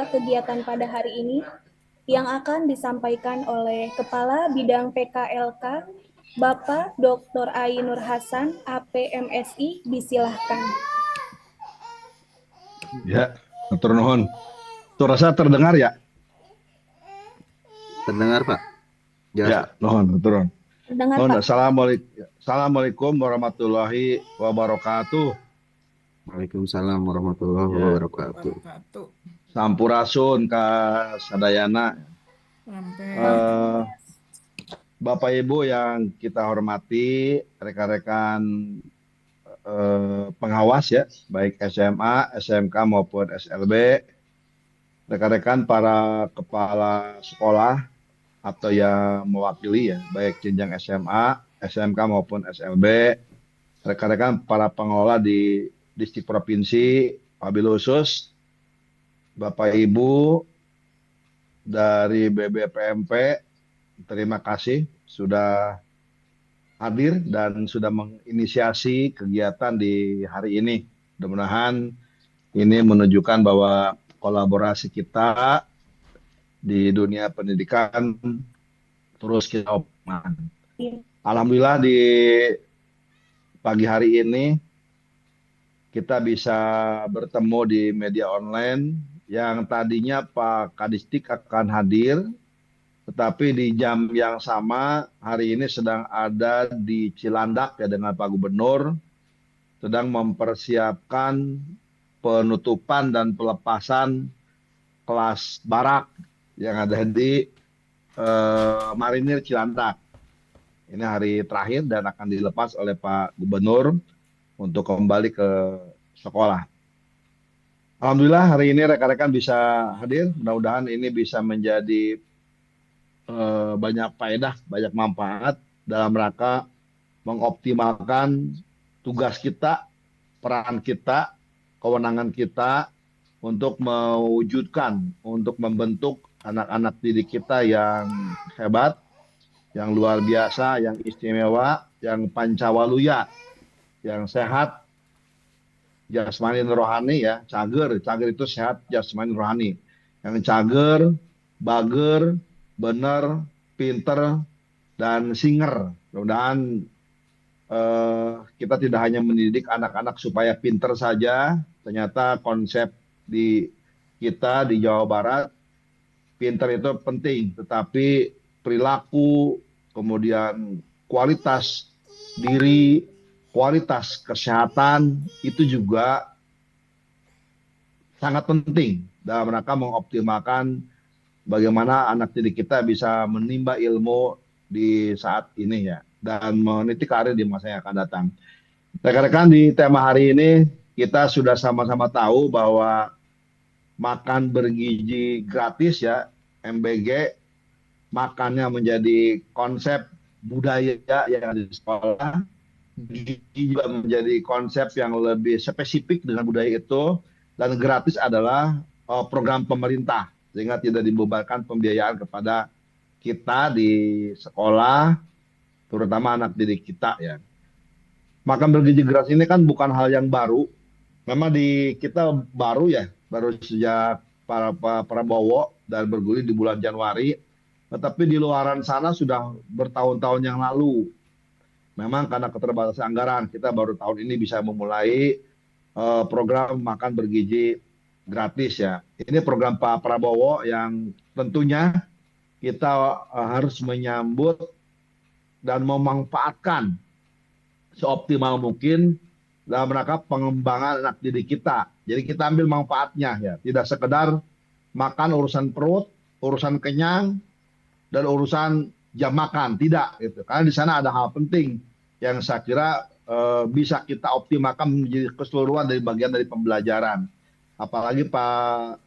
kegiatan pada hari ini yang akan disampaikan oleh Kepala Bidang PKLK, Bapak Dr. Ainur Hasan, APMSI, disilahkan. Ya, Dr. Nuhun. Suara saya terdengar ya? Terdengar, Pak? Jelas, Ya, Pak. Nuhun, Dr. Nuhun. Dengar, Nuhun, Pak. Assalamualaikum warahmatullahi wabarakatuh. Waalaikumsalam warahmatullahi Ya, wabarakatuh. Sampurasun ka sadayana. Eh, Bapak Ibu yang kita hormati, rekan-rekan pengawas ya, baik SMA, SMK maupun SLB, rekan-rekan para kepala sekolah atau yang mewakili ya, baik jenjang SMA, SMK maupun SLB, rekan-rekan para pengelola di distrik provinsi, wabil khusus Bapak Ibu dari BBPMP, terima kasih sudah hadir dan sudah menginisiasi kegiatan di hari ini. Mudah-mudahan ini menunjukkan bahwa kolaborasi kita di dunia pendidikan terus kita optimalkan. Alhamdulillah di pagi hari ini kita bisa bertemu di media online yang tadinya Pak Kadistik akan hadir, tetapi di jam yang sama hari ini sedang ada di Cilandak ya dengan Pak Gubernur, sedang mempersiapkan penutupan dan pelepasan kelas barak yang ada di Marinir Cilandak. Ini hari terakhir dan akan dilepas oleh Pak Gubernur untuk kembali ke sekolah. Alhamdulillah hari ini rekan-rekan bisa hadir. Mudah-mudahan ini bisa menjadi banyak faedah, banyak manfaat dalam rangka mengoptimalkan tugas kita, peran kita, kewenangan kita untuk mewujudkan, untuk membentuk anak-anak didik kita yang hebat, yang luar biasa, yang istimewa, yang pancawaluya, yang sehat, jasmani dan rohani ya, cager itu sehat jasmani rohani. Yang cager, bager, bener, pinter, dan singer. Mudah-mudahan kita tidak hanya mendidik anak-anak supaya pinter saja, ternyata konsep di kita di Jawa Barat, pinter itu penting, tetapi perilaku, kemudian kualitas diri, kualitas kesehatan itu juga sangat penting dalam rangka mengoptimalkan bagaimana anak didik kita bisa menimba ilmu di saat ini ya dan meniti karir di masa yang akan datang. Rekan-rekan di tema hari ini kita sudah sama-sama tahu bahwa makan bergizi gratis ya MBG makannya menjadi konsep budaya yang ada di sekolah. Gizi juga menjadi konsep yang lebih spesifik dengan budaya itu dan gratis adalah program pemerintah sehingga tidak dibebankan pembiayaan kepada kita di sekolah terutama anak didik kita ya. Makan bergizi gratis ini kan bukan hal yang baru. Memang di kita baru ya, baru sejak Pak Prabowo dan bergulir di bulan Januari. Tetapi di luaran sana sudah bertahun-tahun yang lalu. Memang karena keterbatasan anggaran, kita baru tahun ini bisa memulai program makan bergizi gratis ya. Ini program Pak Prabowo yang tentunya kita harus menyambut dan memanfaatkan seoptimal mungkin dalam rangka pengembangan anak didik kita. Jadi kita ambil manfaatnya ya, tidak sekedar makan urusan perut, urusan kenyang, dan urusan jam makan, tidak gitu. Karena di sana ada hal penting yang saya kira bisa kita optimalkan menjadi keseluruhan dari bagian dari pembelajaran. Apalagi Pak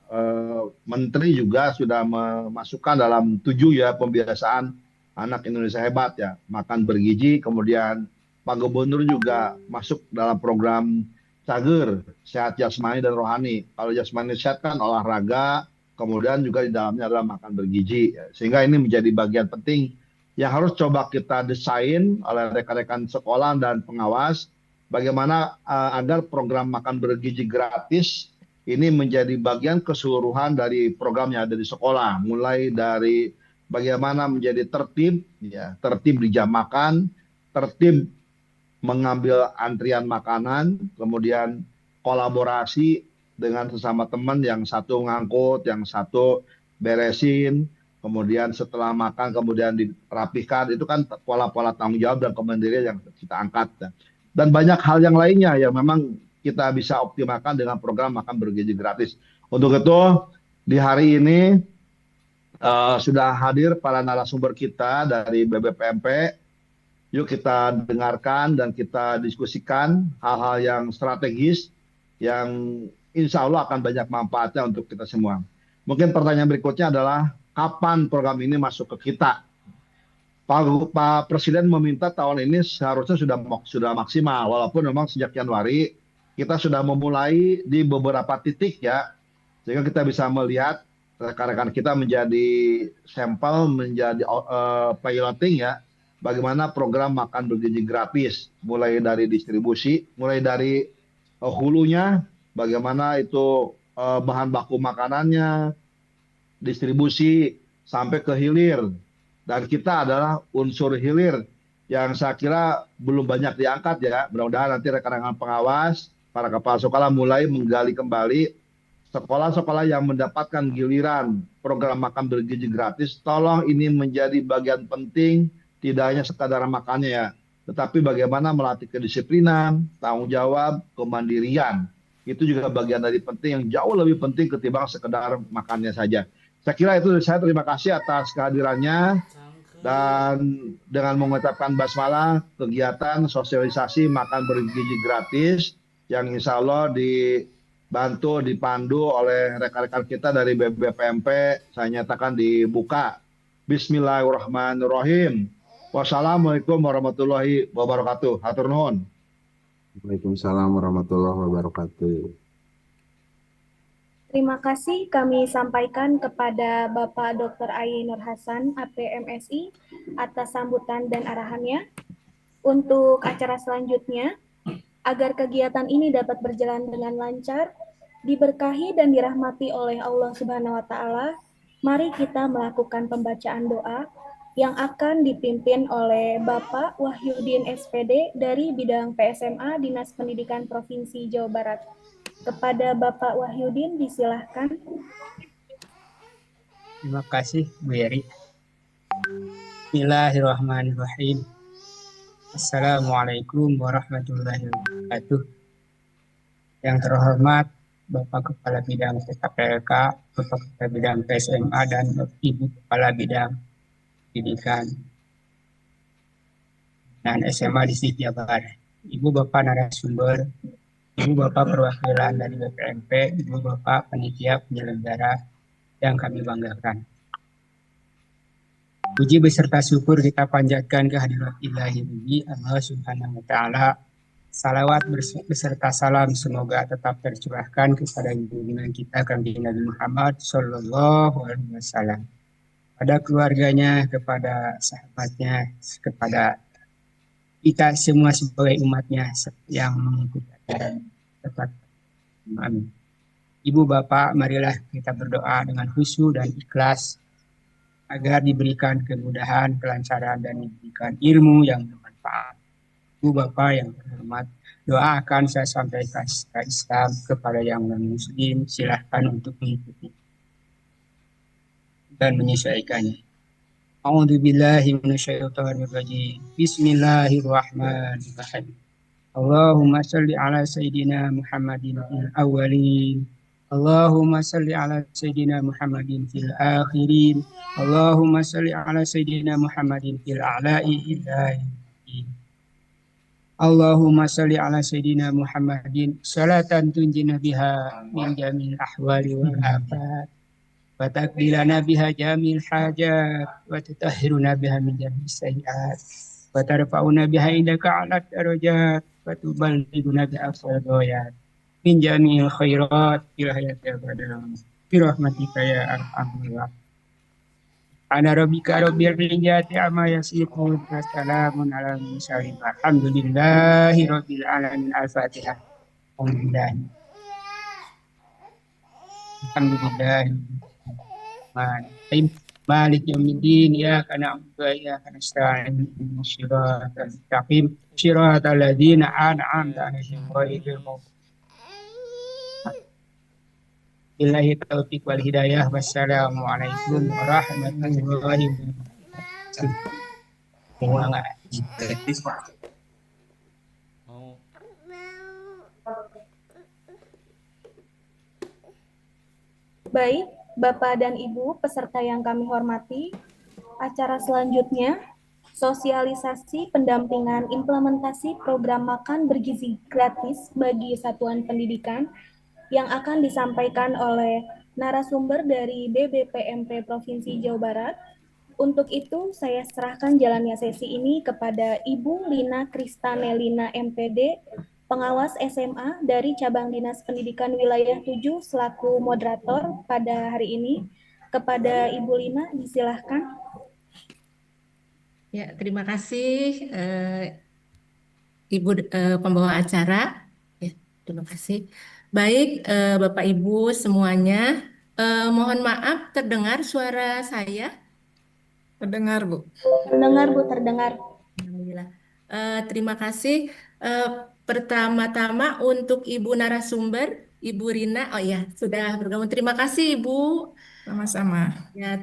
Menteri juga sudah memasukkan dalam 7 ya pembiasaan anak Indonesia hebat ya, makan bergizi, kemudian Pak Gubernur juga masuk dalam program Cager, sehat jasmani dan rohani. Kalau jasmani sehat kan olahraga, kemudian juga di dalamnya adalah makan bergizi. Sehingga ini menjadi bagian penting yang harus coba kita desain oleh rekan-rekan sekolah dan pengawas, bagaimana agar program makan bergizi gratis ini menjadi bagian keseluruhan dari programnya dari sekolah, mulai dari bagaimana menjadi tertib, ya, tertib di jam makan, tertib mengambil antrian makanan, kemudian kolaborasi dengan sesama teman, yang satu ngangkut, yang satu beresin, kemudian setelah makan kemudian dirapihkan, itu kan pola-pola tanggung jawab dan kemandirian yang kita angkat. Dan banyak hal yang lainnya yang memang kita bisa optimalkan dengan program makan bergizi gratis. Untuk itu di hari ini sudah hadir para narasumber kita dari BBPMP. Yuk kita dengarkan dan kita diskusikan hal-hal yang strategis yang insya Allah akan banyak manfaatnya untuk kita semua. Mungkin pertanyaan berikutnya adalah kapan program ini masuk ke kita? Pak Presiden meminta tahun ini seharusnya sudah maksimal, walaupun memang sejak Januari kita sudah memulai di beberapa titik ya, sehingga kita bisa melihat rekan-rekan kita menjadi sampel, menjadi piloting ya, bagaimana program makan bergizi gratis, mulai dari distribusi, mulai dari hulunya, bagaimana itu bahan baku makanannya, distribusi sampai ke hilir. Dan kita adalah unsur hilir yang saya kira belum banyak diangkat ya. Mudah-mudahan nanti rekan-rekan pengawas, para kepala sekolah mulai menggali kembali sekolah-sekolah yang mendapatkan giliran program makan bergizi gratis. Tolong ini menjadi bagian penting, tidak hanya sekadar makannya ya, tetapi bagaimana melatih kedisiplinan, tanggung jawab, kemandirian. Itu juga bagian dari penting yang jauh lebih penting ketimbang sekedar makannya saja. Saya kira itu, saya terima kasih atas kehadirannya, dan dengan mengucapkan basmalah kegiatan sosialisasi makan bergizi gratis yang insya Allah dibantu, dipandu oleh rekan-rekan kita dari BBPMP, saya nyatakan dibuka. Bismillahirrahmanirrahim. Wassalamualaikum warahmatullahi wabarakatuh. Hatur nuhun. Waalaikumsalam warahmatullahi wabarakatuh. Terima kasih kami sampaikan kepada Bapak Dr. Ayi Nur Hasan, APMSI, atas sambutan dan arahannya. Untuk acara selanjutnya, agar kegiatan ini dapat berjalan dengan lancar, diberkahi dan dirahmati oleh Allah Subhanahu wa Ta'ala, mari kita melakukan pembacaan doa yang akan dipimpin oleh Bapak Wahyudin SPD dari bidang PSMA Dinas Pendidikan Provinsi Jawa Barat. Kepada Bapak Wahyudin, disilahkan. Terima kasih, Bu Yeri. Bismillahirrahmanirrahim. Assalamualaikum warahmatullahi wabarakatuh. Yang terhormat Bapak Kepala Bidang PKPLK, Bapak Kepala Bidang PSMA, dan Ibu Kepala Bidang Pendidikan dan SMA Distrik Jabar, Ibu Bapak narasumber, Ibu Bapak perwakilan dari BPMP, Ibu Bapak panitia penyelenggara yang kami banggakan. Puji beserta syukur kita panjatkan kehadirat ilahi bagi Allah Subhanahu wa Ta'ala. Salawat beserta salam semoga tetap tercurahkan kepada junjungan kita Kanjeng Nabi Muhammad Sallallahu Alaihi Wasallam, pada keluarganya, kepada sahabatnya, kepada kita semua sebagai umatnya yang mengikuti ajaran tepat. Amin. Ibu Bapak, marilah kita berdoa dengan khusyuk dan ikhlas agar diberikan kemudahan, kelancaran, dan diberikan ilmu yang bermanfaat. Ibu Bapak yang terhormat, doa akan saya sampaikan secara Islam kepada yang non-Muslim. Silahkan untuk mengikuti dan menyesuaikannya. A'udzubillahi minasyaitonirrajim. Bismillahirrahmanirrahim. Allahumma salli ala Sayyidina Muhammadin fil awwalin. Allahumma salli ala Sayyidina Muhammadin fil akhirin. Allahumma salli ala Sayyidina Muhammadin fil a'la'i ilahi. Allahumma salli ala Sayyidina Muhammadin salatan tunjina biha min jamil ahwali wal afat, wa takbilana biha jamil hajat, wa tutahhiruna biha min jamil sayyiat, wa tarfa'una biha indaka ala darajat, wa tuballighuna biha afdal min jami'il khairat fil hayati abada bi rahmatika ya arhamar rahimin. Ana rabbika rabbil izzati amma yasifun, wa salamun alal mursalin, walhamdulillahi rabbil alamin. Al-Fatihah. Alhamdulillah. Alhamdulillah. Malik yaumiddin ya kana ya kana sa'in syiratal mustaqim syiratal ladzina an'amta 'alaihim ghairil maghdubi billahi taufiq wal hidayah. Wassalamu alaikum warahmatullahi wabarakatuh. Baik, Bapak dan Ibu peserta yang kami hormati, acara selanjutnya sosialisasi pendampingan implementasi program makan bergizi gratis bagi satuan pendidikan yang akan disampaikan oleh narasumber dari BBPMP Provinsi Jawa Barat. Untuk itu, saya serahkan jalannya sesi ini kepada Ibu Lina Kristanelina MPD, pengawas SMA dari Cabang Dinas Pendidikan Wilayah 7 selaku moderator pada hari ini. Kepada Ibu Lina, disilahkan. Ya, terima kasih Ibu pembawa acara. Ya, terima kasih. Baik, Bapak Ibu semuanya, mohon maaf terdengar suara saya? Terdengar, Bu. Terdengar, Bu, terdengar. Alhamdulillah. Terima kasih. Pertama-tama untuk Ibu narasumber, Ibu Rina. Oh ya, sudah bergabung. Terima kasih Ibu. Sama-sama. Ya,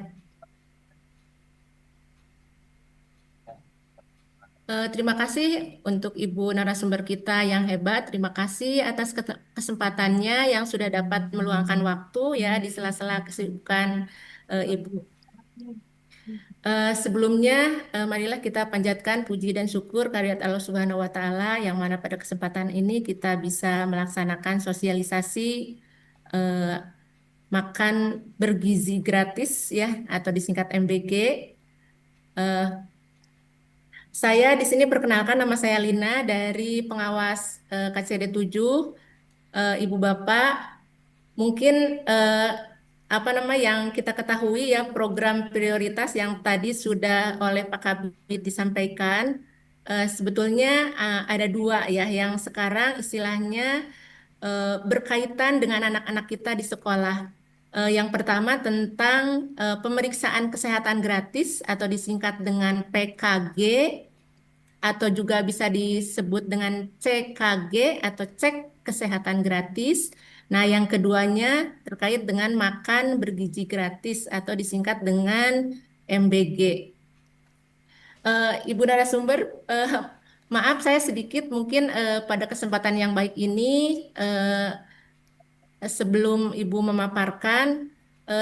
terima kasih untuk Ibu narasumber kita yang hebat. Terima kasih atas kesempatannya yang sudah dapat meluangkan waktu ya di sela-sela kesibukan Ibu. Sebelumnya, marilah kita panjatkan puji dan syukur kehadirat Allah Subhanahu wa Ta'ala, yang mana pada kesempatan ini kita bisa melaksanakan sosialisasi makan bergizi gratis ya, atau disingkat MBG. Saya di sini perkenalkan, nama saya Lina dari pengawas KCD 7. Ibu Bapak, mungkin yang kita ketahui ya, program prioritas yang tadi sudah oleh Pak Kabid disampaikan, sebetulnya ada dua ya, yang sekarang istilahnya berkaitan dengan anak-anak kita di sekolah. Yang pertama tentang pemeriksaan kesehatan gratis atau disingkat dengan PKG, atau juga bisa disebut dengan CKG atau cek kesehatan gratis. Nah, yang keduanya terkait dengan makan bergizi gratis atau disingkat dengan MBG. Ibu narasumber, maaf saya sedikit mungkin pada kesempatan yang baik ini, sebelum Ibu memaparkan,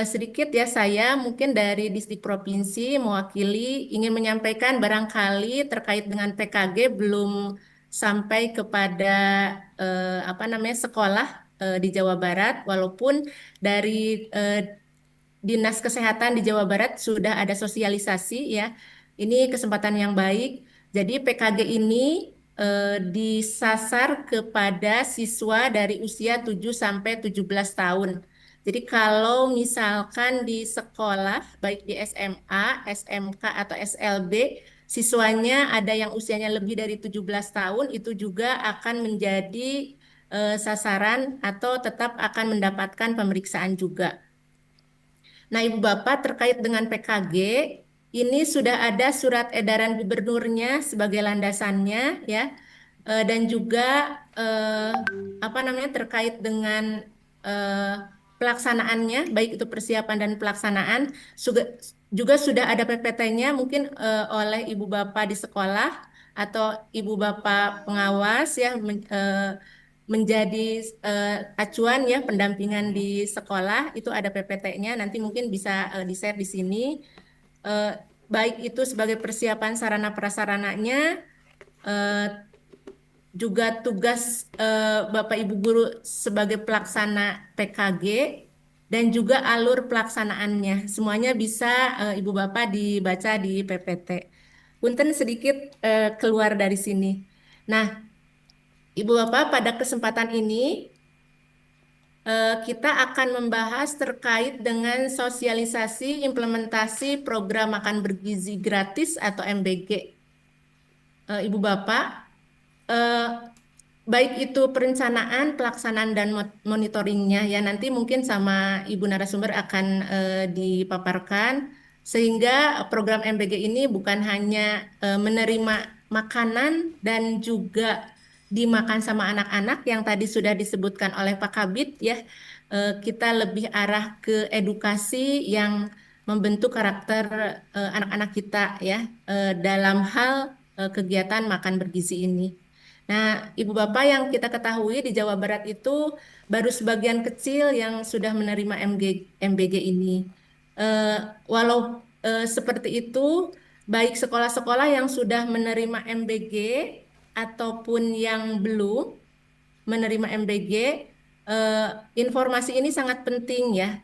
sedikit ya, saya mungkin dari distrik provinsi mewakili ingin menyampaikan barangkali terkait dengan PKG belum sampai kepada sekolah di Jawa Barat, walaupun dari Dinas Kesehatan di Jawa Barat sudah ada sosialisasi ya. Ini kesempatan yang baik. Jadi PKG ini disasar kepada siswa dari usia 7 sampai 17 tahun. Jadi kalau misalkan di sekolah, baik di SMA, SMK, atau SLB, siswanya ada yang usianya lebih dari 17 tahun, itu juga akan menjadi sasaran atau tetap akan mendapatkan pemeriksaan juga. Nah, Ibu Bapak, terkait dengan PKG, ini sudah ada surat edaran gubernurnya sebagai landasannya ya. Dan juga terkait dengan pelaksanaannya, baik itu persiapan dan pelaksanaan, juga sudah ada PPT-nya mungkin oleh Ibu Bapak di sekolah atau Ibu Bapak pengawas ya, menjadi acuan ya pendampingan di sekolah. Itu ada PPT-nya, nanti mungkin bisa di-share di sini. Baik itu sebagai persiapan sarana prasarananya, juga tugas Bapak Ibu guru sebagai pelaksana PKG, dan juga alur pelaksanaannya. Semuanya bisa Ibu Bapak dibaca di PPT. Punten sedikit keluar dari sini. Nah, Ibu Bapak, pada kesempatan ini kita akan membahas terkait dengan sosialisasi implementasi program makan bergizi gratis atau MBG. Ibu Bapak, baik itu perencanaan, pelaksanaan dan monitoringnya ya nanti mungkin sama Ibu narasumber akan dipaparkan sehingga program MBG ini bukan hanya menerima makanan dan juga dimakan sama anak-anak yang tadi sudah disebutkan oleh Pak Kabid ya. Kita lebih arah ke edukasi yang membentuk karakter anak-anak kita ya dalam hal kegiatan makan bergizi ini. Nah, Ibu Bapak yang kita ketahui di Jawa Barat itu baru sebagian kecil yang sudah menerima MBG ini. Eh, walau seperti itu, baik sekolah-sekolah yang sudah menerima MBG ataupun yang belum menerima MBG, informasi ini sangat penting ya.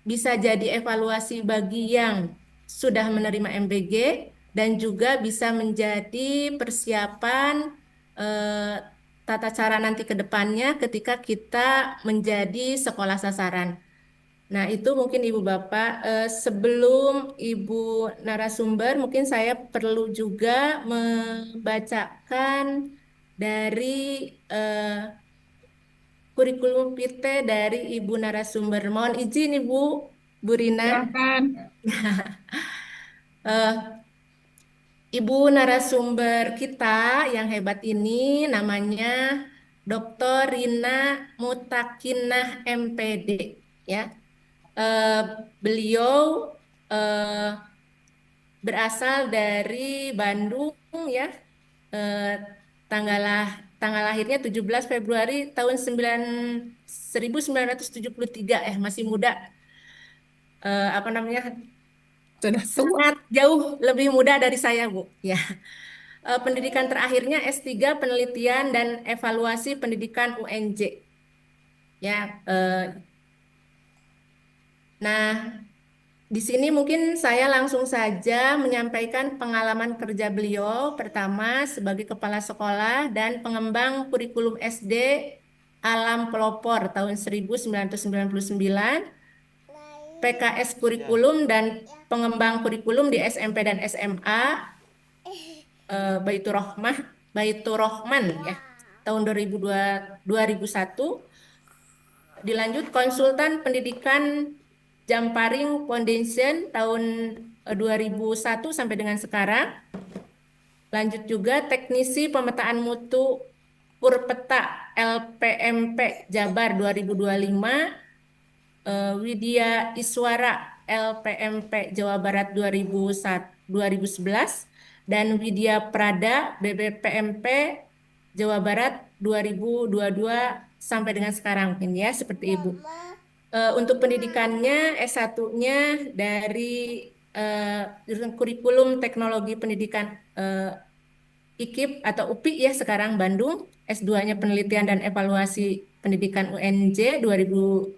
Bisa jadi evaluasi bagi yang sudah menerima MBG dan juga bisa menjadi persiapan eh, tata cara nanti ke depannya ketika kita menjadi sekolah sasaran. Nah, itu mungkin Ibu Bapak. Sebelum Ibu narasumber, mungkin saya perlu juga membacakan dari kurikulum PT dari Ibu narasumber. Mohon izin Ibu, Bu Rina. Silakan. Eh, Ibu narasumber kita yang hebat ini namanya Dr. Rina Mutakinah MPD ya. Eh, Beliau eh, berasal dari Bandung ya. Eh, tanggal lahirnya 17 Februari tahun 1973 masih muda. Apa namanya? Sudah tua. Sangat jauh lebih muda dari saya, Bu. Ya. Pendidikan terakhirnya S3 Penelitian dan Evaluasi Pendidikan UNJ. Ya, nah di sini mungkin saya langsung saja menyampaikan pengalaman kerja beliau pertama sebagai kepala sekolah dan pengembang kurikulum SD Alam Pelopor tahun 1999, PKS kurikulum dan pengembang kurikulum di SMP dan SMA Baitur Rohman ya tahun 2001. Dilanjut konsultan pendidikan Jamparing Foundation tahun 2001 sampai dengan sekarang. Lanjut juga teknisi pemetaan mutu Purpeta LPMP Jabar 2025, Widya Iswara LPMP Jawa Barat 2011, dan Widya Prada BBPMP Jawa Barat 2022 sampai dengan sekarang ini ya seperti Ibu. Untuk pendidikannya S1-nya dari jurusan kurikulum teknologi pendidikan IKIP atau UPI ya sekarang Bandung, S2-nya penelitian dan evaluasi pendidikan UNJ 2009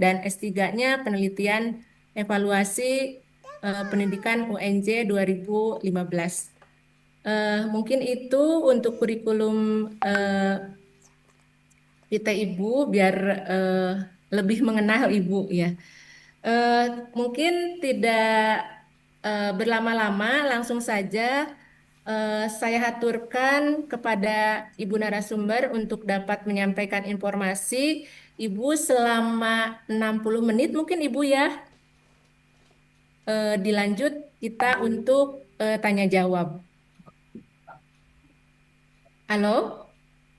dan S3-nya penelitian evaluasi pendidikan UNJ 2015. Mungkin itu untuk kurikulum kita Ibu biar lebih mengenal Ibu ya. Mungkin tidak berlama-lama, langsung saja saya haturkan kepada Ibu narasumber untuk dapat menyampaikan informasi. Ibu selama 60 menit mungkin Ibu ya. Dilanjut kita untuk tanya jawab. Halo?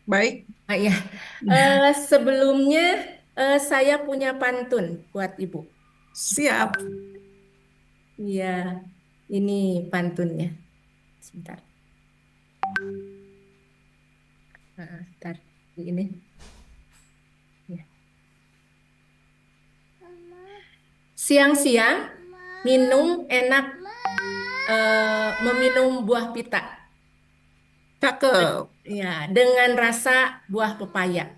Baik. Ya. Sebelumnya saya punya pantun buat Ibu. Siap. Iya, ini pantunnya. Sebentar. Sebentar. Ini. Ya. Siang-siang minum enak meminum buah pita. Cakep. Ya, dengan rasa buah pepaya.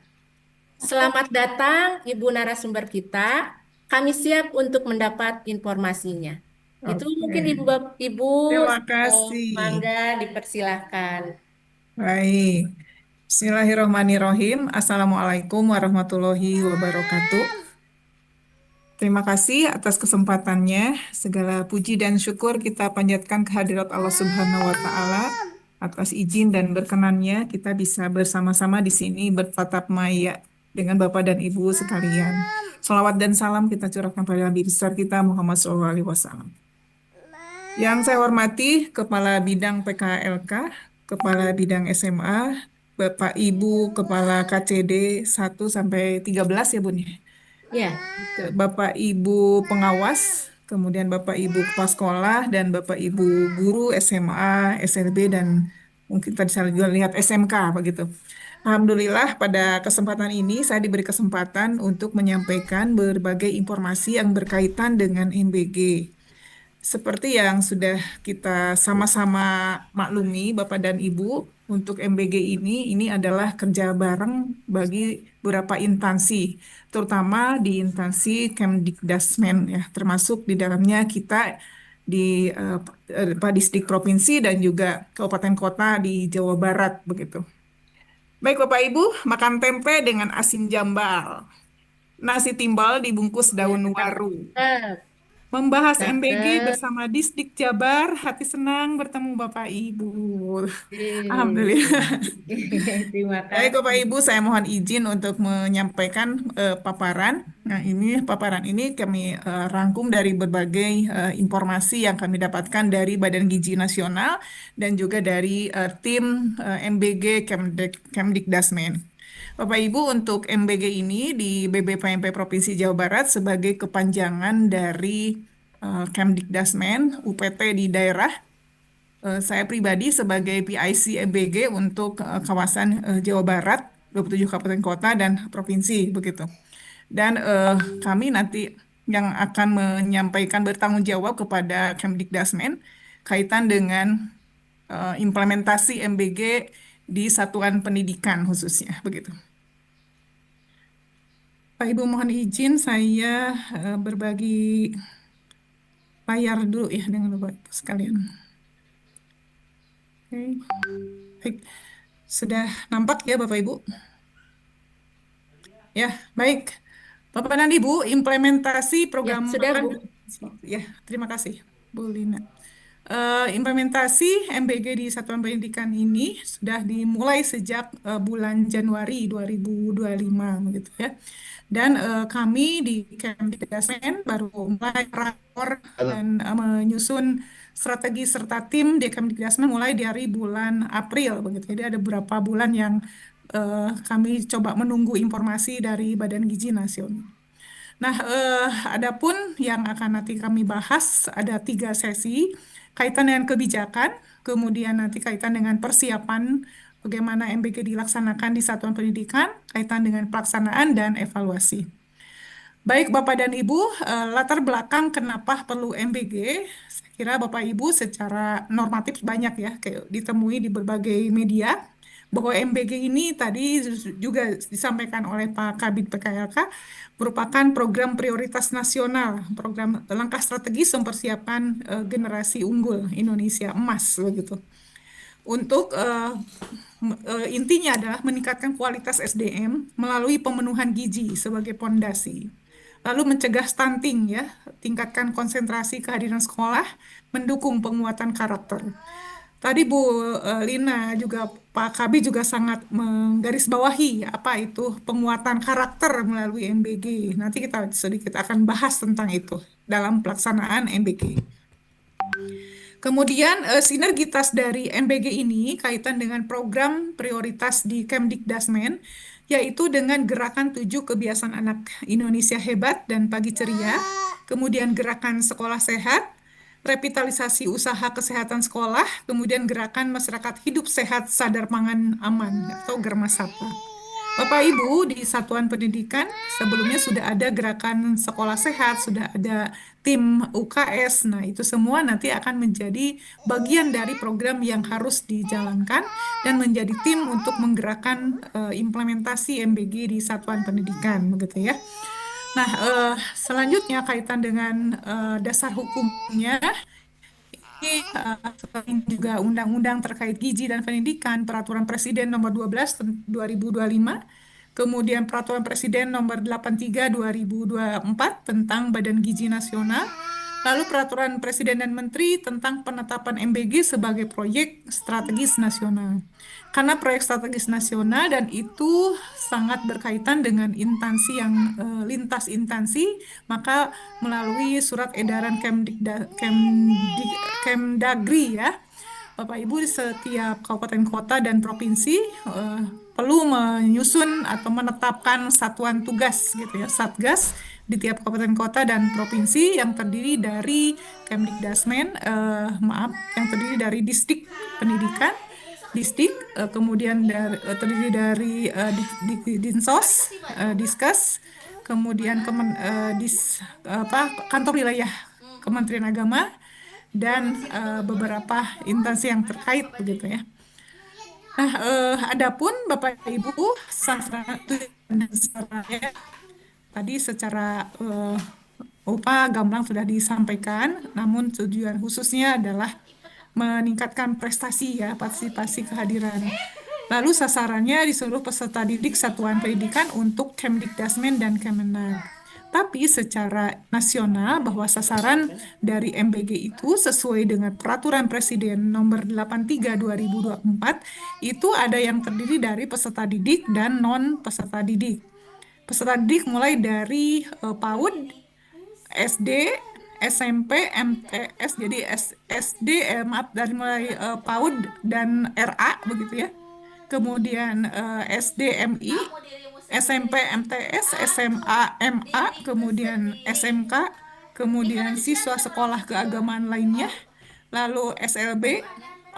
Selamat datang Ibu narasumber kita. Kami siap untuk mendapat informasinya. Itu mungkin Oke. Ibu Terima kasih. mangga dipersilahkan. Baik. Bismillahirrahmanirrahim. Assalamualaikum warahmatullahi wabarakatuh. Terima kasih atas kesempatannya. Segala puji dan syukur kita panjatkan kehadirat Allah Subhanahu wa Ta'ala Atas izin dan berkenannya kita bisa bersama-sama di sini bertatap maya dengan Bapak dan Ibu sekalian. Salawat dan salam kita curahkan pada Nabi besar kita Muhammad SAW. Yang saya hormati Kepala Bidang PKLK, Kepala Bidang SMA, Bapak Ibu Kepala KCD 1 sampai 13 ya Bun ya. Ya, Bapak Ibu pengawas, kemudian Bapak Ibu kepala sekolah dan Bapak Ibu guru SMA, SLB dan mungkin tadi saya juga lihat SMK begitu. Alhamdulillah pada kesempatan ini saya diberi kesempatan untuk menyampaikan berbagai informasi yang berkaitan dengan MBG. Seperti yang sudah kita sama-sama maklumi, Bapak dan Ibu, untuk MBG ini adalah kerja bareng bagi beberapa instansi, terutama di instansi Kemdikdasmen ya, termasuk di dalamnya kita di Distrik Provinsi dan juga kabupaten kota di Jawa Barat begitu. Baik Bapak Ibu, makan tempe dengan asin jambal, nasi timbal dibungkus daun waru. Membahas MBG cakep. bersama Distrik Jabar, hati senang bertemu Bapak Ibu. Alhamdulillah. Terima Baik Bapak kasih. Ibu, saya mohon izin untuk menyampaikan paparan. Nah ini paparan ini kami rangkum dari berbagai informasi yang kami dapatkan dari Badan Gizi Nasional dan juga dari tim MBG Kemdikdasmen. Bapak Ibu, untuk MBG ini di BBPMP Provinsi Jawa Barat sebagai kepanjangan dari Kemdikdasmen, UPT di daerah. Saya pribadi sebagai PIC MBG untuk kawasan Jawa Barat, 27 kabupaten kota dan provinsi begitu. Dan kami nanti yang akan menyampaikan bertanggung jawab kepada Kemdikdasmen kaitan dengan implementasi MBG di satuan pendidikan khususnya begitu. Pak Ibu mohon izin saya berbagi layar dulu ya dengan Bapak Ibu sekalian. Oke. Baik. Sudah nampak ya Bapak Ibu? Ya, baik. Bapak dan Ibu, implementasi Ya, program sudah Bu. Ya, terima kasih Bu Lina. Implementasi MBG di Satuan Pendidikan ini sudah dimulai sejak bulan Januari 2025 begitu ya. Dan kami di Kemdikdasmen baru mulai rakor dan menyusun strategi serta tim di Kemdikdasmen mulai dari bulan April begitu. Jadi ada beberapa bulan yang kami coba menunggu informasi dari Badan Gizi Nasional. Nah, adapun yang akan nanti kami bahas ada 3 sesi kaitan dengan kebijakan, kemudian nanti kaitan dengan persiapan bagaimana MBG dilaksanakan di satuan pendidikan, kaitan dengan pelaksanaan dan evaluasi. Baik Bapak dan Ibu, latar belakang kenapa perlu MBG, saya kira Bapak Ibu secara normatif banyak ya, kayak ditemui di berbagai media, bahwa MBG ini tadi juga disampaikan oleh Pak Kabid PKLK, merupakan program prioritas nasional, program langkah strategis mempersiapkan generasi unggul Indonesia emas, begitu. Untuk intinya adalah meningkatkan kualitas SDM melalui pemenuhan gizi sebagai pondasi. Lalu mencegah stunting ya, tingkatkan konsentrasi kehadiran sekolah, mendukung penguatan karakter. Tadi Bu Lina juga Pak Kabi juga sangat menggarisbawahi apa itu penguatan karakter melalui MBG. Nanti kita sedikit akan bahas tentang itu dalam pelaksanaan MBG. Kemudian sinergitas dari MBG ini kaitan dengan program prioritas di Kemdikdasmen, yaitu dengan gerakan 7 kebiasaan anak Indonesia hebat dan pagi ceria, kemudian gerakan sekolah sehat, revitalisasi usaha kesehatan sekolah, kemudian gerakan masyarakat hidup sehat sadar pangan aman atau Germasapa. Bapak Ibu di Satuan Pendidikan sebelumnya sudah ada gerakan sekolah sehat, sudah ada tim UKS. Nah, itu semua nanti akan menjadi bagian dari program yang harus dijalankan dan menjadi tim untuk menggerakkan implementasi MBG di Satuan Pendidikan, begitu ya. Nah, selanjutnya kaitan dengan dasar hukumnya, ini selain juga undang-undang terkait gizi dan pendidikan, Peraturan Presiden Nomor 12 2025, kemudian Peraturan Presiden Nomor 83 2024 tentang Badan Gizi Nasional, Lalu peraturan Presiden dan Menteri tentang penetapan MBG sebagai proyek strategis nasional. Karena proyek strategis nasional dan itu sangat berkaitan dengan instansi yang lintas instansi, maka melalui surat edaran Kemdagri ya, Bapak Ibu di setiap kabupaten kota dan provinsi perlu menyusun atau menetapkan satuan tugas gitu ya, Satgas di tiap kabupaten kota dan provinsi yang terdiri dari Kemdikdasmen, yang terdiri dari distrik pendidikan, distrik, kemudian terdiri dari Dinsos, Diskes, kemudian kantor wilayah Kementerian Agama dan beberapa instansi yang terkait begitu ya. Nah, adapun Bapak Ibu sasaran dan sasarannya tadi secara gamblang sudah disampaikan, namun tujuan khususnya adalah meningkatkan prestasi ya, partisipasi kehadiran. Lalu sasarannya di seluruh peserta didik satuan pendidikan untuk Kemdikdasmen dan Kemenag. Tapi secara nasional bahwa sasaran dari MBG itu sesuai dengan peraturan Presiden nomor 83 2024 itu ada yang terdiri dari peserta didik dan non peserta didik. Peserta didik mulai dari PAUD, SD, SMP, MTS, jadi SD, maaf dari mulai PAUD dan RA begitu ya. Kemudian SD, MI, SMP, MTS, SMA, MA, kemudian SMK, kemudian siswa sekolah keagamaan lainnya, lalu SLB,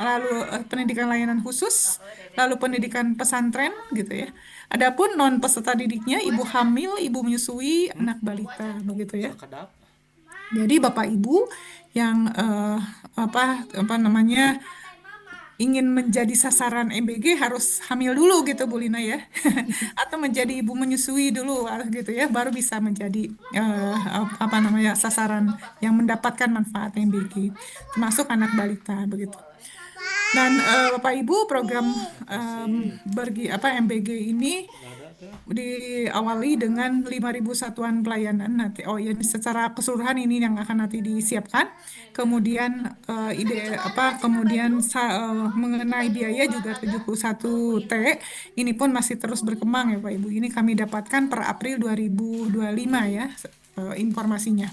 lalu pendidikan layanan khusus, lalu pendidikan pesantren gitu ya. Adapun non peserta didiknya ibu hamil, ibu menyusui, anak balita begitu ya. Jadi Bapak Ibu yang apa namanya ingin menjadi sasaran MBG harus hamil dulu gitu Bu Lina ya, atau menjadi ibu menyusui dulu gitu ya, baru bisa menjadi apa namanya sasaran yang mendapatkan manfaat MBG, termasuk anak balita begitu. Dan Bapak Ibu program MBG ini diawali dengan 5.000 satuan pelayanan nanti. Oh ya, secara keseluruhan ini yang akan nanti disiapkan. Kemudian kemudian mengenai biaya juga 71 T. Ini pun masih terus berkembang ya Pak Ibu. Ini kami dapatkan per April 2025 ya informasinya.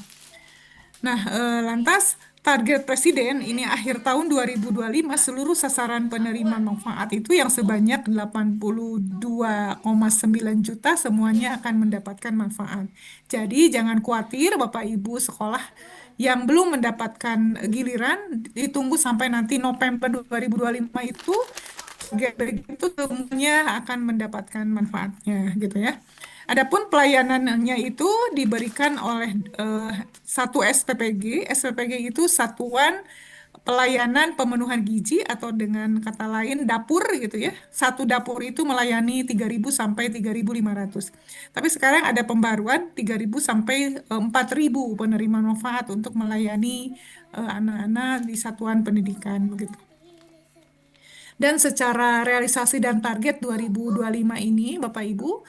Nah, lantas target Presiden ini akhir tahun 2025 seluruh sasaran penerima manfaat itu yang sebanyak 82,9 juta semuanya akan mendapatkan manfaat. Jadi jangan khawatir Bapak Ibu sekolah yang belum mendapatkan giliran, ditunggu sampai nanti November 2025 itu semuanya akan mendapatkan manfaatnya gitu ya. Adapun pelayanannya itu diberikan oleh satu SPPG. SPPG itu Satuan Pelayanan Pemenuhan Gizi atau dengan kata lain dapur gitu ya. Satu dapur itu melayani 3.000 sampai 3.500. Tapi sekarang ada pembaruan 3.000 sampai 4.000 penerima manfaat untuk melayani anak-anak di satuan pendidikan begitu. Dan secara realisasi dan target 2025 ini Bapak Ibu,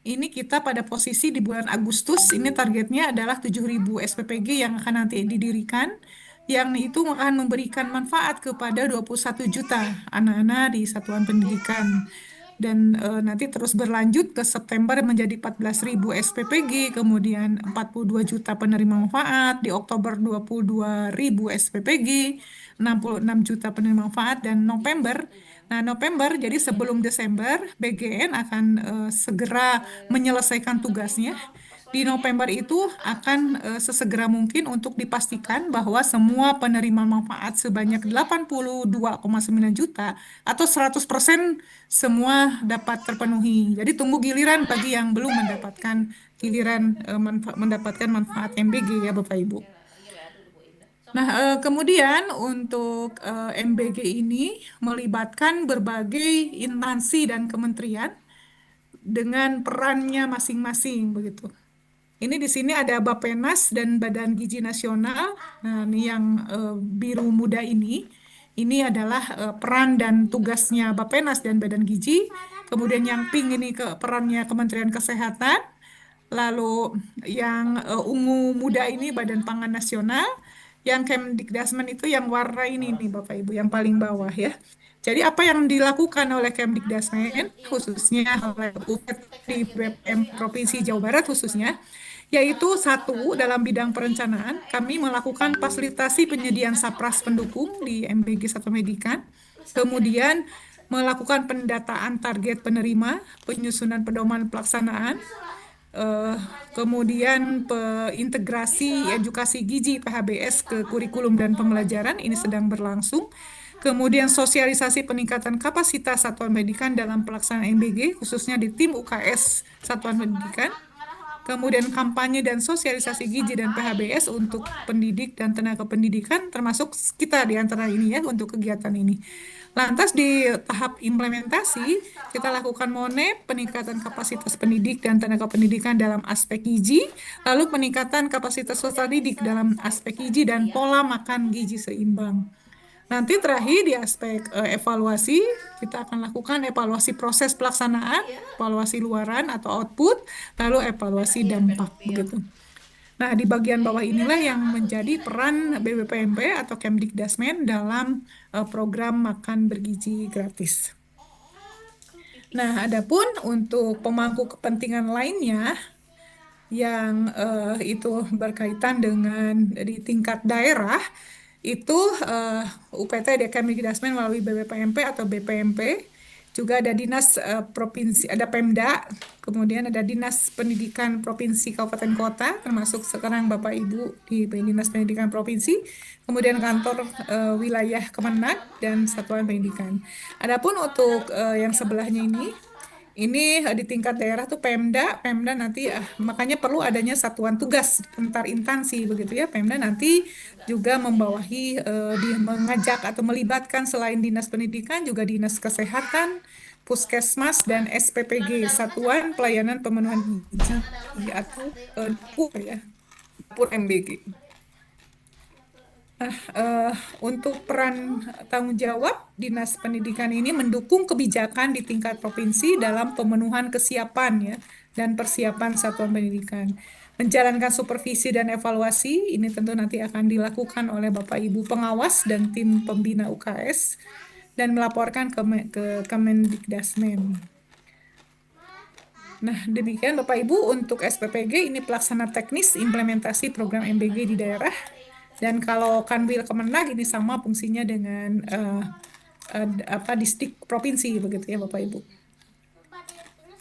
ini kita pada posisi di bulan Agustus, ini targetnya adalah 7.000 SPPG yang akan nanti didirikan, yang itu akan memberikan manfaat kepada 21 juta anak-anak di satuan pendidikan. Dan nanti terus berlanjut ke September menjadi 14.000 SPPG, kemudian 42 juta penerima manfaat, di Oktober 22.000 SPPG, 66 juta penerima manfaat, dan November. Nah, November, jadi sebelum Desember, BGN akan segera menyelesaikan tugasnya. Di November itu akan sesegera mungkin untuk dipastikan bahwa semua penerima manfaat sebanyak 82,9 juta atau 100% semua dapat terpenuhi. Jadi tunggu giliran bagi yang belum mendapatkan giliran mendapatkan manfaat MBG ya Bapak Ibu. Nah, kemudian untuk MBG ini melibatkan berbagai instansi dan kementerian dengan perannya masing-masing begitu. Ini di sini ada Bappenas dan Badan Gizi Nasional. Nah, ini yang biru muda ini adalah peran dan tugasnya Bappenas dan Badan Gizi. Kemudian yang pink ini perannya Kementerian Kesehatan. Lalu yang ungu muda ini Badan Pangan Nasional, yang Kemdikdasmen itu yang warna ini nih Bapak Ibu, yang paling bawah ya. Jadi apa yang dilakukan oleh Kemdikdasmen, khususnya oleh UPT di BPM Provinsi Jawa Barat khususnya, yaitu satu, dalam bidang perencanaan, kami melakukan fasilitasi penyediaan sapras pendukung di MBG Satuan Pendidikan, kemudian melakukan pendataan target penerima, penyusunan pedoman pelaksanaan, eh, kemudian integrasi edukasi gizi PHBS ke kurikulum dan pembelajaran, ini sedang berlangsung. Kemudian sosialisasi peningkatan kapasitas satuan pendidikan dalam pelaksanaan MBG, khususnya di tim UKS Satuan Pendidikan. Kemudian kampanye dan sosialisasi gizi dan PHBS untuk pendidik dan tenaga pendidikan, termasuk kita di antara ini ya untuk kegiatan ini. Lantas di tahap implementasi, kita lakukan MONEP, peningkatan kapasitas pendidik dan tenaga pendidikan dalam aspek gizi, lalu peningkatan kapasitas peserta didik dalam aspek gizi dan pola makan gizi seimbang. Nanti terakhir di aspek evaluasi, kita akan lakukan evaluasi proses pelaksanaan, evaluasi luaran atau output, lalu evaluasi dampak begitu. Nah, di bagian bawah inilah yang menjadi peran BBPMP atau Kemdikdasmen dalam program makan bergizi gratis. Nah, adapun untuk pemangku kepentingan lainnya yang itu berkaitan dengan di tingkat daerah, itu UPT di Kemdikdasmen melalui BBPMP atau BPMP, juga ada dinas provinsi, ada Pemda, kemudian ada dinas pendidikan provinsi kabupaten kota, termasuk sekarang Bapak Ibu di dinas pendidikan provinsi, kemudian kantor wilayah Kemenag dan satuan pendidikan. Adapun untuk yang sebelahnya ini di tingkat daerah tuh Pemda nanti makanya perlu adanya satuan tugas antar instansi begitu ya. Pemda nanti juga membawahi mengajak atau melibatkan selain dinas pendidikan juga dinas kesehatan, puskesmas dan SPPG, Satuan Pelayanan Pemenuhan Gizi atau DAPUR ya, DAPUR MBG. Untuk peran tanggung jawab Dinas Pendidikan ini mendukung kebijakan di tingkat provinsi dalam pemenuhan kesiapan ya dan persiapan satuan pendidikan. Menjalankan supervisi dan evaluasi ini tentu nanti akan dilakukan oleh Bapak Ibu pengawas dan tim pembina UKS dan melaporkan ke Kemdikdasmen. Nah, demikian Bapak Ibu untuk SPPG ini pelaksana teknis implementasi program MBG di daerah. Dan kalau Kanwil Kemenag ini sama fungsinya dengan distrik provinsi begitu ya Bapak Ibu.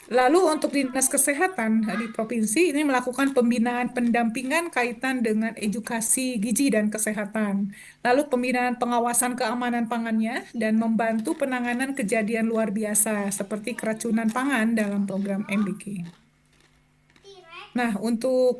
Lalu untuk dinas kesehatan di provinsi ini melakukan pembinaan pendampingan kaitan dengan edukasi gizi dan kesehatan. Lalu pembinaan pengawasan keamanan pangannya dan membantu penanganan kejadian luar biasa seperti keracunan pangan dalam program MBG. Nah, untuk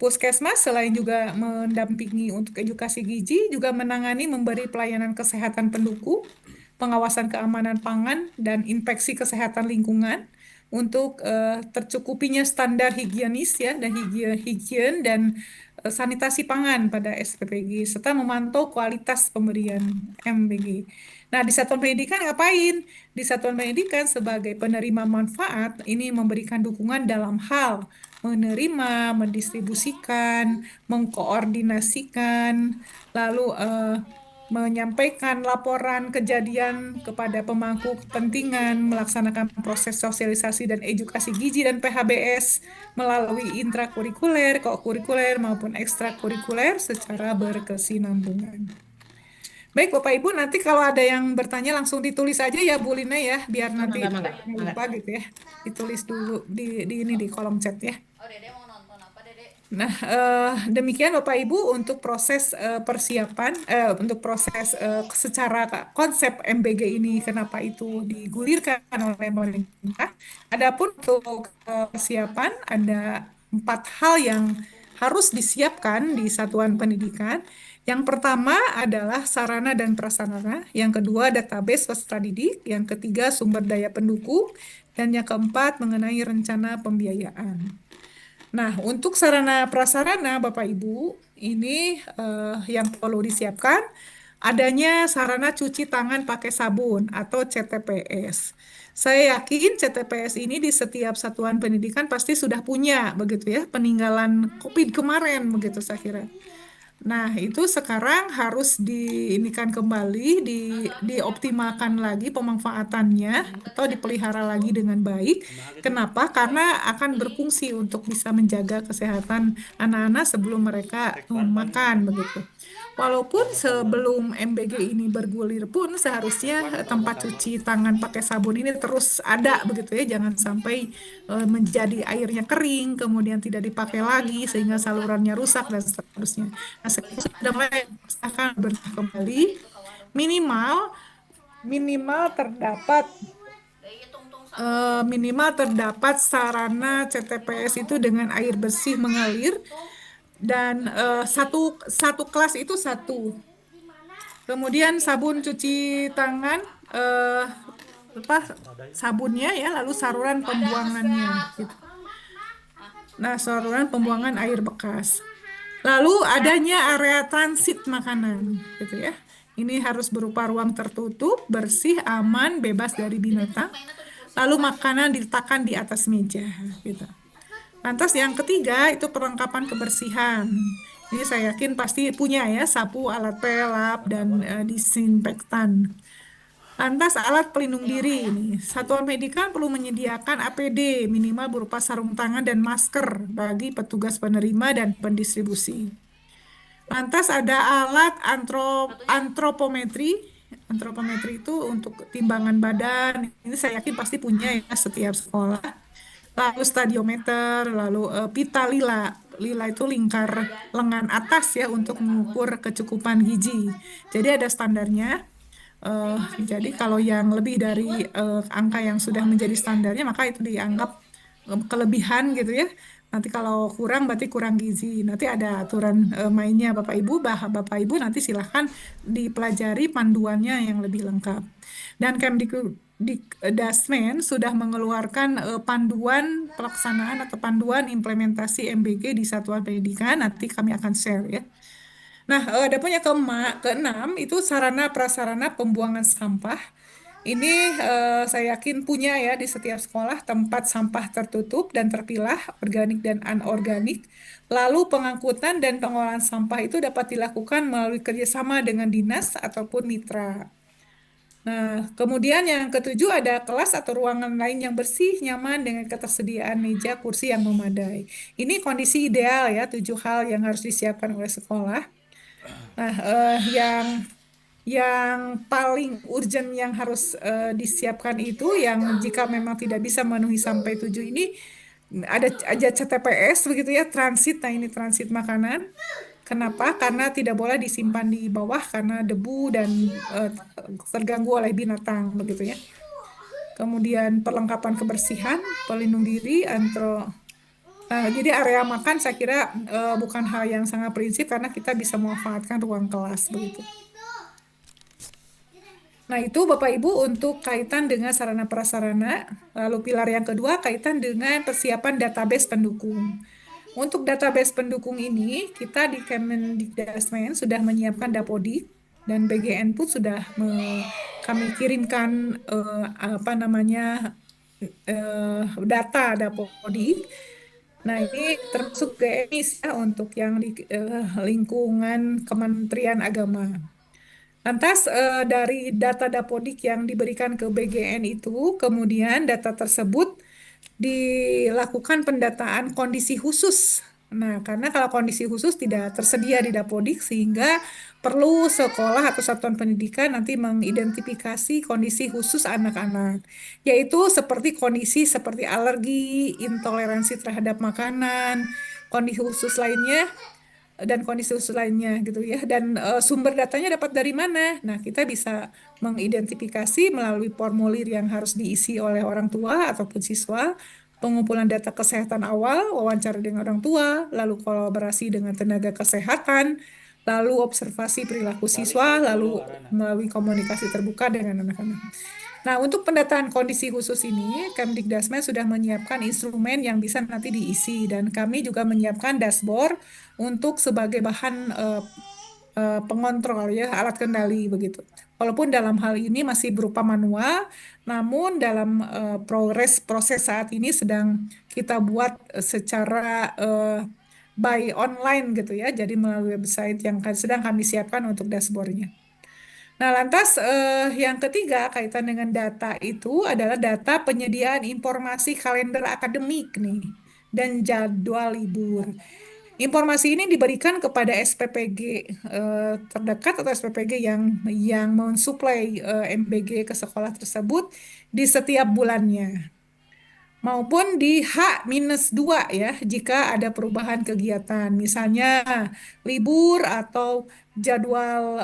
puskesmas selain juga mendampingi untuk edukasi gizi, juga menangani memberi pelayanan kesehatan pendukung, pengawasan keamanan pangan, dan inspeksi kesehatan lingkungan untuk tercukupinya standar higienis ya dan higien dan sanitasi pangan pada SPPG serta memantau kualitas pemberian MBG. Nah, di satuan pendidikan ngapain? Di satuan pendidikan sebagai penerima manfaat ini memberikan dukungan dalam hal menerima, mendistribusikan, mengkoordinasikan, lalu menyampaikan laporan kejadian kepada pemangku kepentingan, melaksanakan proses sosialisasi dan edukasi gizi dan PHBS melalui intrakurikuler, kokurikuler maupun ekstrakurikuler secara berkesinambungan. Baik Bapak Ibu, nanti kalau ada yang bertanya langsung ditulis aja ya Bu Lina ya, biar nanti lupa gitu ya. Ditulis dulu di kolom chat ya. Nah, demikian Bapak Ibu untuk proses persiapan, untuk proses secara konsep MBG ini, kenapa itu digulirkan oleh pemerintah. Adapun untuk persiapan, ada 4 hal yang harus disiapkan di satuan pendidikan. Yang pertama adalah sarana dan prasarana, yang kedua database peserta didik, yang ketiga sumber daya pendukung, dan yang keempat mengenai rencana pembiayaan. Nah, untuk sarana prasarana Bapak Ibu, ini yang perlu disiapkan adanya sarana cuci tangan pakai sabun atau CTPS. Saya yakin CTPS ini di setiap satuan pendidikan pasti sudah punya begitu ya, peninggalan COVID kemarin begitu saya kira. Nah, itu sekarang harus diinikan kembali, dioptimalkan lagi pemanfaatannya atau dipelihara lagi dengan baik. Kenapa? Karena akan berfungsi untuk bisa menjaga kesehatan anak-anak sebelum mereka makan begitu. Walaupun sebelum MBG ini bergulir pun seharusnya tempat cuci tangan pakai sabun ini terus ada begitu ya, jangan sampai menjadi airnya kering, kemudian tidak dipakai lagi sehingga salurannya rusak dan seterusnya. Nah, sekarang sudah mulai akan kembali minimal minimal terdapat minimal terdapat sarana CTPS itu dengan air bersih mengalir dan satu kelas itu satu. Kemudian sabun cuci tangan apa sabunnya ya, lalu saluran pembuangannya gitu. Nah, saluran pembuangan air bekas. Lalu adanya area transit makanan, gitu ya. Ini harus berupa ruang tertutup, bersih, aman, bebas dari binatang. Lalu makanan diletakkan di atas meja, gitu. Lantas yang ketiga itu perlengkapan kebersihan. Ini saya yakin pasti punya ya, sapu, alat pelap, dan disinfektan. Lantas alat pelindung diri ini. Satuan pendidikan perlu menyediakan APD minimal berupa sarung tangan dan masker bagi petugas penerima dan pendistribusi. Lantas ada alat antropometri. Antropometri itu untuk timbangan badan. Ini saya yakin pasti punya ya setiap sekolah. Lalu stadiometer, lalu pita lila. Lila itu lingkar lengan atas ya untuk mengukur kecukupan gizi. Jadi ada standarnya. Jadi kalau yang lebih dari angka yang sudah menjadi standarnya, maka itu dianggap kelebihan gitu ya. Nanti kalau kurang berarti kurang gizi. Nanti ada aturan mainnya Bapak Ibu. Bapak Ibu nanti silahkan dipelajari panduannya yang lebih lengkap. Dan Kemdikbudrismen sudah mengeluarkan panduan pelaksanaan atau panduan implementasi MBG di satuan pendidikan. Nanti kami akan share ya. Nah, ada pun yang keenam itu sarana prasarana pembuangan sampah. Ini saya yakin punya ya di setiap sekolah tempat sampah tertutup dan terpilah, organik dan anorganik. Lalu pengangkutan dan pengolahan sampah itu dapat dilakukan melalui kerjasama dengan dinas ataupun mitra. Nah, kemudian yang ketujuh ada kelas atau ruangan lain yang bersih, nyaman dengan ketersediaan meja, kursi yang memadai. Ini kondisi ideal ya, 7 hal yang harus disiapkan oleh sekolah. Nah, yang paling urgent yang harus disiapkan itu yang jika memang tidak bisa memenuhi sampai 7 ini ada aja CTPS begitu ya, transit. Nah, ini transit makanan. Kenapa? Karena tidak boleh disimpan di bawah karena debu dan terganggu oleh binatang begitu ya. Kemudian perlengkapan kebersihan, pelindung diri, jadi area makan saya kira bukan hal yang sangat prinsip karena kita bisa memanfaatkan ruang kelas begitu. Nah, itu Bapak Ibu untuk kaitan dengan sarana prasarana. Lalu pilar yang kedua kaitan dengan persiapan database pendukung. Untuk database pendukung ini, kita di Kemdikbudrismen sudah menyiapkan Dapodik dan BGN pun sudah kami kirimkan data Dapodik. Nah, ini termasuk GMIS ya untuk yang di lingkungan Kementerian Agama. Lantas dari data Dapodik yang diberikan ke BGN itu, kemudian data tersebut dilakukan pendataan kondisi khusus. Nah, karena kalau kondisi khusus tidak tersedia di Dapodik, sehingga perlu sekolah atau satuan pendidikan nanti mengidentifikasi kondisi khusus anak-anak, yaitu seperti kondisi seperti alergi, intoleransi terhadap makanan, kondisi khusus lainnya, dan kondisi khusus lainnya gitu ya. Dan sumber datanya dapat dari mana? Nah, kita bisa mengidentifikasi melalui formulir yang harus diisi oleh orang tua ataupun siswa, pengumpulan data kesehatan awal, wawancara dengan orang tua, lalu kolaborasi dengan tenaga kesehatan, lalu observasi perilaku siswa, lalu melalui komunikasi terbuka dengan anak-anak. Nah, untuk pendataan kondisi khusus ini, Kemdikbudrismen sudah menyiapkan instrumen yang bisa nanti diisi dan kami juga menyiapkan dashboard untuk sebagai bahan pengontrol ya, alat kendali begitu. Walaupun dalam hal ini masih berupa manual, namun dalam proses saat ini sedang kita buat secara by online gitu ya, jadi melalui website yang sedang kami siapkan untuk dashboardnya. Nah, lantas yang ketiga kaitan dengan data itu adalah data penyediaan informasi kalender akademik nih dan jadwal libur. Informasi ini diberikan kepada SPPG terdekat atau SPPG yang mensuplai MBG ke sekolah tersebut di setiap bulannya maupun di H-2 ya jika ada perubahan kegiatan misalnya libur atau jadwal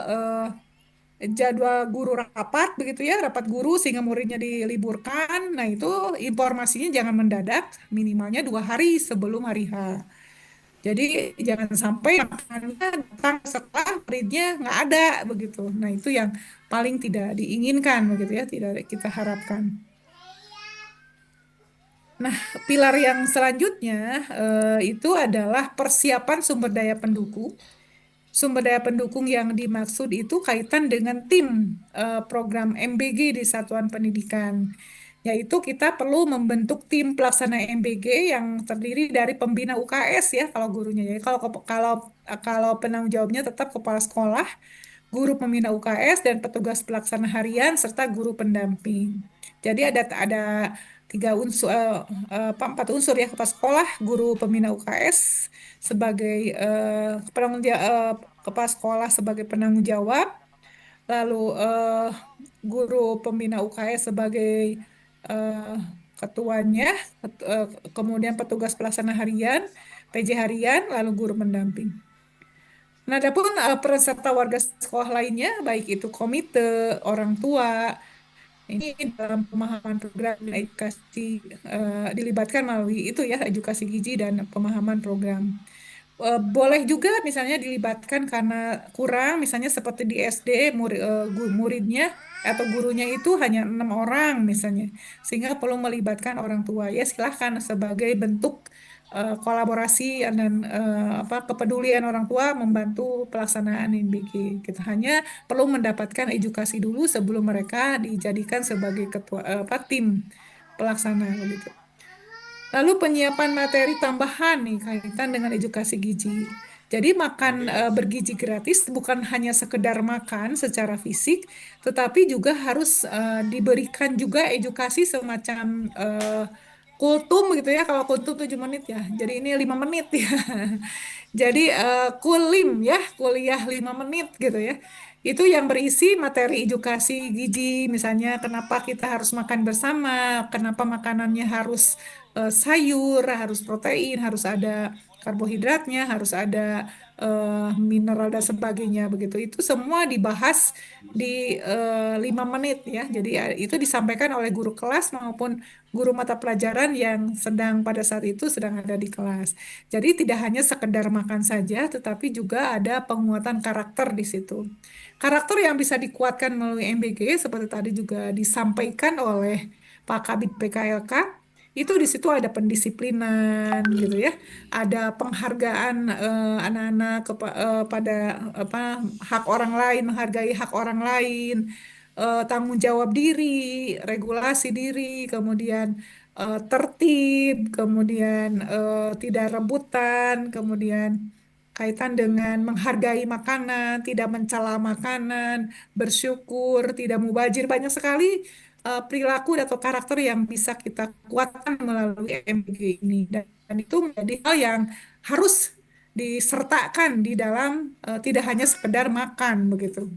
jadwal guru rapat begitu ya, rapat guru sehingga muridnya diliburkan. Nah, itu informasinya jangan mendadak, minimalnya 2 hari sebelum hari H. Jadi jangan sampai makanannya datang setelah muridnya nggak ada begitu. Nah, itu yang paling tidak diinginkan begitu ya, tidak kita harapkan. Nah, pilar yang selanjutnya itu adalah persiapan sumber daya pendukung. Sumber daya pendukung yang dimaksud itu kaitan dengan tim program MBG di satuan pendidikan. Yaitu kita perlu membentuk tim pelaksana MBG yang terdiri dari pembina UKS ya kalau gurunya. Jadi kalau penanggung jawabnya tetap kepala sekolah, guru pembina UKS dan petugas pelaksana harian serta guru pendamping. Jadi ada empat unsur ya, kepala sekolah, guru pembina UKS sebagai kepala sekolah sebagai penanggung jawab, lalu guru pembina UKS sebagai eh, ketuanya, kemudian petugas pelaksana harian, PJ harian, lalu guru pendamping. Nah, adapun peserta warga sekolah lainnya, baik itu komite, orang tua, ini dalam pemahaman program edukasi dilibatkan melalui itu ya, edukasi gizi dan pemahaman program. Boleh juga misalnya dilibatkan karena kurang, misalnya seperti di SD muridnya atau gurunya itu hanya 6 orang misalnya, sehingga perlu melibatkan orang tua. Ya silahkan sebagai bentuk kolaborasi dan kepedulian orang tua membantu pelaksanaan NBG. Kita hanya perlu mendapatkan edukasi dulu sebelum mereka dijadikan sebagai ketua tim pelaksana gitu. Lalu penyiapan materi tambahan nih kaitan dengan edukasi gizi. Jadi makan bergizi gratis bukan hanya sekedar makan secara fisik, tetapi juga harus diberikan juga edukasi semacam kultum gitu ya. Kalau kultum 7 menit ya. Jadi ini 5 menit ya. Jadi kulim ya, kuliah 5 menit gitu ya. Itu yang berisi materi edukasi gizi, misalnya kenapa kita harus makan bersama, kenapa makanannya harus sayur, harus protein, harus ada karbohidratnya, harus ada mineral dan sebagainya begitu. Itu semua dibahas di 5 menit ya. Jadi itu disampaikan oleh guru kelas maupun guru mata pelajaran yang sedang pada saat itu sedang ada di kelas. Jadi tidak hanya sekedar makan saja, tetapi juga ada penguatan karakter di situ. Karakter yang bisa dikuatkan melalui MBG seperti tadi juga disampaikan oleh Pak Kabid PKLK, itu di situ ada pendisiplinan gitu ya, ada penghargaan anak-anak pada apa hak orang lain, menghargai hak orang lain, tanggung jawab diri, regulasi diri, kemudian tertib, kemudian tidak rebutan, kemudian kaitan dengan menghargai makanan, tidak mencela makanan, bersyukur, tidak mubazir, banyak sekali perilaku atau karakter yang bisa kita kuatkan melalui MBG ini. Dan itu menjadi hal yang harus disertakan di dalam tidak hanya sekedar makan begitu.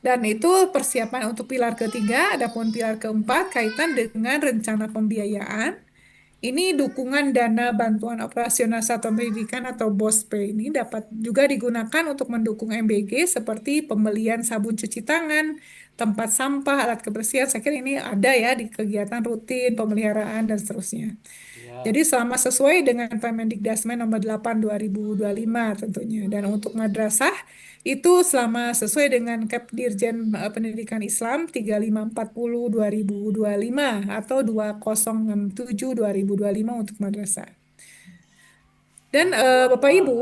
Dan itu persiapan untuk pilar ketiga, adapun pilar keempat kaitan dengan rencana pembiayaan. Ini dukungan dana bantuan operasional satuan pendidikan atau BOSPE ini dapat juga digunakan untuk mendukung MBG seperti pembelian sabun cuci tangan, tempat sampah, alat kebersihan. Saya kira ini ada ya di kegiatan rutin, pemeliharaan, dan seterusnya. Jadi selama sesuai dengan Permendikdasmen nomor 8 2025 tentunya. Dan untuk madrasah itu selama sesuai dengan Kepdirjen Pendidikan Islam 3540 2025 atau 2067 2025 untuk madrasah. Dan Bapak Ibu,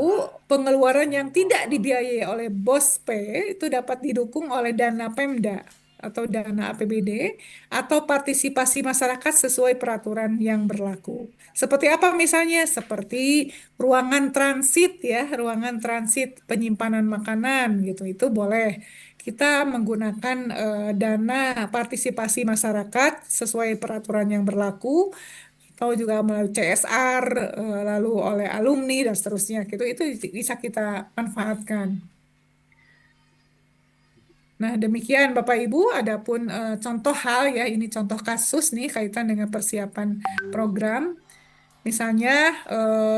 pengeluaran yang tidak dibiayai oleh BOS P itu dapat didukung oleh dana Pemda atau dana APBD atau partisipasi masyarakat sesuai peraturan yang berlaku. Seperti apa misalnya? Seperti ruangan transit ya, ruangan transit penyimpanan makanan gitu. Itu boleh. Kita menggunakan dana partisipasi masyarakat sesuai peraturan yang berlaku atau juga melalui CSR, lalu oleh alumni dan seterusnya gitu. Itu bisa kita manfaatkan. Nah, demikian Bapak Ibu, adapun contoh hal ya, ini contoh kasus nih kaitan dengan persiapan program. Misalnya,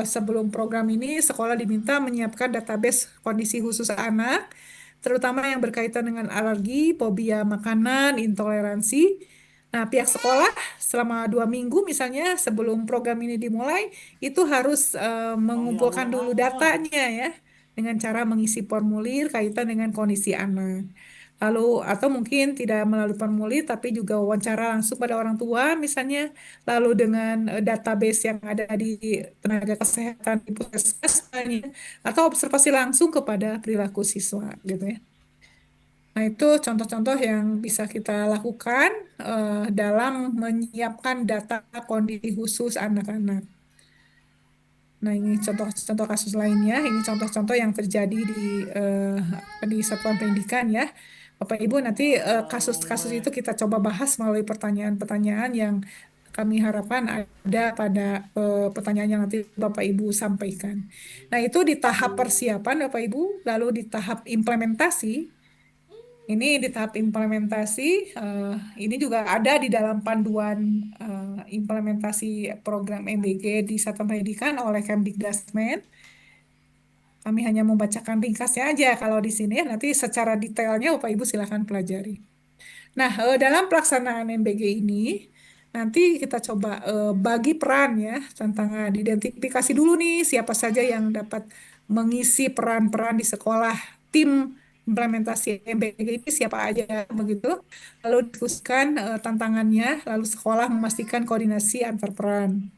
sebelum program ini sekolah diminta menyiapkan database kondisi khusus anak, terutama yang berkaitan dengan alergi, fobia makanan, intoleransi. Nah, pihak sekolah selama 2 minggu misalnya sebelum program ini dimulai, itu harus mengumpulkan dulu datanya ya, dengan cara mengisi formulir kaitan dengan kondisi anak. Lalu atau mungkin tidak melalui formulir tapi juga wawancara langsung pada orang tua misalnya, lalu dengan database yang ada di tenaga kesehatan di puskesmas misalnya, atau observasi langsung kepada perilaku siswa gitu ya. Nah, itu contoh-contoh yang bisa kita lakukan dalam menyiapkan data kondisi khusus anak-anak. Nah, ini contoh-contoh kasus lainnya. Ini contoh-contoh yang terjadi di satuan pendidikan ya. Bapak Ibu, nanti kasus-kasus itu kita coba bahas melalui pertanyaan-pertanyaan yang kami harapkan ada pada pertanyaan yang nanti Bapak Ibu sampaikan. Nah, itu di tahap persiapan Bapak Ibu, lalu di tahap implementasi. Ini di tahap implementasi, ini juga ada di dalam panduan implementasi program MBG di Satuan Pendidikan oleh Kemdikbudrismen. Kami hanya membacakan ringkasnya aja kalau di sini, nanti secara detailnya Bapak Ibu silakan pelajari. Nah, dalam pelaksanaan MBG ini, nanti kita coba bagi peran ya, tentang identifikasi dulu nih siapa saja yang dapat mengisi peran-peran di sekolah. Tim implementasi MBG ini siapa aja begitu. Lalu diskusikan tantangannya, lalu sekolah memastikan koordinasi antar peran.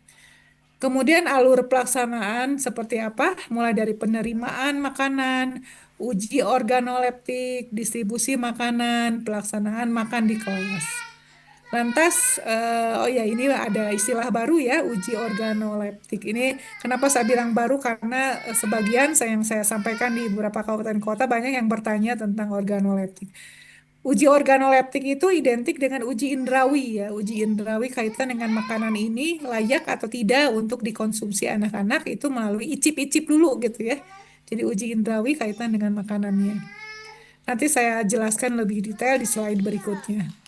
Kemudian alur pelaksanaan seperti apa? Mulai dari penerimaan makanan, uji organoleptik, distribusi makanan, pelaksanaan makan di kelas. Lantas, oh ya ini ada istilah baru ya, uji organoleptik. Ini kenapa saya bilang baru? Karena sebagian yang saya sampaikan di beberapa kabupaten kota banyak yang bertanya tentang organoleptik. Uji organoleptik itu identik dengan uji indrawi ya. Uji indrawi kaitan dengan makanan ini layak atau tidak untuk dikonsumsi anak-anak itu melalui icip-icip dulu gitu ya. Jadi uji indrawi kaitan dengan makanannya. Nanti saya jelaskan lebih detail di slide berikutnya.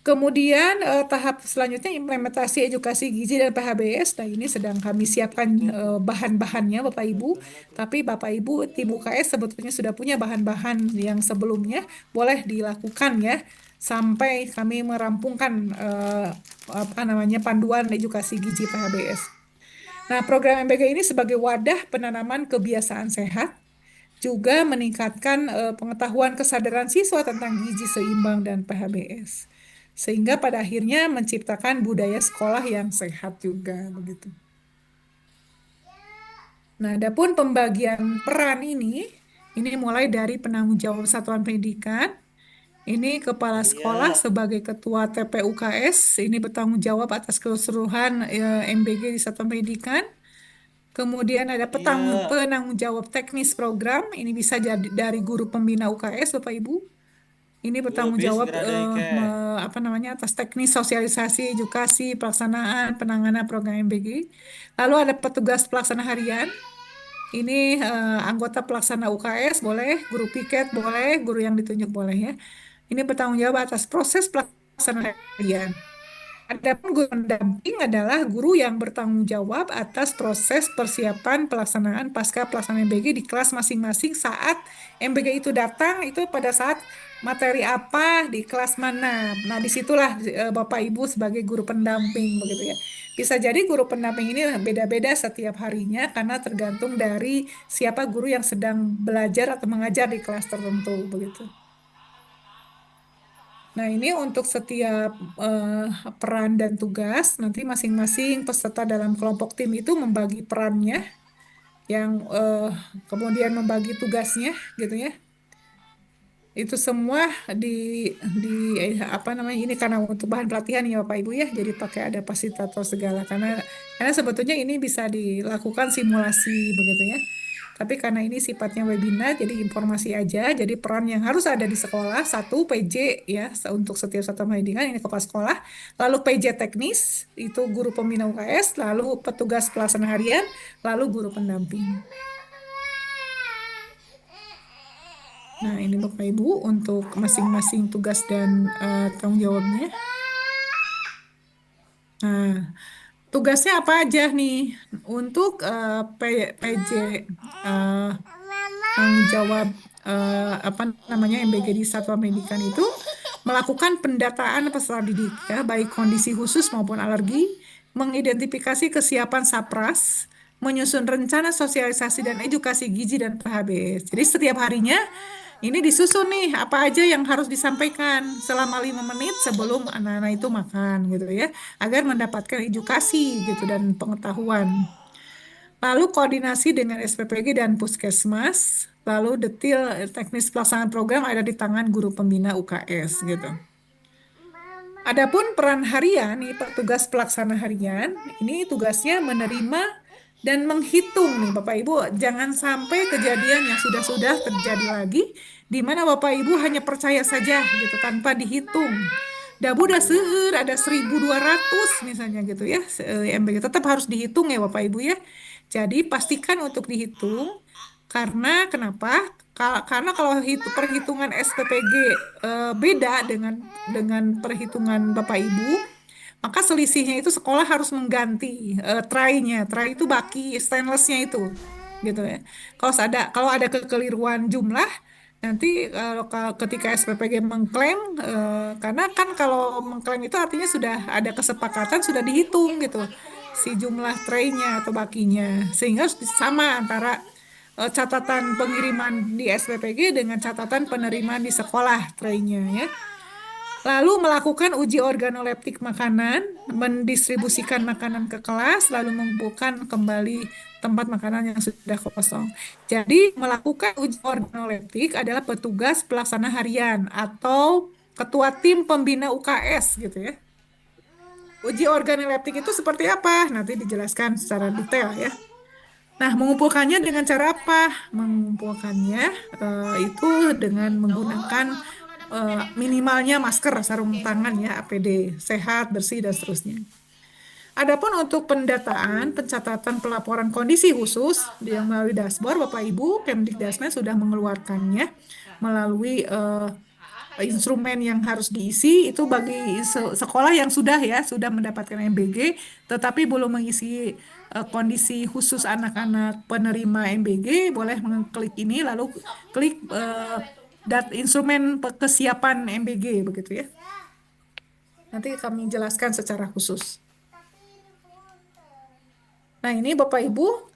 Kemudian tahap selanjutnya implementasi edukasi gizi dan PHBS. Nah, ini sedang kami siapkan bahan-bahannya Bapak Ibu. Tapi Bapak Ibu tim UKS sebetulnya sudah punya bahan-bahan yang sebelumnya, boleh dilakukan ya sampai kami merampungkan panduan edukasi gizi PHBS. Nah, program MBG ini sebagai wadah penanaman kebiasaan sehat, juga meningkatkan pengetahuan kesadaran siswa tentang gizi seimbang dan PHBS. Sehingga pada akhirnya menciptakan budaya sekolah yang sehat juga begitu. Nah, adapun pembagian peran ini mulai dari penanggung jawab satuan pendidikan. Ini kepala sekolah sebagai ketua TPUKS, ini bertanggung jawab atas keseluruhan MBG di satuan pendidikan. Kemudian ada penanggung jawab teknis program, ini bisa jadi dari guru pembina UKS, Bapak Ibu. Ini bertanggung jawab atas teknis sosialisasi, edukasi, pelaksanaan, penanganan program MBG. Lalu ada petugas pelaksana harian. Ini anggota pelaksana UKS boleh, guru piket boleh, guru yang ditunjuk boleh ya. Ini bertanggung jawab atas proses pelaksanaan harian. Adapun guru pendamping adalah guru yang bertanggung jawab atas proses persiapan pelaksanaan pasca pelaksanaan MBG di kelas masing-masing saat MBG itu datang, itu pada saat materi apa di kelas mana. Nah, disitulah Bapak Ibu sebagai guru pendamping begitu ya. Bisa jadi guru pendamping ini beda-beda setiap harinya karena tergantung dari siapa guru yang sedang belajar atau mengajar di kelas tertentu begitu. Nah, ini untuk setiap peran dan tugas, nanti masing-masing peserta dalam kelompok tim itu membagi perannya. yang kemudian membagi tugasnya gitu ya. Itu semua apa namanya ini karena untuk bahan pelatihan ya Bapak Ibu ya. Jadi pakai ada fasilitator segala karena sebetulnya ini bisa dilakukan simulasi begitu ya. Tapi karena ini sifatnya webinar, jadi informasi aja. Jadi peran yang harus ada di sekolah, satu PJ ya, untuk setiap satuan pendidikan, ini kepala sekolah. Lalu PJ teknis, itu guru pembina UKS, lalu petugas pelaksana harian, lalu guru pendamping. Nah, ini Bapak Ibu untuk masing-masing tugas dan tanggung jawabnya. Nah, tugasnya apa aja nih? Untuk PJ tanggung jawab apa namanya MBG di satuan pendidikan itu melakukan pendataan peserta didik ya, baik kondisi khusus maupun alergi, mengidentifikasi kesiapan SAPRAS, menyusun rencana sosialisasi dan edukasi gizi dan PHBS. Jadi setiap harinya ini disusun nih apa aja yang harus disampaikan selama 5 menit sebelum anak-anak itu makan gitu ya, agar mendapatkan edukasi gitu dan pengetahuan. Lalu koordinasi dengan SPPG dan Puskesmas, lalu detail teknis pelaksanaan program ada di tangan guru pembina UKS gitu. Adapun peran harian, nih petugas pelaksana harian, ini tugasnya menerima dan menghitung nih Bapak Ibu, jangan sampai kejadian yang sudah-sudah terjadi lagi, di mana Bapak Ibu hanya percaya saja gitu tanpa dihitung. Dabu udah seueur ada 1.200 misalnya gitu ya, MBG tetap harus dihitung ya Bapak Ibu ya. Jadi pastikan untuk dihitung, karena kenapa? Karena kalau perhitungan SPPG beda dengan perhitungan Bapak Ibu, maka selisihnya itu sekolah harus mengganti tray-nya. Tray itu baki stainlessnya itu, gitu ya. Kalau ada kekeliruan jumlah, nanti ketika SPPG mengklaim, karena kan kalau mengklaim itu artinya sudah ada kesepakatan, sudah dihitung gitu si jumlah tray-nya atau bakinya, sehingga sama antara catatan pengiriman di SPPG dengan catatan penerimaan di sekolah tray-nya ya. Lalu melakukan uji organoleptik makanan, mendistribusikan makanan ke kelas, lalu mengumpulkan kembali tempat makanan yang sudah kosong. Jadi melakukan uji organoleptik adalah petugas pelaksana harian atau ketua tim pembina UKS gitu ya. Uji organoleptik itu seperti apa? Nanti dijelaskan secara detail ya. Nah, mengumpulkannya dengan cara apa? Mengumpulkannya itu dengan menggunakan minimalnya masker, sarung tangan ya, APD, sehat, bersih, dan seterusnya. Adapun untuk pendataan, pencatatan pelaporan kondisi khusus yang melalui dashboard, Bapak Ibu, Kemdikdasmen sudah mengeluarkannya melalui instrumen yang harus diisi itu bagi sekolah yang sudah mendapatkan MBG tetapi belum mengisi kondisi khusus anak-anak penerima MBG, boleh mengklik ini lalu klik instrumen kesiapan MBG begitu ya. Nanti kami jelaskan secara khusus. Nah, ini Bapak Ibu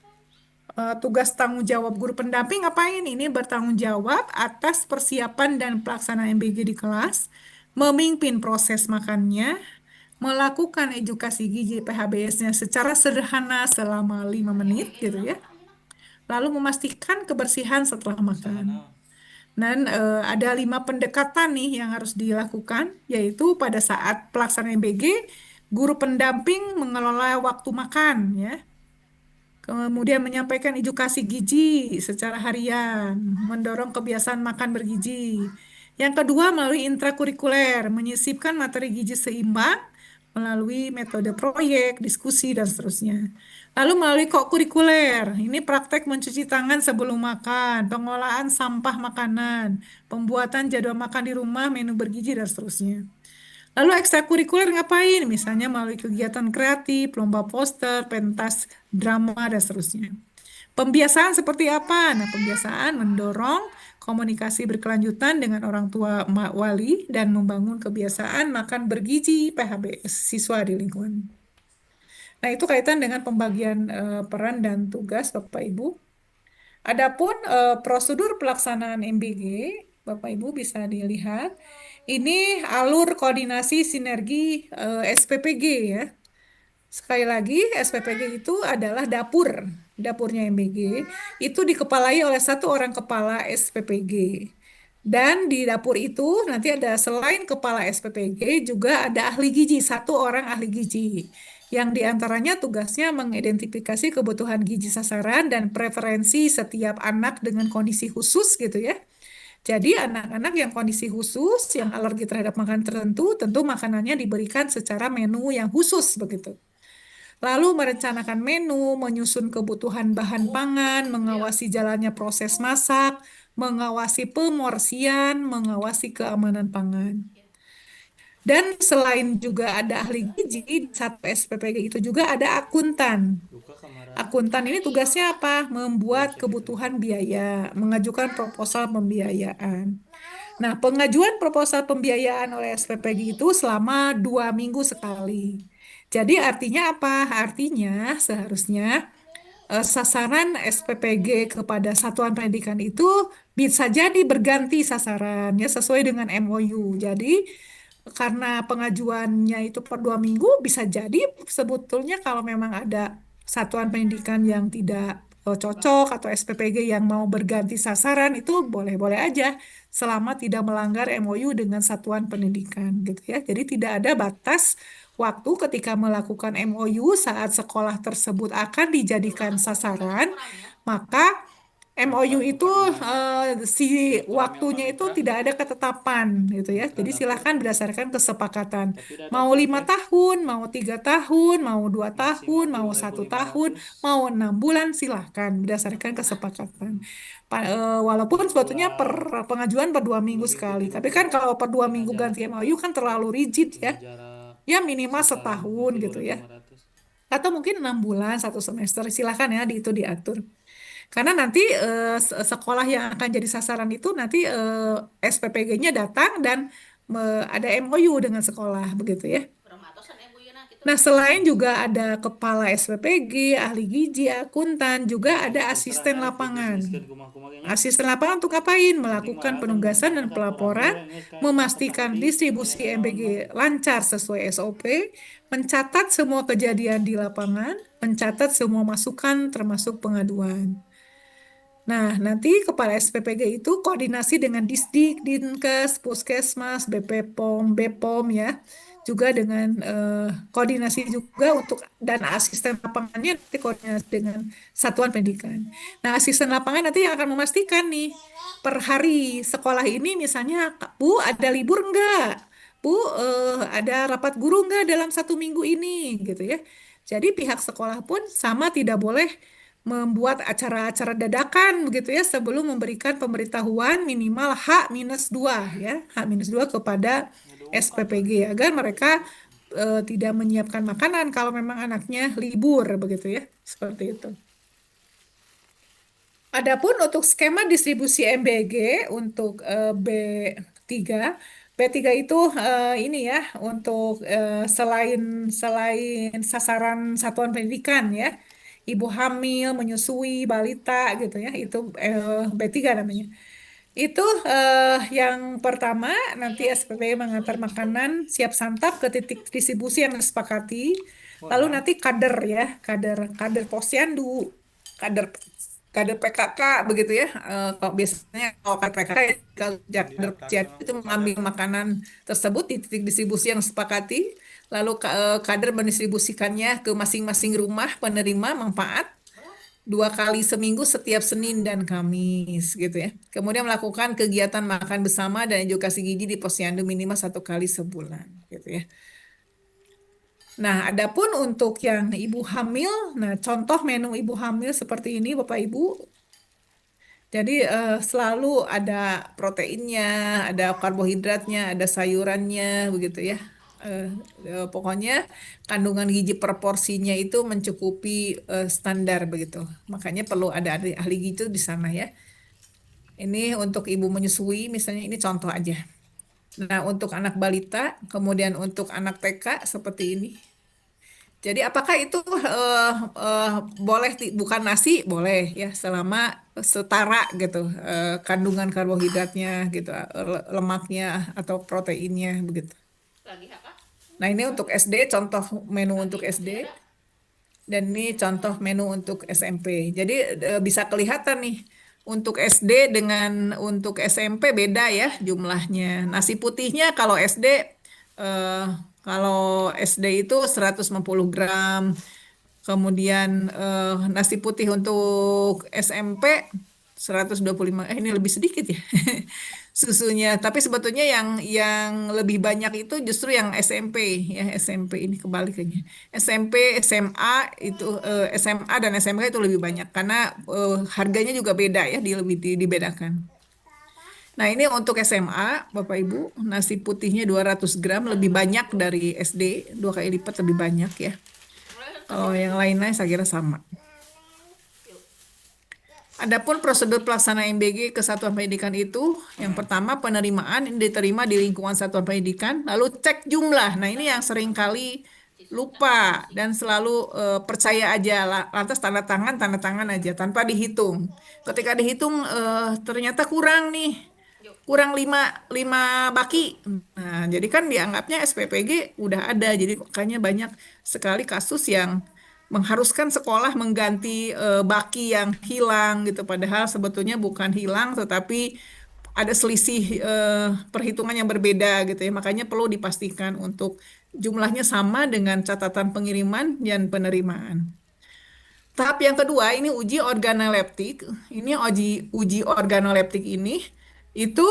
tugas tanggung jawab guru pendamping ngapain? Ini bertanggung jawab atas persiapan dan pelaksanaan MBG di kelas, memimpin proses makannya, melakukan edukasi gizi PHBS-nya secara sederhana selama 5 menit gitu ya. Lalu memastikan kebersihan setelah makan. Dan ada 5 pendekatan nih yang harus dilakukan, yaitu pada saat pelaksanaan MBG, guru pendamping mengelola waktu makan ya. Kemudian menyampaikan edukasi gizi secara harian, mendorong kebiasaan makan bergizi. Yang kedua, melalui intrakurikuler, menyisipkan materi gizi seimbang melalui metode proyek, diskusi, dan seterusnya. Lalu melalui kokurikuler, ini praktek mencuci tangan sebelum makan, pengolahan sampah makanan, pembuatan jadwal makan di rumah, menu bergizi, dan seterusnya. Lalu ekstrakurikuler ngapain? Misalnya melalui kegiatan kreatif, lomba poster, pentas drama, dan seterusnya. Pembiasaan seperti apa? Nah, pembiasaan mendorong komunikasi berkelanjutan dengan orang tua wali dan membangun kebiasaan makan bergizi PHBS siswa di lingkungan. Nah, itu kaitan dengan pembagian peran dan tugas Bapak Ibu. Adapun prosedur pelaksanaan MBG, Bapak Ibu bisa dilihat. Ini alur koordinasi sinergi SPPG ya. Sekali lagi, SPPG itu adalah dapur. Dapurnya MBG itu dikepalai oleh satu orang kepala SPPG. Dan di dapur itu nanti ada selain kepala SPPG juga ada ahli gizi, satu orang ahli gizi. Yang diantaranya tugasnya mengidentifikasi kebutuhan gizi sasaran dan preferensi setiap anak dengan kondisi khusus gitu ya. Jadi anak-anak yang kondisi khusus, yang alergi terhadap makanan tertentu, tentu makanannya diberikan secara menu yang khusus begitu. Lalu merencanakan menu, menyusun kebutuhan bahan pangan, mengawasi jalannya proses masak, mengawasi pemorsian, mengawasi keamanan pangan. Dan selain juga ada ahli gizi, di satu SPPG itu juga ada akuntan. Akuntan ini tugasnya apa? Membuat kebutuhan biaya, mengajukan proposal pembiayaan. Nah, pengajuan proposal pembiayaan oleh SPPG itu selama 2 minggu sekali. Jadi artinya apa? Artinya seharusnya sasaran SPPG kepada satuan pendidikan itu bisa jadi berganti sasaran ya sesuai dengan MOU. Jadi karena pengajuannya itu per 2 minggu bisa jadi sebetulnya kalau memang ada satuan pendidikan yang tidak cocok atau SPPG yang mau berganti sasaran itu boleh-boleh aja selama tidak melanggar MOU dengan satuan pendidikan gitu ya. Jadi tidak ada batas waktu ketika melakukan MOU saat sekolah tersebut akan dijadikan sasaran, maka MOU itu si waktunya itu tidak ada ketetapan gitu ya. Jadi silahkan berdasarkan kesepakatan. Mau 5 tahun, mau 3 tahun, mau 2 tahun, mau 1 tahun, mau 6 bulan silahkan berdasarkan kesepakatan. Walaupun sebetulnya per pengajuan per 2 minggu sekali. Tapi kan kalau per 2 minggu ganti MOU kan terlalu rigid ya. Ya minimal setahun gitu ya. Atau mungkin 6 bulan, 1 semester. Silahkan ya itu diatur. Karena nanti sekolah yang akan jadi sasaran itu nanti SPPG-nya datang dan ada MOU dengan sekolah begitu ya. Nah, selain juga ada kepala SPPG, ahli gizi, akuntan, juga ada asisten lapangan. Asisten lapangan untuk ngapain? Melakukan penugasan dan pelaporan, memastikan distribusi MBG lancar sesuai SOP, mencatat semua kejadian di lapangan, mencatat semua masukan termasuk pengaduan. Nah, nanti kepala SPPG itu koordinasi dengan Disdik, Dinkes, Puskesmas, BP POM, BPOM ya. Juga dengan koordinasi juga untuk dan asisten lapangannya nanti koordinasi dengan satuan pendidikan. Nah, asisten lapangan nanti yang akan memastikan nih per hari sekolah ini misalnya, Bu ada libur enggak? Bu ada rapat guru enggak dalam 1 minggu ini gitu ya. Jadi pihak sekolah pun sama tidak boleh membuat acara-acara dadakan begitu ya sebelum memberikan pemberitahuan minimal H-2 ya, H-2 kepada SPPG agar mereka tidak menyiapkan makanan kalau memang anaknya libur begitu ya, seperti itu. Adapun untuk skema distribusi MBG untuk B3, B3 itu ini ya untuk selain selain sasaran satuan pendidikan ya, ibu hamil, menyusui, balita gitu ya, itu B3 namanya. Itu yang pertama nanti SPP mengantar makanan siap santap ke titik distribusi yang disepakati. Lalu nanti kader ya, kader kader posyandu, kader kader PKK begitu ya. Kalau biasanya kalau kader PKK kalau kader posyandu itu mengambil makanan tersebut di titik distribusi yang disepakati. Lalu kader mendistribusikannya ke masing-masing rumah penerima manfaat 2 kali seminggu setiap Senin dan Kamis gitu ya. Kemudian melakukan kegiatan makan bersama dan edukasi gizi di posyandu minimal 1 kali sebulan gitu ya. Nah, adapun untuk yang ibu hamil, nah contoh menu ibu hamil seperti ini Bapak Ibu. Jadi selalu ada proteinnya, ada karbohidratnya, ada sayurannya begitu ya. Pokoknya kandungan gizi per porsinya itu mencukupi standar begitu. Makanya perlu ada ahli gizi itu di sana ya. Ini untuk ibu menyusui misalnya ini contoh aja. Nah, untuk anak balita, kemudian untuk anak TK seperti ini. Jadi apakah itu boleh bukan nasi boleh ya selama setara gitu kandungan karbohidratnya gitu lemaknya atau proteinnya begitu. Nah, ini untuk SD, contoh menu untuk SD. Dan ini contoh menu untuk SMP. Jadi bisa kelihatan nih untuk SD dengan untuk SMP beda ya jumlahnya. Nasi putihnya eh, kalau SD itu 150 gram. Kemudian nasi putih untuk SMP 125. Ini lebih sedikit ya susunya. Tapi sebetulnya yang lebih banyak itu justru yang SMP ya, SMP ini kebalikannya. SMP, SMA itu SMA dan SMK itu lebih banyak karena harganya juga beda ya, dibedakan. Nah, ini untuk SMA, Bapak Ibu, nasi putihnya 200 gram lebih banyak dari SD, 2 kali lipat lebih banyak ya. Kalau yang lainnya saya kira sama. Adapun prosedur pelaksana MBG ke satuan pendidikan itu, yang pertama penerimaan ini diterima di lingkungan satuan pendidikan, lalu cek jumlah. Nah, ini yang sering kali lupa dan selalu percaya aja, lantas tanda tangan aja tanpa dihitung. Ketika dihitung ternyata kurang nih, kurang 5 baki. Nah, jadi kan dianggapnya SPPG udah ada, jadi makanya banyak sekali kasus yang mengharuskan sekolah mengganti baki yang hilang gitu. Padahal sebetulnya bukan hilang, tetapi ada selisih perhitungan yang berbeda gitu ya. Makanya perlu dipastikan untuk jumlahnya sama dengan catatan pengiriman dan penerimaan. Tahap yang kedua ini uji organoleptik. Ini uji organoleptik ini itu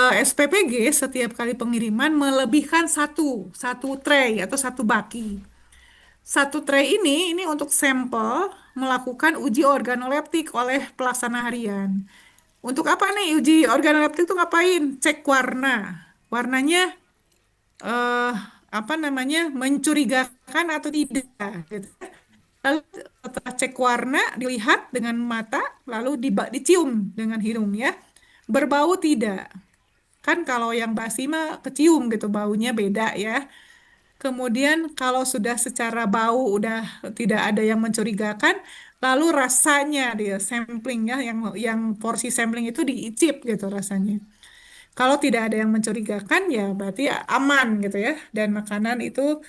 SPPG setiap kali pengiriman melebihkan satu tray atau satu baki. Satu tray ini untuk sampel melakukan uji organoleptik oleh pelaksana harian. Untuk apa nih uji organoleptik itu ngapain? Cek warna. Warnanya eh, apa namanya mencurigakan atau tidak. Gitu. Lalu setelah cek warna dilihat dengan mata, lalu dicium dengan hidung ya. Berbau tidak. Kan kalau yang basi mah kecium gitu, baunya beda ya. Kemudian kalau sudah secara bau udah tidak ada yang mencurigakan, lalu rasanya dia sampling ya, yang porsi sampling itu diicip gitu rasanya. Kalau tidak ada yang mencurigakan ya berarti aman gitu ya, dan makanan itu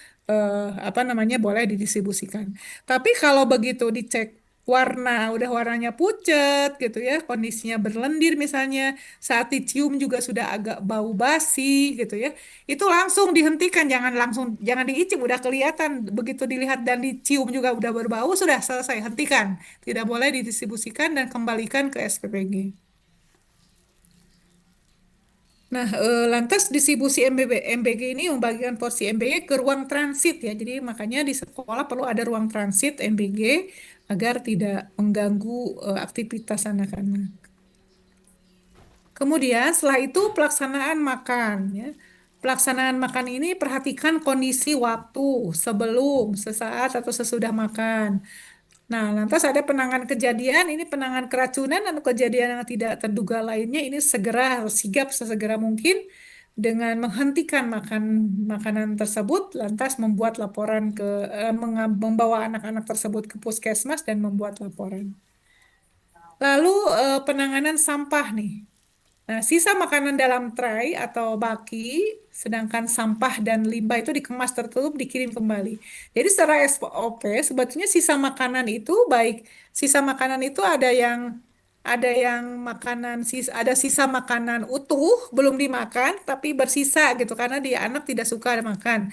apa namanya boleh didistribusikan. Tapi kalau begitu dicek warna, udah warnanya pucat gitu ya, kondisinya berlendir misalnya, saat dicium juga sudah agak bau basi gitu ya, itu langsung dihentikan, jangan diicip, udah kelihatan begitu dilihat dan dicium juga udah berbau, sudah selesai, hentikan, tidak boleh didistribusikan dan kembalikan ke SPPG. Nah, lantas distribusi MBG ini membagikan porsi MBG ke ruang transit ya. Jadi makanya di sekolah perlu ada ruang transit MBG agar tidak mengganggu aktivitas anak-anak. Kemudian setelah itu pelaksanaan makan ya. Pelaksanaan makan ini perhatikan kondisi waktu sebelum, sesaat atau sesudah makan. Nah, lantas ada penanganan kejadian, ini penanganan keracunan atau kejadian yang tidak terduga lainnya, ini segera harus sigap sesegera mungkin dengan menghentikan makanan tersebut, lantas membuat laporan membawa anak-anak tersebut ke puskesmas dan membuat laporan. Lalu penanganan sampah nih. Nah, sisa makanan dalam tray atau baki, sedangkan sampah dan limbah itu dikemas tertutup, dikirim kembali. Jadi secara SOP, sebetulnya sisa makanan itu baik, sisa makanan itu ada yang makanan ada sisa makanan utuh belum dimakan tapi bersisa gitu karena dia anak tidak suka makan.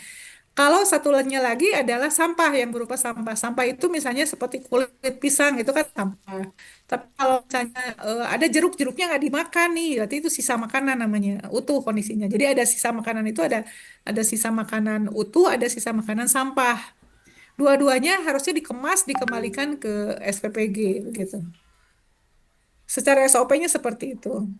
Kalau satunya lagi adalah sampah yang berupa sampah. Sampah itu misalnya seperti kulit pisang itu kan sampah. Tapi kalau misalnya ada jeruk-jeruknya nggak dimakan nih, berarti itu sisa makanan namanya, utuh kondisinya. Jadi ada sisa makanan itu ada sisa makanan utuh, ada sisa makanan sampah. Dua-duanya harusnya dikemas, dikembalikan ke SPPG begitu. Secara SOP-nya seperti itu.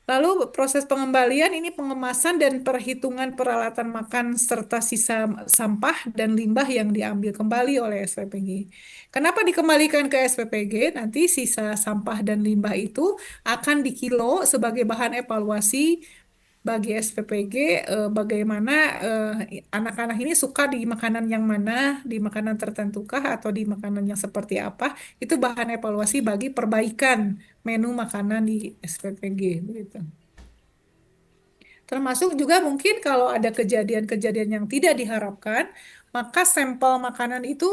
Lalu proses pengembalian ini pengemasan dan perhitungan peralatan makan serta sisa sampah dan limbah yang diambil kembali oleh SPPG. Kenapa dikembalikan ke SPPG? Nanti sisa sampah dan limbah itu akan dikilo sebagai bahan evaluasi bagi SPPG, bagaimana anak-anak ini suka di makanan yang mana, di makanan tertentukah atau di makanan yang seperti apa, itu bahan evaluasi bagi perbaikan menu makanan di SPPG begitu. Termasuk juga mungkin kalau ada kejadian-kejadian yang tidak diharapkan, maka sampel makanan itu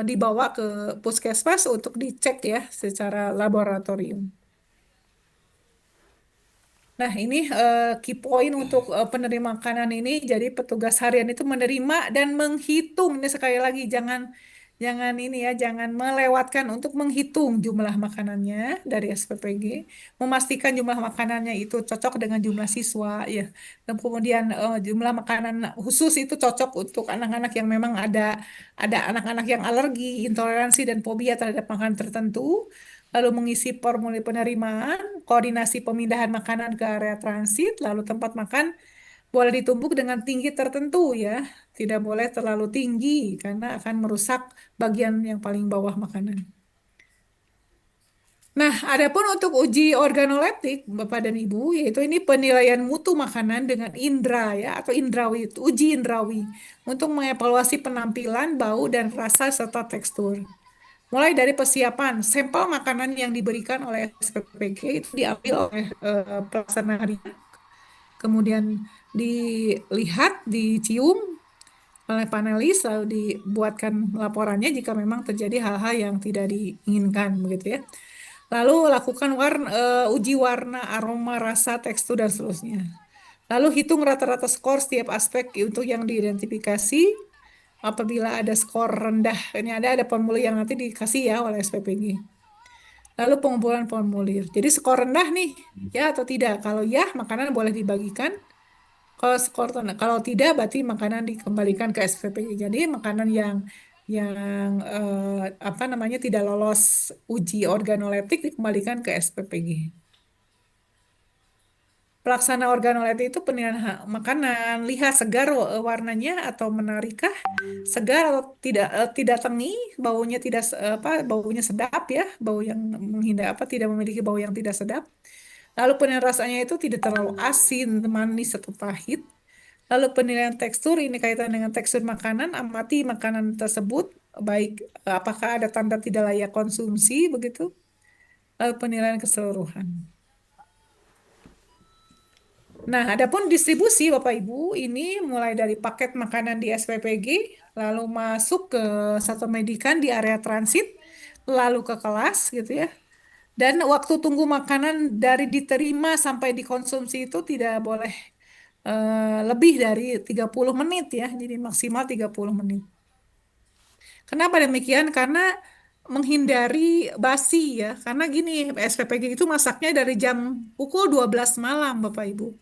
dibawa ke puskesmas untuk dicek ya secara laboratorium. Nah, ini key point untuk penerima makanan ini. Jadi petugas harian itu menerima dan menghitung. Ini sekali lagi jangan jangan ini ya, jangan melewatkan untuk menghitung jumlah makanannya dari SPPG, memastikan jumlah makanannya itu cocok dengan jumlah siswa ya. Dan kemudian jumlah makanan khusus itu cocok untuk anak-anak yang memang ada anak-anak yang alergi, intoleransi dan fobia terhadap makanan tertentu, lalu mengisi formulir penerimaan, koordinasi pemindahan makanan ke area transit, lalu tempat makan boleh ditumbuk dengan tinggi tertentu ya, tidak boleh terlalu tinggi karena akan merusak bagian yang paling bawah makanan. Nah, adapun untuk uji organoleptik, Bapak dan Ibu, yaitu ini penilaian mutu makanan dengan indera ya, atau indrawi, uji indrawi, untuk mengevaluasi penampilan, bau, dan rasa serta tekstur. Mulai dari persiapan sampel makanan yang diberikan oleh SPPG itu diambil oleh pelaksana harian, kemudian dilihat, dicium oleh panelis, lalu dibuatkan laporannya jika memang terjadi hal-hal yang tidak diinginkan, begitu ya. Lalu lakukan uji warna, aroma, rasa, tekstur, dan seterusnya. Lalu hitung rata-rata skor setiap aspek untuk yang diidentifikasi. Apabila ada skor rendah, ini ada formulir yang nanti dikasih ya oleh SPPG. Lalu pengumpulan formulir. Jadi skor rendah nih, ya atau tidak. Kalau ya, makanan boleh dibagikan. Kalau skor kalau tidak, berarti makanan dikembalikan ke SPPG. Jadi makanan yang apa namanya tidak lolos uji organoleptik dikembalikan ke SPPG. Pelaksana organoleptik itu penilaian makanan, lihat segar warnanya atau menarikkah, segar atau tidak tengih, baunya tidak baunya sedap ya, bau yang menghindar tidak memiliki bau yang tidak sedap. Lalu penilaian rasanya itu tidak terlalu asin, manis atau pahit. Lalu penilaian tekstur ini kaitan dengan tekstur makanan, amati makanan tersebut baik apakah ada tanda tidak layak konsumsi begitu. Lalu penilaian keseluruhan. Nah, adapun distribusi Bapak Ibu ini mulai dari paket makanan di SPPG, lalu masuk ke satu pendidikan di area transit, lalu ke kelas gitu ya. Dan waktu tunggu makanan dari diterima sampai dikonsumsi itu tidak boleh lebih dari 30 menit ya, jadi maksimal 30 menit. Kenapa demikian? Karena menghindari basi ya, karena gini SPPG itu masaknya dari jam pukul 12 malam Bapak Ibu.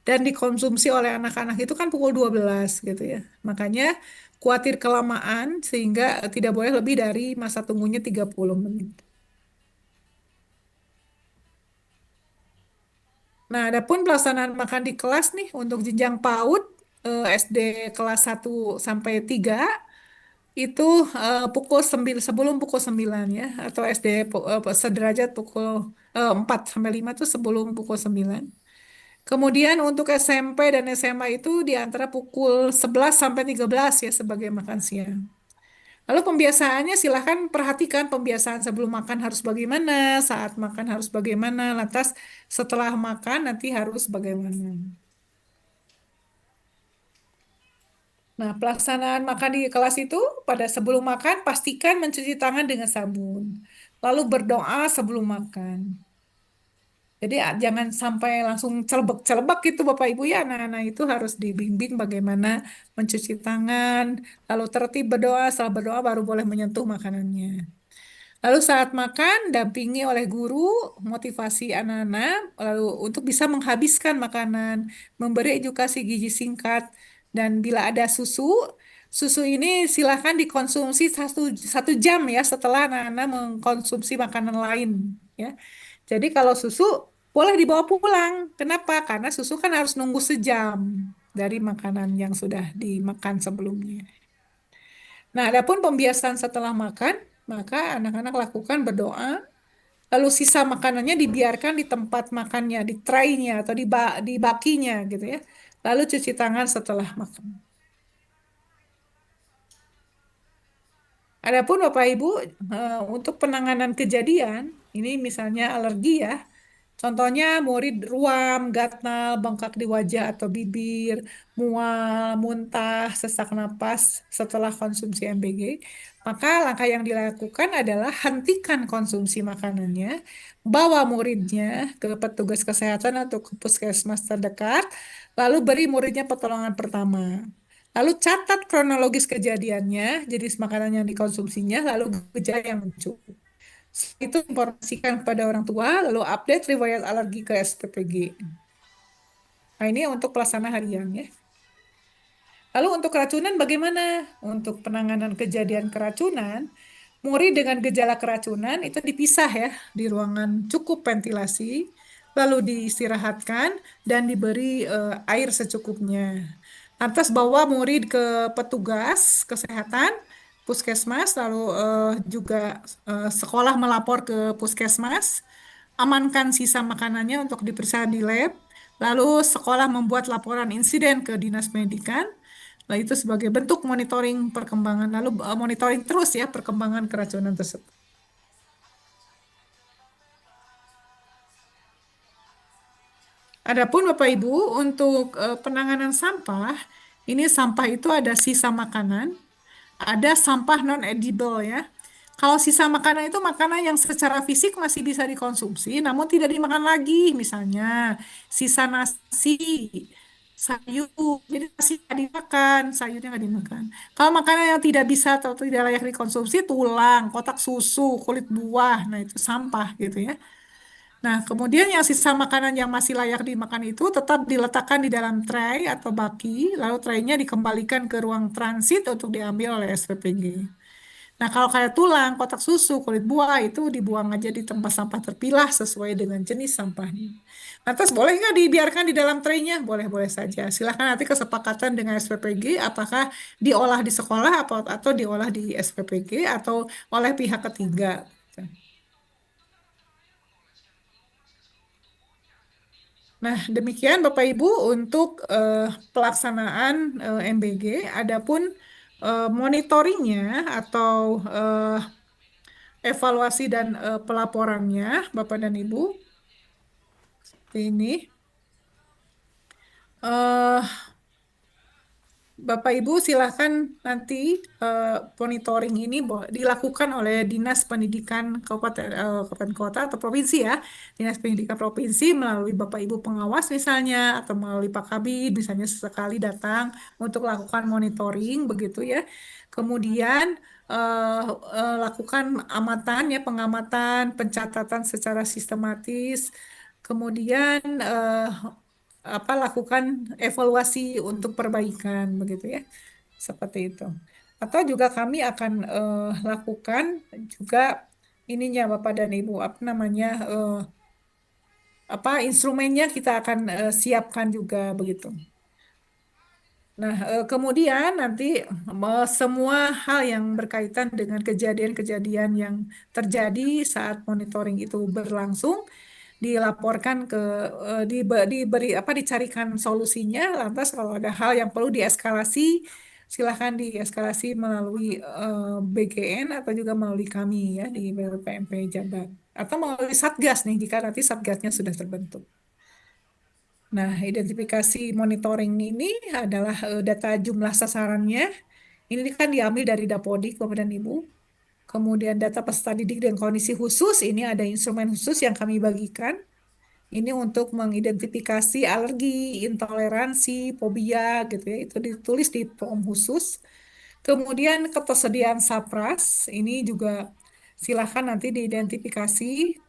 Dan dikonsumsi oleh anak-anak itu kan pukul 12 gitu ya. Makanya khawatir kelamaan sehingga tidak boleh lebih dari masa tunggunya 30 menit. Nah, adapun pelaksanaan makan di kelas nih untuk jenjang PAUD SD kelas 1 sampai 3 itu pukul 9 sebelum pukul 9 ya, atau SD sederajat pukul 4 sampai 5 itu sebelum pukul 9. Kemudian untuk SMP dan SMA itu di antara pukul 11 sampai 13 ya sebagai makan siang. Lalu pembiasaannya silahkan perhatikan pembiasaan sebelum makan harus bagaimana, saat makan harus bagaimana, lantas setelah makan nanti harus bagaimana. Nah, pelaksanaan makan di kelas itu pada sebelum makan pastikan mencuci tangan dengan sabun. Lalu berdoa sebelum makan. Jadi jangan sampai langsung celebek-celebek gitu Bapak Ibu ya. Anak-anak itu harus dibimbing bagaimana mencuci tangan, lalu tertib berdoa, setelah berdoa baru boleh menyentuh makanannya. Lalu saat makan, dampingi oleh guru, motivasi anak-anak, lalu untuk bisa menghabiskan makanan, memberi edukasi gizi singkat, dan bila ada susu, susu ini silahkan dikonsumsi satu jam ya setelah anak-anak mengkonsumsi makanan lain. Ya. Jadi kalau susu boleh dibawa pulang. Kenapa? Karena susu kan harus nunggu sejam dari makanan yang sudah dimakan sebelumnya. Nah, adapun pembiasaan setelah makan, maka anak-anak lakukan berdoa, lalu sisa makanannya dibiarkan di tempat makannya, di traynya atau di bakinya gitu ya. Lalu cuci tangan setelah makan. Adapun Bapak Ibu untuk penanganan kejadian, ini misalnya alergi ya, Contohnya murid ruam, gatal, bengkak di wajah atau bibir, mual, muntah, sesak napas setelah konsumsi MBG. Maka langkah yang dilakukan adalah hentikan konsumsi makanannya, bawa muridnya ke petugas kesehatan atau ke puskesmas terdekat, lalu beri muridnya pertolongan pertama. Lalu catat kronologis kejadiannya, jenis makanan yang dikonsumsinya, lalu gejala yang muncul. Itu informasikan kepada orang tua, lalu update riwayat alergi ke SPPG. Nah, ini untuk pelaksana harian ya. Lalu untuk keracunan bagaimana? Untuk penanganan kejadian keracunan, murid dengan gejala keracunan itu dipisah ya di ruangan cukup ventilasi, lalu diistirahatkan dan diberi air secukupnya. Lantas bawa murid ke petugas kesehatan, puskesmas, lalu juga sekolah melapor ke puskesmas, amankan sisa makanannya untuk diperiksa di lab, lalu sekolah membuat laporan insiden ke dinas pendidikan. Nah, itu sebagai bentuk monitoring perkembangan, lalu monitoring terus ya perkembangan keracunan tersebut. Adapun Bapak Ibu, untuk penanganan sampah, ini sampah itu ada sisa makanan, ada sampah non-edible ya. Kalau sisa makanan itu makanan yang secara fisik masih bisa dikonsumsi, namun tidak dimakan lagi. Misalnya sisa nasi, sayur, jadi nasi nggak dimakan, sayurnya nggak dimakan. Kalau makanan yang tidak bisa atau tidak layak dikonsumsi, tulang, kotak susu, kulit buah, nah itu sampah gitu ya. Nah, kemudian yang sisa makanan yang masih layak dimakan itu tetap diletakkan di dalam tray atau baki, lalu traynya dikembalikan ke ruang transit untuk diambil oleh SPPG. Nah, kalau kayak tulang, kotak susu, kulit buah itu dibuang aja di tempat sampah terpilah sesuai dengan jenis sampahnya. Lantas boleh nggak dibiarkan di dalam traynya? Boleh-boleh saja. Silahkan nanti kesepakatan dengan SPPG apakah diolah di sekolah atau diolah di SPPG atau oleh pihak ketiga. Nah, demikian Bapak Ibu untuk pelaksanaan MBG. Adapun monitoringnya atau evaluasi dan pelaporannya, Bapak dan Ibu, ini eh Bapak Ibu silahkan nanti monitoring ini dilakukan oleh Dinas Pendidikan Kabupaten Kota atau Provinsi ya. Dinas Pendidikan Provinsi melalui Bapak Ibu pengawas misalnya atau melalui Pak Kabid misalnya sesekali datang untuk lakukan monitoring begitu ya. Kemudian lakukan amatan ya, pengamatan, pencatatan secara sistematis. Kemudian lakukan evaluasi untuk perbaikan begitu ya, seperti itu. Atau juga kami akan lakukan juga ininya Bapak dan Ibu apa namanya instrumennya kita akan siapkan juga begitu. Nah, kemudian nanti semua hal yang berkaitan dengan kejadian-kejadian yang terjadi saat monitoring itu berlangsung dilaporkan ke diberi dicarikan solusinya. Lantas kalau ada hal yang perlu dieskalasi, silahkan dieskalasi melalui BGN atau juga melalui kami ya di BPMP Jabar atau melalui Satgas nih jika nanti Satgasnya sudah terbentuk. Nah, identifikasi monitoring ini adalah data jumlah sasarannya. Ini kan diambil dari Dapodik, Bapak dan Ibu. Kemudian data peserta didik dan kondisi khusus, ini ada instrumen khusus yang kami bagikan. Ini untuk mengidentifikasi alergi, intoleransi, fobia gitu ya. Itu ditulis di form khusus. Kemudian ketersediaan sapras, ini juga silahkan nanti diidentifikasi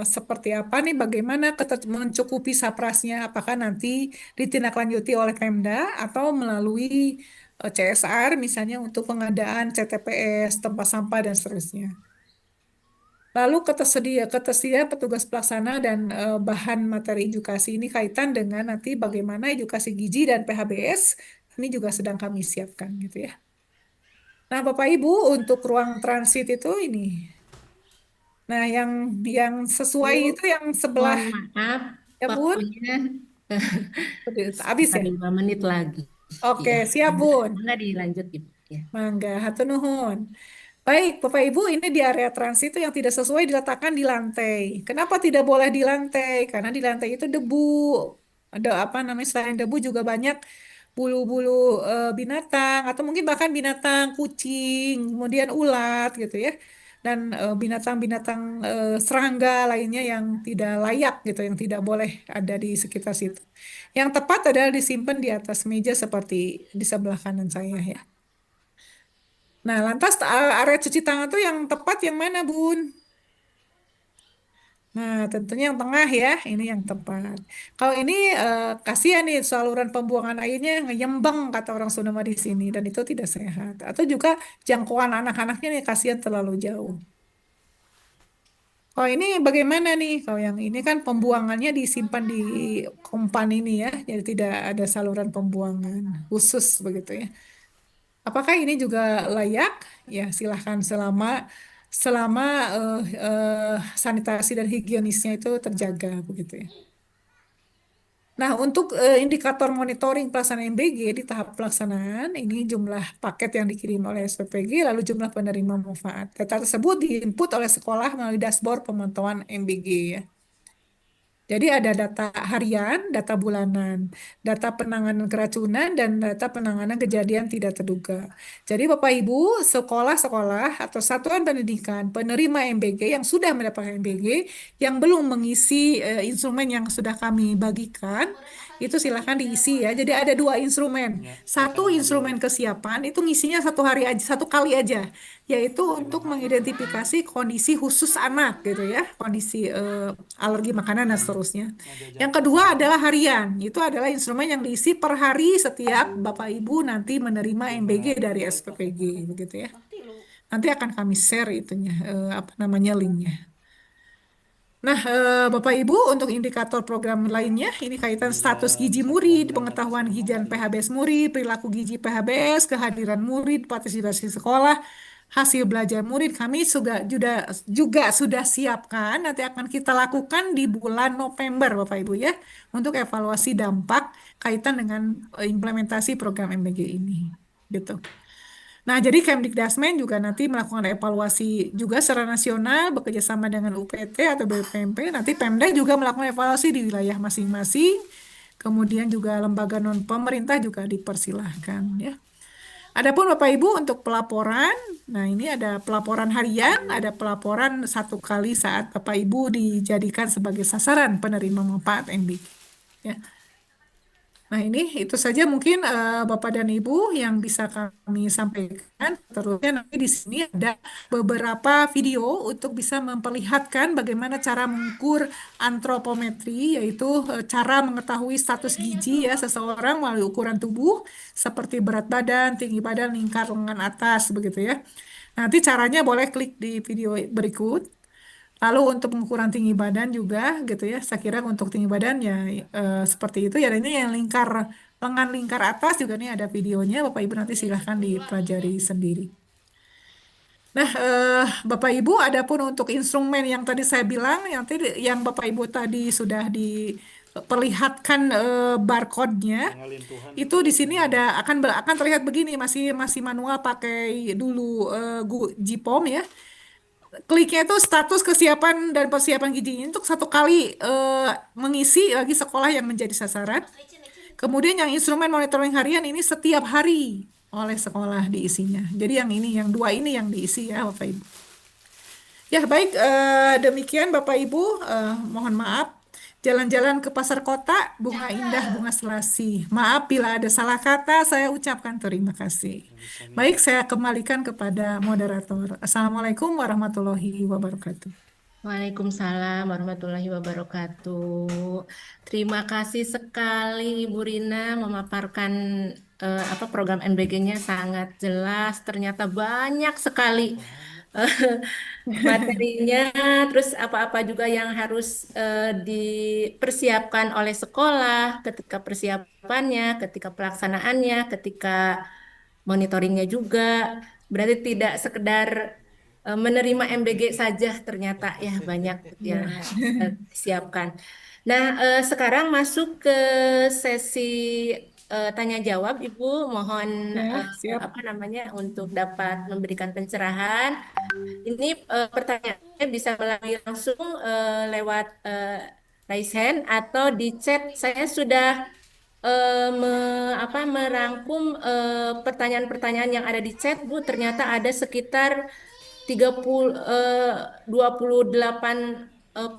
seperti apa nih, bagaimana mencukupi saprasnya, apakah nanti ditindaklanjuti oleh Pemda atau melalui CSR misalnya untuk pengadaan CTPS, tempat sampah dan seterusnya. Lalu ketersediaan petugas pelaksana dan bahan materi edukasi ini kaitan dengan nanti bagaimana edukasi gizi dan PHBS ini juga sedang kami siapkan gitu ya. Nah, Bapak Ibu untuk ruang transit itu ini. Nah, yang sesuai Bu, itu yang sebelah mohon maaf, ya Bun. waktunya Habis sekitar ya? 5 menit lagi. Oke, Ya, siap Bun. enggak dilanjut Ibu. Ya. Mangga, hatur nuhun. Baik, Bapak Ibu, ini di area transit itu yang tidak sesuai diletakkan di lantai. Kenapa tidak boleh di lantai? Karena di lantai itu debu. Ada apa namanya, selain debu juga banyak bulu-bulu binatang atau mungkin bahkan binatang kucing, kemudian ulat gitu ya. Dan binatang-binatang serangga lainnya yang tidak layak gitu, yang tidak boleh ada di sekitar situ. Yang tepat adalah disimpan di atas meja seperti di sebelah kanan saya ya. Nah, lantas area cuci tangan tuh yang tepat yang mana, Bun? Nah, tentunya yang tengah ya, ini yang tepat. Kalau ini kasihan nih saluran pembuangan airnya ngeyembang kata orang Sunda mah di sini dan itu tidak sehat. Atau juga jangkauan anak-anaknya nih kasihan terlalu jauh. Kalau ini bagaimana nih? Kalau yang ini kan pembuangannya disimpan di kompan ini ya, jadi tidak ada saluran pembuangan khusus begitu ya. Apakah ini juga layak? Ya, silahkan selama selama sanitasi dan higienisnya itu terjaga begitu ya. Nah, untuk indikator monitoring pelaksanaan MBG di tahap pelaksanaan, ini jumlah paket yang dikirim oleh SPPG, lalu jumlah penerima manfaat. Data tersebut diinput oleh sekolah melalui dashboard pemantauan MBG ya. Jadi ada data harian, data bulanan, data penanganan keracunan, dan data penanganan kejadian tidak terduga. Jadi Bapak Ibu, sekolah-sekolah atau satuan pendidikan penerima MBG yang sudah mendapatkan MBG, yang belum mengisi instrumen yang sudah kami bagikan, itu silahkan diisi ya. Jadi ada dua instrumen. Satu instrumen kesiapan, itu ngisinya satu hari aja, satu kali aja, yaitu untuk mengidentifikasi kondisi khusus anak gitu ya, kondisi alergi makanan dan seterusnya. Yang kedua adalah harian, itu adalah instrumen yang diisi per hari setiap Bapak Ibu nanti menerima MBG dari SPPG begitu ya. Nanti akan kami share itunya apa namanya linknya. Nah, Bapak Ibu, untuk indikator program lainnya, ini kaitan status gizi murid, pengetahuan gizi dan PHBS murid, perilaku gizi PHBS, kehadiran murid, partisipasi sekolah, hasil belajar murid, kami juga sudah siapkan, nanti akan kita lakukan di bulan November, Bapak Ibu ya, untuk evaluasi dampak kaitan dengan implementasi program MBG ini. Gitu. Nah, jadi Kemdikdasmen juga nanti melakukan evaluasi juga secara nasional bekerja sama dengan UPT atau BPMP. Nanti Pemda juga melakukan evaluasi di wilayah masing-masing. Kemudian juga lembaga non pemerintah juga dipersilahkan ya. Adapun Bapak Ibu untuk pelaporan, nah ini ada pelaporan harian, ada pelaporan satu kali saat Bapak Ibu dijadikan sebagai sasaran penerima manfaat MBG. Ya. Nah, ini itu saja mungkin Bapak dan Ibu yang bisa kami sampaikan. Terusnya nanti di sini ada beberapa video untuk bisa memperlihatkan bagaimana cara mengukur antropometri, yaitu cara mengetahui status gizi ya seseorang melalui ukuran tubuh seperti berat badan, tinggi badan, lingkar lengan atas begitu ya. Nanti caranya boleh klik di video berikut. Lalu untuk pengukuran tinggi badan juga gitu ya, saya kira untuk tinggi badan ya seperti itu ya. Ini yang lingkar lengan lingkar atas juga nih ada videonya, Bapak Ibu nanti silahkan dipelajari sendiri. Nah, Bapak Ibu, adapun untuk instrumen yang tadi saya bilang, yang Bapak Ibu tadi sudah diperlihatkan barcode-nya, itu di sini akan terlihat begini, masih masih manual pakai dulu GPOM ya. Kliknya itu status kesiapan dan persiapan gizinya untuk satu kali mengisi bagi sekolah yang menjadi sasaran. Kemudian yang instrumen monitoring harian ini setiap hari oleh sekolah diisinya. Jadi yang ini, yang dua ini yang diisi ya Bapak Ibu. Ya baik, demikian Bapak Ibu, mohon maaf. Jalan-jalan ke pasar kota, bunga indah, bunga selasi. Maaf bila ada salah kata, saya ucapkan terima kasih. Baik, saya kembalikan kepada moderator. Assalamualaikum warahmatullahi wabarakatuh. Waalaikumsalam warahmatullahi wabarakatuh. Terima kasih sekali Ibu Rina memaparkan apa program MBG-nya sangat jelas. Ternyata banyak sekali materinya, terus apa-apa juga yang harus dipersiapkan oleh sekolah ketika persiapannya, ketika pelaksanaannya, ketika monitoringnya juga. Berarti tidak sekedar menerima MBG saja, ternyata ya banyak yang disiapkan. Nah, sekarang masuk ke sesi tanya jawab, Ibu. Mohon Ya, siap. apa namanya untuk dapat memberikan pencerahan. Ini pertanyaannya bisa melalui langsung lewat raise hand atau di chat. Saya sudah merangkum pertanyaan-pertanyaan yang ada di chat, Bu. Ternyata ada sekitar 30 28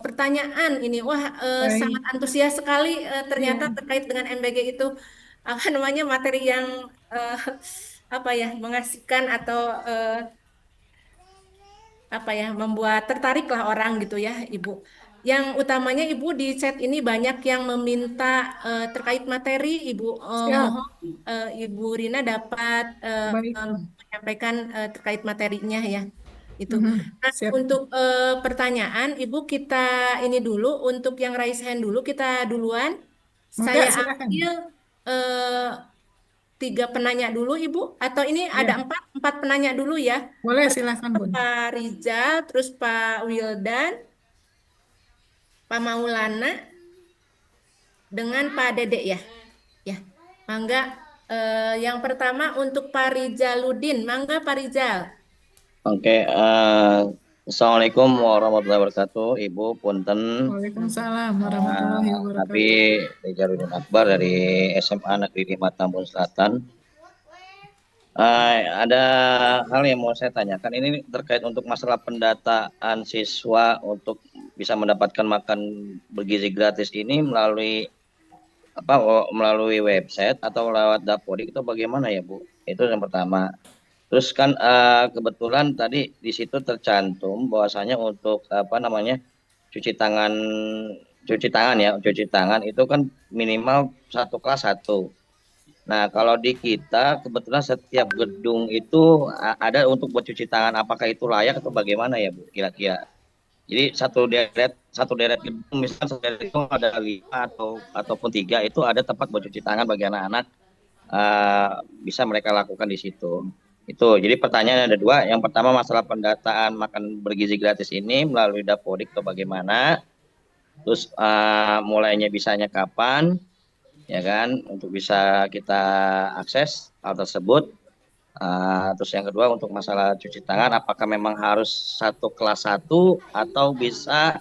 pertanyaan ini. Wah, sangat Baik. antusias sekali ternyata Iya. terkait dengan MBG itu apa namanya materi yang eh, apa ya mengasihkan atau apa ya membuat tertarik lah orang gitu ya Ibu. Yang utamanya Ibu di chat ini banyak yang meminta terkait materi Ibu. Siap. Mohon Ibu Rina dapat Baik. menyampaikan terkait materinya ya itu. Mhm. Nah, Siap. untuk pertanyaan Ibu kita ini dulu untuk yang raise hand dulu kita duluan. Enggak, Saya silakan. ambil eh, 3 penanya dulu Ibu atau ini ada Ya, empat penanya dulu ya. boleh silakan, Pertama Bun. Pak Rizal, terus Pak Wildan, Pak Maulana, dengan Pak Dede ya. Ya, mangga. Yang pertama untuk Pak Rizaludin, mangga Pak Rizal. Oke, Assalamualaikum warahmatullahi wabarakatuh, Ibu Punten. Waalaikumsalam warahmatullahi Nabi wabarakatuh. Rizaludin Akbar dari SMA Negeri 5 Tambun Selatan. Ada hal yang mau saya tanyakan. Ini terkait untuk masalah pendataan siswa untuk bisa mendapatkan makan bergizi gratis ini melalui apa? Melalui website atau lewat dapodik itu bagaimana ya, Bu? Itu yang pertama. Terus kan kebetulan tadi di situ tercantum bahwasanya untuk apa namanya cuci tangan ya, cuci tangan itu kan minimal satu kelas satu. Nah, kalau di kita kebetulan setiap gedung itu ada untuk buat cuci tangan. Apakah itu layak atau bagaimana ya, Bu? Kira-kira. Jadi satu deret gedung misalnya satu deret itu ada 5 ataupun 3 itu ada tempat buat cuci tangan bagi anak-anak eh, bisa mereka lakukan di situ. Itu. Jadi pertanyaan ada dua. Yang pertama masalah pendataan makan bergizi gratis ini melalui Dapodik atau bagaimana? Terus mulainya bisanya kapan? Ya kan, untuk bisa kita akses hal tersebut. Terus yang kedua untuk masalah cuci tangan, apakah memang harus satu kelas satu atau bisa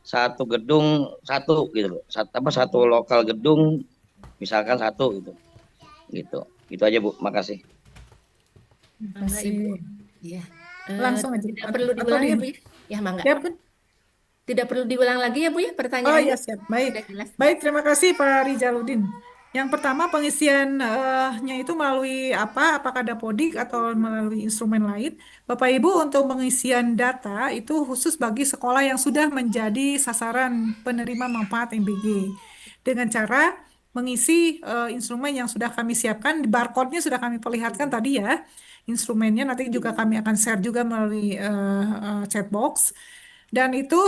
satu gedung satu gitu loh, satu lokal gedung misalkan satu gitu, gitu aja Bu, makasih. Terima Mangga Ibu. kasih. Ya. Langsung aja. Tidak perlu Atau diulang ya Bu di ya? Ya, mangga. ya, Bun? Tidak perlu diulang lagi ya Bu ya Oh pertanyaannya? ya, siap. Baik. Sudah jelas. Baik, terima kasih Pak Rizaludin. Yang pertama pengisiannya itu melalui apa? Apakah Dapodik atau melalui instrumen lain? Bapak Ibu, untuk pengisian data itu khusus bagi sekolah yang sudah menjadi sasaran penerima manfaat MBG. Dengan cara mengisi instrumen yang sudah kami siapkan, barcode-nya sudah kami perlihatkan tadi ya. Instrumennya nanti juga kami akan share juga melalui chat box. Dan itu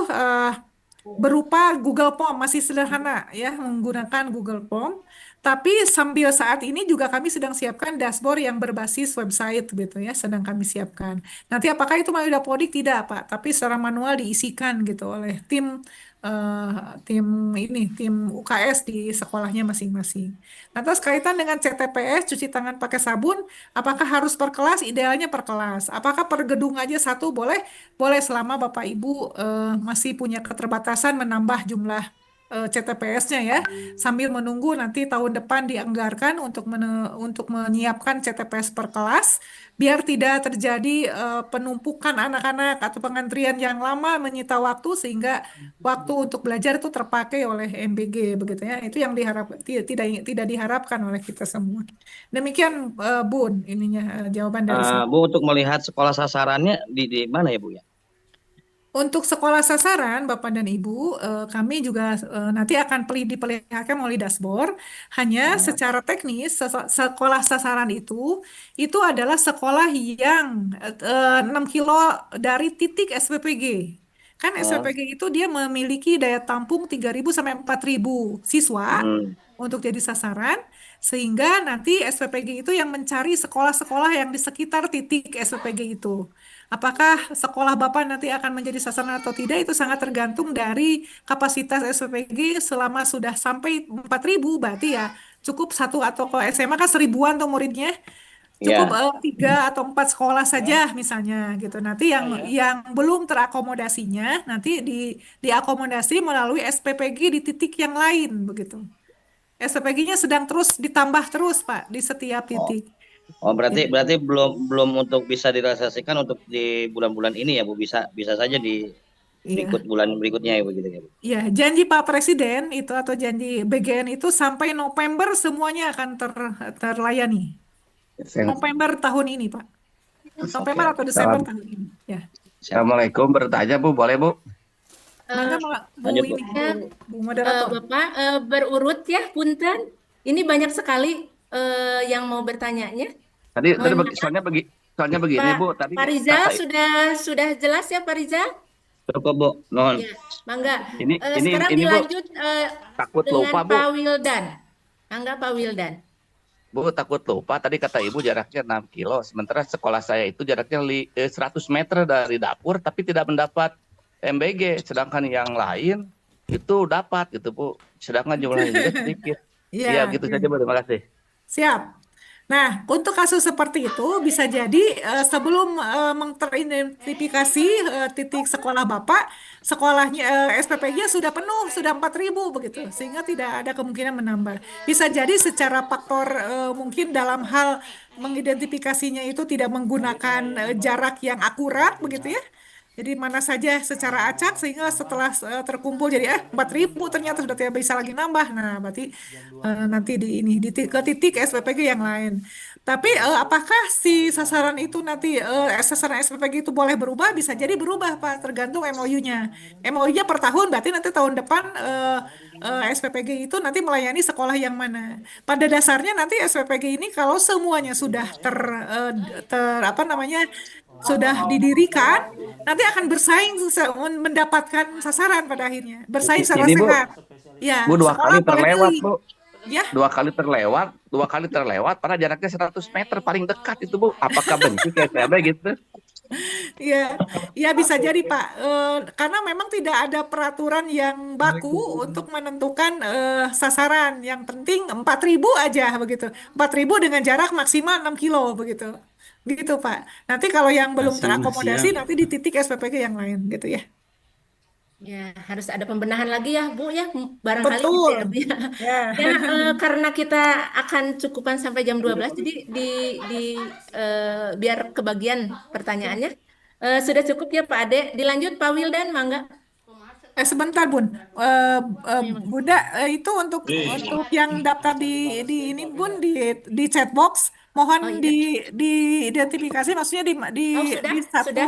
berupa Google Form, masih sederhana ya, menggunakan Google Form. Tapi sambil saat ini juga kami sedang siapkan dashboard yang berbasis website gitu ya, sedang kami siapkan. Nanti apakah itu melalui Dapodik? Tidak, Pak, tapi secara manual diisikan gitu oleh eh, tim UKS di sekolahnya masing-masing. Nah, terus kaitan dengan CTPS, cuci tangan pakai sabun, apakah harus per kelas? Idealnya per kelas. Apakah per gedung aja satu? Boleh, boleh selama Bapak Ibu masih punya keterbatasan menambah jumlah CTPS-nya ya, sambil menunggu nanti tahun depan dianggarkan untuk menyiapkan CTPS per kelas, biar tidak terjadi penumpukan anak-anak atau pengantrian yang lama menyita waktu sehingga waktu untuk belajar itu terpakai oleh MBG begitu ya. Itu yang tidak diharapkan oleh kita semua. Demikian Bun ininya jawaban dari saya. Bu, untuk melihat sekolah sasarannya di mana ya Bu ya? Untuk sekolah sasaran, Bapak dan Ibu, kami juga nanti akan diperlihatkan melalui dashboard. Hanya Ah, secara teknis, sekolah sasaran itu adalah sekolah yang 6 kilo dari titik SPPG. Kan ah, SPPG itu dia memiliki daya tampung 3.000 sampai 4.000 siswa hmm. untuk jadi sasaran, sehingga nanti SPPG itu yang mencari sekolah-sekolah yang di sekitar titik SPPG itu. Apakah sekolah Bapak nanti akan menjadi sasaran atau tidak itu sangat tergantung dari kapasitas SPPG. Selama sudah sampai 4.000 berarti ya cukup satu, atau kalau SMA kan seribuan tuh muridnya, cukup Ya. 3 atau 4 sekolah saja misalnya gitu. Nanti yang belum terakomodasinya nanti diakomodasi melalui SPPG di titik yang lain begitu. SPPG-nya sedang terus ditambah terus Pak di setiap Oh, titik. oh berarti Gitu. berarti belum untuk bisa direalisasikan untuk di bulan-bulan ini ya Bu, bisa bisa saja di Iya. berikut bulan berikutnya ya begitu ya Bu. Iya, janji Pak Presiden itu atau janji BGN itu sampai November semuanya akan terlayani. November tahun ini, Pak. November atau Desember tahun ini. Ya. Assalamualaikum, bertanya Bu, boleh Bu? Mangga Eh, Bu Lanjut Bu. ini Bu moderator. Bapak berurut ya, punten. Ini banyak sekali yang mau bertanyanya. Tadi Mohon soalnya begini Pak, Bu, tadi Pak Rizal kata sudah jelas ya Pak Rizal? Cukup Bu. Nuhun. Ya, mangga. ini Sekarang Bu, dilanjut takut dengan lupa Bu. Pak Wildan. Mangga Pak Wildan. Bu, takut lupa, tadi kata Ibu jaraknya 6 kilo, sementara sekolah saya itu jaraknya 100 meter dari dapur, tapi tidak mendapat MBG, sedangkan yang lain itu dapat gitu Bu, sedangkan jumlahnya juga sedikit. Iya, Iya. gitu saja Bu, terima kasih. Siap. Nah, untuk kasus seperti itu bisa jadi sebelum teridentifikasi titik sekolah Bapak, sekolahnya SPPG sudah penuh, sudah 4.000 begitu, sehingga tidak ada kemungkinan menambah. Bisa jadi secara faktor mungkin dalam hal mengidentifikasinya itu tidak menggunakan jarak yang akurat begitu ya. Jadi mana saja secara acak sehingga setelah terkumpul jadi 4.000 ternyata sudah tidak bisa lagi nambah. Nah, berarti nanti ke titik SPPG yang lain. Tapi apakah si sasaran itu nanti sasaran SPPG itu boleh berubah? Bisa jadi berubah Pak, tergantung MOU-nya. MOU-nya per tahun berarti nanti tahun depan SPPG itu nanti melayani sekolah yang mana. Pada dasarnya nanti SPPG ini kalau semuanya sudah apa namanya sudah didirikan, nanti akan bersaing mendapatkan sasaran pada akhirnya. Bersaing secara Ini Bu, sehat. Ya, Bu dua sekolah kali boleh terlewat pilih. Bu. Ya, Dua kali terlewat, karena jaraknya 100 meter paling dekat itu Bu. Apakah benci kayak saya gitu? ya, ya bisa jadi Pak. Karena memang tidak ada peraturan yang baku untuk menentukan sasaran. Yang penting 4.000 aja begitu. 4.000 dengan jarak maksimal 6 kilo begitu. Gitu Pak. Nanti kalau yang belum terakomodasi nanti di titik SPPG yang lain gitu ya. Ya, harus ada pembenahan lagi ya, Bu ya. Barangkali gitu Betul. ya, Bu ya. Ya. Ya, karena kita akan cukupan sampai jam 12, jadi biar kebagian pertanyaannya. Sudah cukup ya Pak Ade. Dilanjut Pak Wildan, mangga. Sebentar Bun, Bunda itu untuk yang daftar di ini Bun di chatbox, mohon Oh iya. diidentifikasi, maksudnya Oh, sudah, di satu sudah.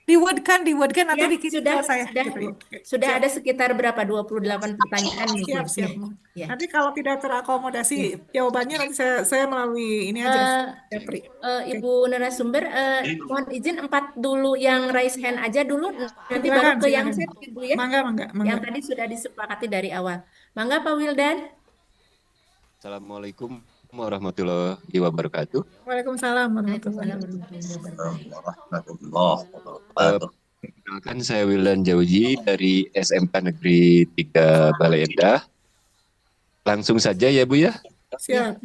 di word kan nanti Ya, dikirim sudah, ke saya sudah, gitu Bu. ya. Oke, Sudah siap ada sekitar berapa? 28 pertanyaan siap mungkin. siap. Ya. Nanti kalau tidak terakomodasi Ya. jawabannya nanti saya melalui ini aja. Eh, Japri. Oke, Ibu narasumber, mohon izin 4 dulu yang raise hand aja dulu, nanti baru silakan ke yang silakan. set Ibu ya, Mangga mangga yang mangga. tadi sudah disepakati dari awal. Mangga Pak Wildan. Assalamualaikum warahmatullahi wabarakatuh. Waalaikumsalam warahmatullahi Waalaikumsalam warahmatullahi wabarakatuh. Perkenalkan, saya Wildan Jauji dari SMK Negeri 3 Balai Endah. Langsung saja ya Bu ya. Siap.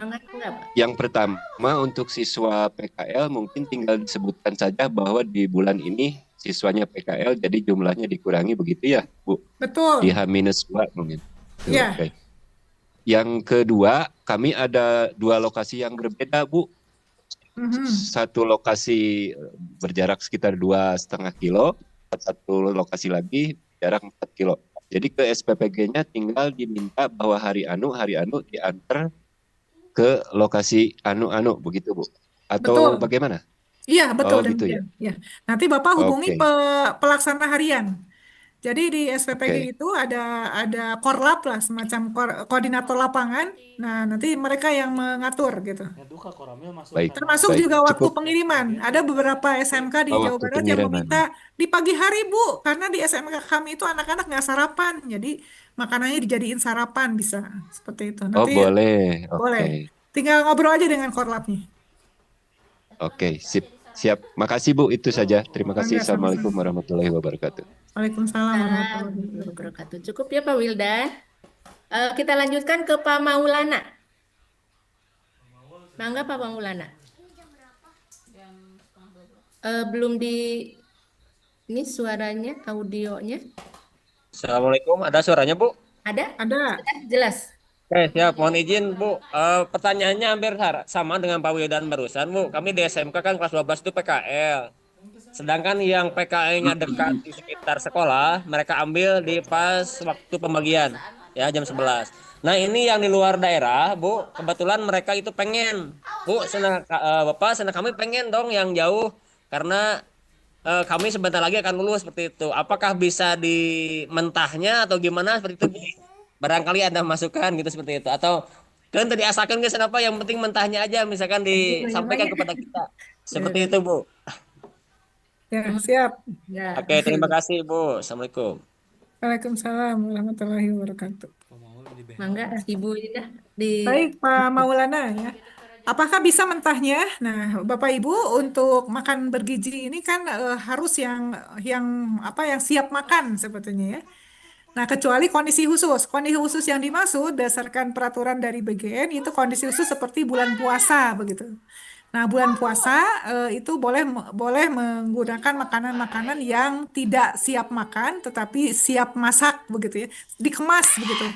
Yang pertama untuk siswa PKL mungkin tinggal disebutkan saja bahwa di bulan ini siswanya PKL jadi jumlahnya dikurangi begitu ya Bu? Betul. Di H-2 mungkin. Ya. Oke. Yang kedua, kami ada 2 lokasi yang berbeda Bu. Satu lokasi berjarak sekitar 2,5 kilo, satu lokasi lagi jarak 4 kilo. Jadi ke SPPG-nya tinggal diminta bahwa hari anu diantar ke lokasi anu begitu Bu? Atau Betul. bagaimana? Iya, betul Oh gitu ya. Ya. Nanti Bapak hubungi Oke. pelaksana harian. Jadi di SPPG Oke. itu ada korlap lah, semacam koordinator lapangan. Nah, nanti mereka yang mengatur gitu. Baik. Termasuk Baik. juga waktu Cukup. pengiriman. Ada beberapa SMK di Jawa Waktu Barat yang pengiriman. meminta di pagi hari Bu, karena di SMK kami itu anak-anak nggak sarapan. Jadi makanannya dijadiin sarapan bisa seperti itu. Oh Nanti boleh. boleh. Oke. Tinggal ngobrol aja dengan korlapnya. Oke, siap. Makasih Bu, itu saja. Terima kasih. Mangga, sama-sama. Assalamualaikum warahmatullahi wabarakatuh. Waalaikumsalam warahmatullahi wabarakatuh. Wabarakatuh. Cukup ya Pak Wildan. Kita lanjutkan ke Pak Maulana. Mangga Pak Maulana. Belum di ini suaranya, audionya. Assalamualaikum, ada suaranya Bu? Ada? Ada. Jelas. Oke, siap. Mohon izin Bu. Pertanyaannya hampir sama dengan Pak Wildan barusan Bu. Kami di SMK kan kelas 12 itu PKL. Sedangkan yang PKL-nya dekat di sekitar sekolah, mereka ambil di pas waktu pembagian, ya jam 11. Nah ini yang di luar daerah Bu, kebetulan mereka itu pengen. Bu, Bapak, kami pengen dong yang jauh. Karena kami sebentar lagi akan lulus seperti itu. Apakah bisa di mentahnya atau gimana seperti itu, Bu? Barangkali ada masukan gitu seperti itu. Atau kalian tadi asalkan guys apa yang penting mentahnya aja misalkan disampaikan kepada kita. Seperti itu, Bu. Ya, siap. Ya. Oke, terima kasih, Bu. Assalamualaikum. Waalaikumsalam warahmatullahi wabarakatuh. Mangga Ibu Ida di Baik, Pak Maulana ya. Apakah bisa mentahnya? Nah, Bapak Ibu untuk makan bergizi ini kan harus yang yang siap makan sebetulnya ya. Nah, kecuali kondisi khusus. Kondisi khusus yang dimaksud berdasarkan peraturan dari BGN itu kondisi khusus seperti bulan puasa begitu. Nah, bulan puasa itu boleh menggunakan makanan-makanan yang tidak siap makan tetapi siap masak begitu ya. Dikemas begitu.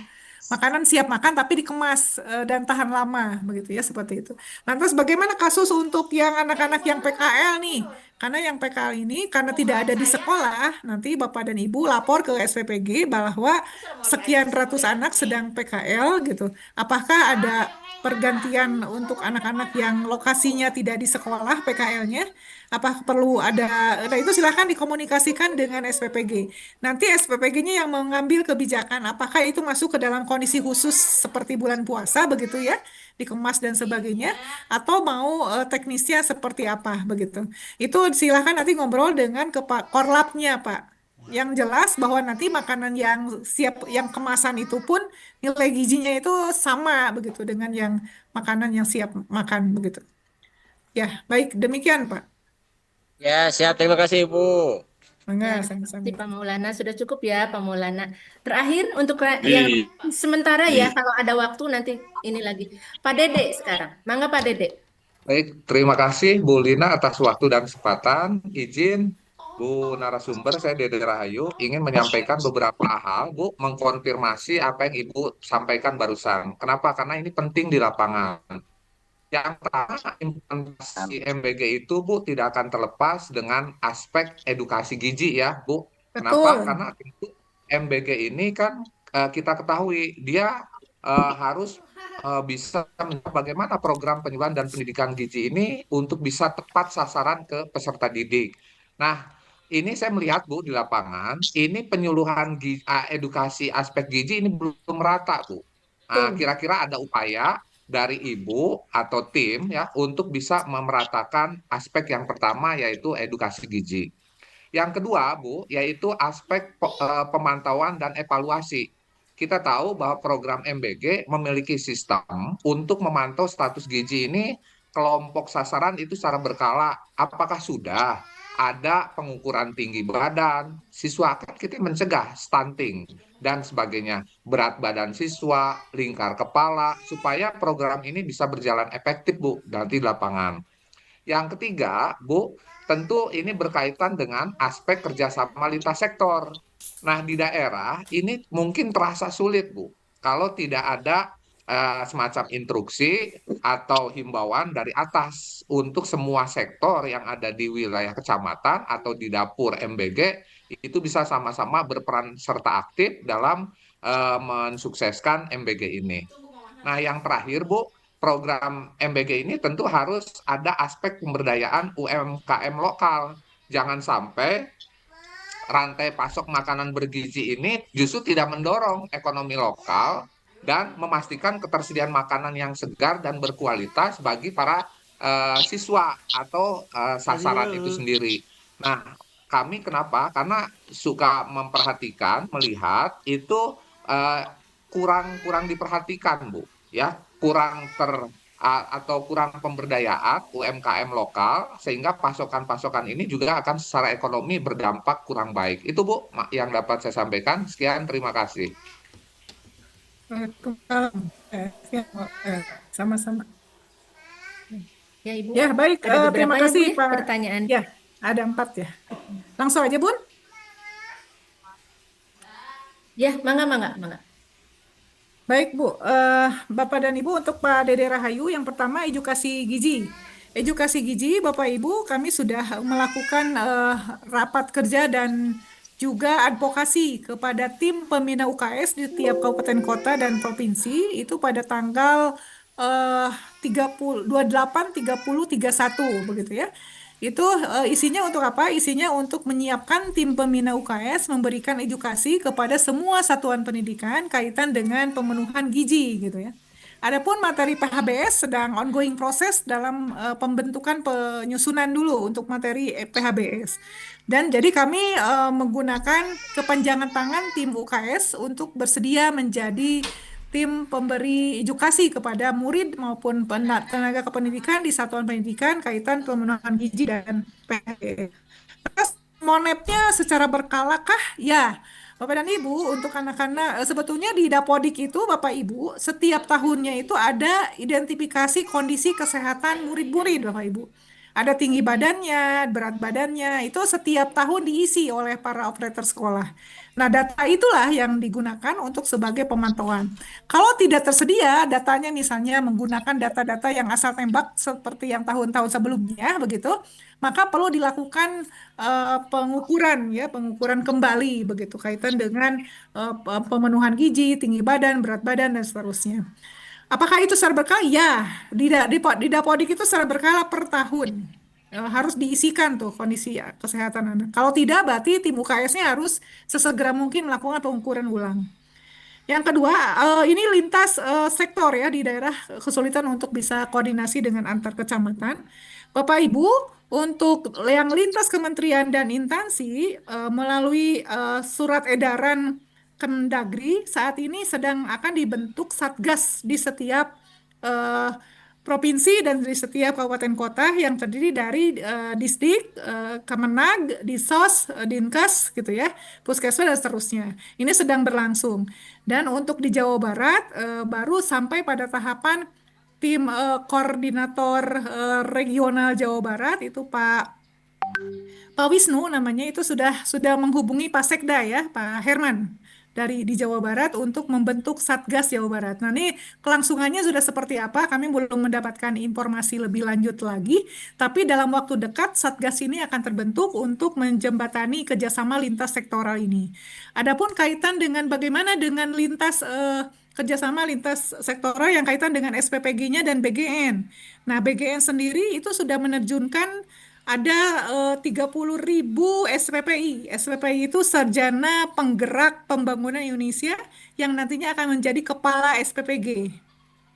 Makanan siap makan tapi dikemas dan tahan lama begitu ya seperti itu. Lantas bagaimana kasus untuk yang anak-anak yang PKL nih? Karena yang PKL ini karena tidak ada di sekolah, nanti Bapak dan Ibu lapor ke SPPG bahwa sekian ratus anak sedang PKL gitu. Apakah ada pergantian untuk anak-anak yang lokasinya tidak di sekolah PKL-nya? Apa perlu ada, nah itu silahkan dikomunikasikan dengan SPPG. Nanti SPPG-nya yang mengambil kebijakan apakah itu masuk ke dalam kondisi khusus seperti bulan puasa begitu ya, dikemas dan sebagainya, atau mau teknisnya seperti apa begitu. Itu silahkan nanti ngobrol dengan Korlapnya Pak. Yang jelas bahwa nanti makanan yang siap, yang kemasan itu pun nilai gizinya itu sama begitu dengan yang makanan yang siap makan begitu. Ya, baik demikian Pak. Ya, siap. Terima kasih, Bu. Mangga, Ya, sama-sama. Pak Maulana sudah cukup ya Pak Maulana. Terakhir untuk yang sementara ya kalau ada waktu nanti ini lagi. Pak Dede sekarang. Mangga Pak Dede. Baik, terima kasih Bu Lina atas waktu dan kesempatan. Izin Bu narasumber, saya Dede Rahayu ingin menyampaikan beberapa hal, Bu, mengkonfirmasi apa yang Ibu sampaikan barusan. Kenapa? Karena ini penting di lapangan. Yang pertama, implementasi MBG itu, Bu, tidak akan terlepas dengan aspek edukasi gizi ya, Bu. Kenapa? Betul. Karena tentu MBG ini kan kita ketahui dia harus bisa bagaimana program penyuluhan dan pendidikan gizi ini untuk bisa tepat sasaran ke peserta didik. Nah, ini saya melihat Bu di lapangan, ini penyuluhan edukasi aspek gizi ini belum merata, Bu. Nah, kira-kira ada upaya dari Ibu atau tim ya untuk bisa memeratakan aspek yang pertama yaitu edukasi gizi. Yang kedua, Bu, yaitu aspek pemantauan dan evaluasi. Kita tahu bahwa program MBG memiliki sistem untuk memantau status gizi ini kelompok sasaran itu secara berkala. Apakah sudah ada pengukuran tinggi badan, siswa kan kita mencegah stunting dan sebagainya, berat badan siswa, lingkar kepala, supaya program ini bisa berjalan efektif, Bu, nanti di lapangan. Yang ketiga, Bu, tentu ini berkaitan dengan aspek kerjasama lintas sektor. Nah, di daerah ini mungkin terasa sulit, Bu, kalau tidak ada semacam instruksi atau himbauan dari atas untuk semua sektor yang ada di wilayah kecamatan atau di dapur MBG itu bisa sama-sama berperan serta aktif dalam mensukseskan MBG ini. Nah, yang terakhir, Bu, program MBG ini tentu harus ada aspek pemberdayaan UMKM lokal. Jangan sampai rantai pasok makanan bergizi ini justru tidak mendorong ekonomi lokal dan memastikan ketersediaan makanan yang segar dan berkualitas bagi para siswa atau sasaran itu sendiri. Nah, kami kenapa? Karena suka memperhatikan, melihat itu kurang diperhatikan, Bu, ya, atau kurang pemberdayaan UMKM lokal sehingga pasokan-pasokan ini juga akan secara ekonomi berdampak kurang baik. Itu, Bu, yang dapat saya sampaikan. Sekian, terima kasih. Waalaikumsalam. Sama-sama. Ya, Ibu. Ya, baik. Ada beberapa Terima ya, Bu, kasih, ya, Pak. pertanyaan. Ya, ada 4 ya. Langsung aja, Bun. Ya, mangga. Baik, Bu. Bapak dan Ibu, untuk Pak Dede Rahayu, yang pertama edukasi gizi. Edukasi gizi, Bapak Ibu, kami sudah melakukan rapat kerja dan juga advokasi kepada tim pembina UKS di tiap kabupaten kota dan provinsi itu pada tanggal 30, 28, 30, 31 begitu ya. Itu isinya untuk apa? Isinya untuk menyiapkan tim pembina UKS memberikan edukasi kepada semua satuan pendidikan kaitan dengan pemenuhan gizi gitu ya. Adapun materi PHBS sedang ongoing proses dalam pembentukan penyusunan dulu untuk materi PHBS. Dan jadi kami menggunakan kepanjangan tangan tim UKS untuk bersedia menjadi tim pemberi edukasi kepada murid maupun tenaga kependidikan di satuan pendidikan kaitan pemenuhan gizi dan PHBS. Terus monepnya secara berkala kah? Ya. Bapak dan Ibu, untuk anak-anak, sebetulnya di Dapodik itu, Bapak Ibu, setiap tahunnya itu ada identifikasi kondisi kesehatan murid-murid, Bapak Ibu. Ada tinggi badannya, berat badannya, itu setiap tahun diisi oleh para operator sekolah. Nah, data itulah yang digunakan untuk sebagai pemantauan. Kalau tidak tersedia datanya, misalnya menggunakan data-data yang asal tembak seperti yang tahun-tahun sebelumnya, begitu, maka perlu dilakukan pengukuran ya, pengukuran kembali begitu kaitan dengan pemenuhan gizi, tinggi badan, berat badan dan seterusnya. Apakah itu secara berkala? Ya, di Dapodik itu secara berkala per tahun. Harus diisikan tuh kondisi kesehatan anak. Kalau tidak, berarti tim UKS-nya harus sesegera mungkin melakukan pengukuran ulang. Yang kedua, ini lintas sektor ya di daerah kesulitan untuk bisa koordinasi dengan antar kecamatan. Bapak Ibu, untuk yang lintas kementerian dan instansi melalui surat edaran Kemendagri saat ini sedang akan dibentuk satgas di setiap eh, provinsi dan di setiap kabupaten kota yang terdiri dari Disdik, Kemenag, Disos, Dinkes gitu ya, Puskesmas dan seterusnya. Ini sedang berlangsung. Dan untuk di Jawa Barat baru sampai pada tahapan tim koordinator regional Jawa Barat itu Pak Wisnu namanya itu sudah menghubungi Pak Sekda ya, Pak Herman dari di Jawa Barat untuk membentuk Satgas Jawa Barat. Nah, ini kelangsungannya sudah seperti apa? Kami belum mendapatkan informasi lebih lanjut lagi, tapi dalam waktu dekat Satgas ini akan terbentuk untuk menjembatani kerjasama lintas sektoral ini. Adapun kaitan dengan bagaimana dengan kerjasama lintas sektoral yang kaitan dengan SPPG-nya dan BGN. Nah, BGN sendiri itu sudah menerjunkan ada 30.000 SPPI. SPPI itu Sarjana Penggerak Pembangunan Indonesia yang nantinya akan menjadi kepala SPPG.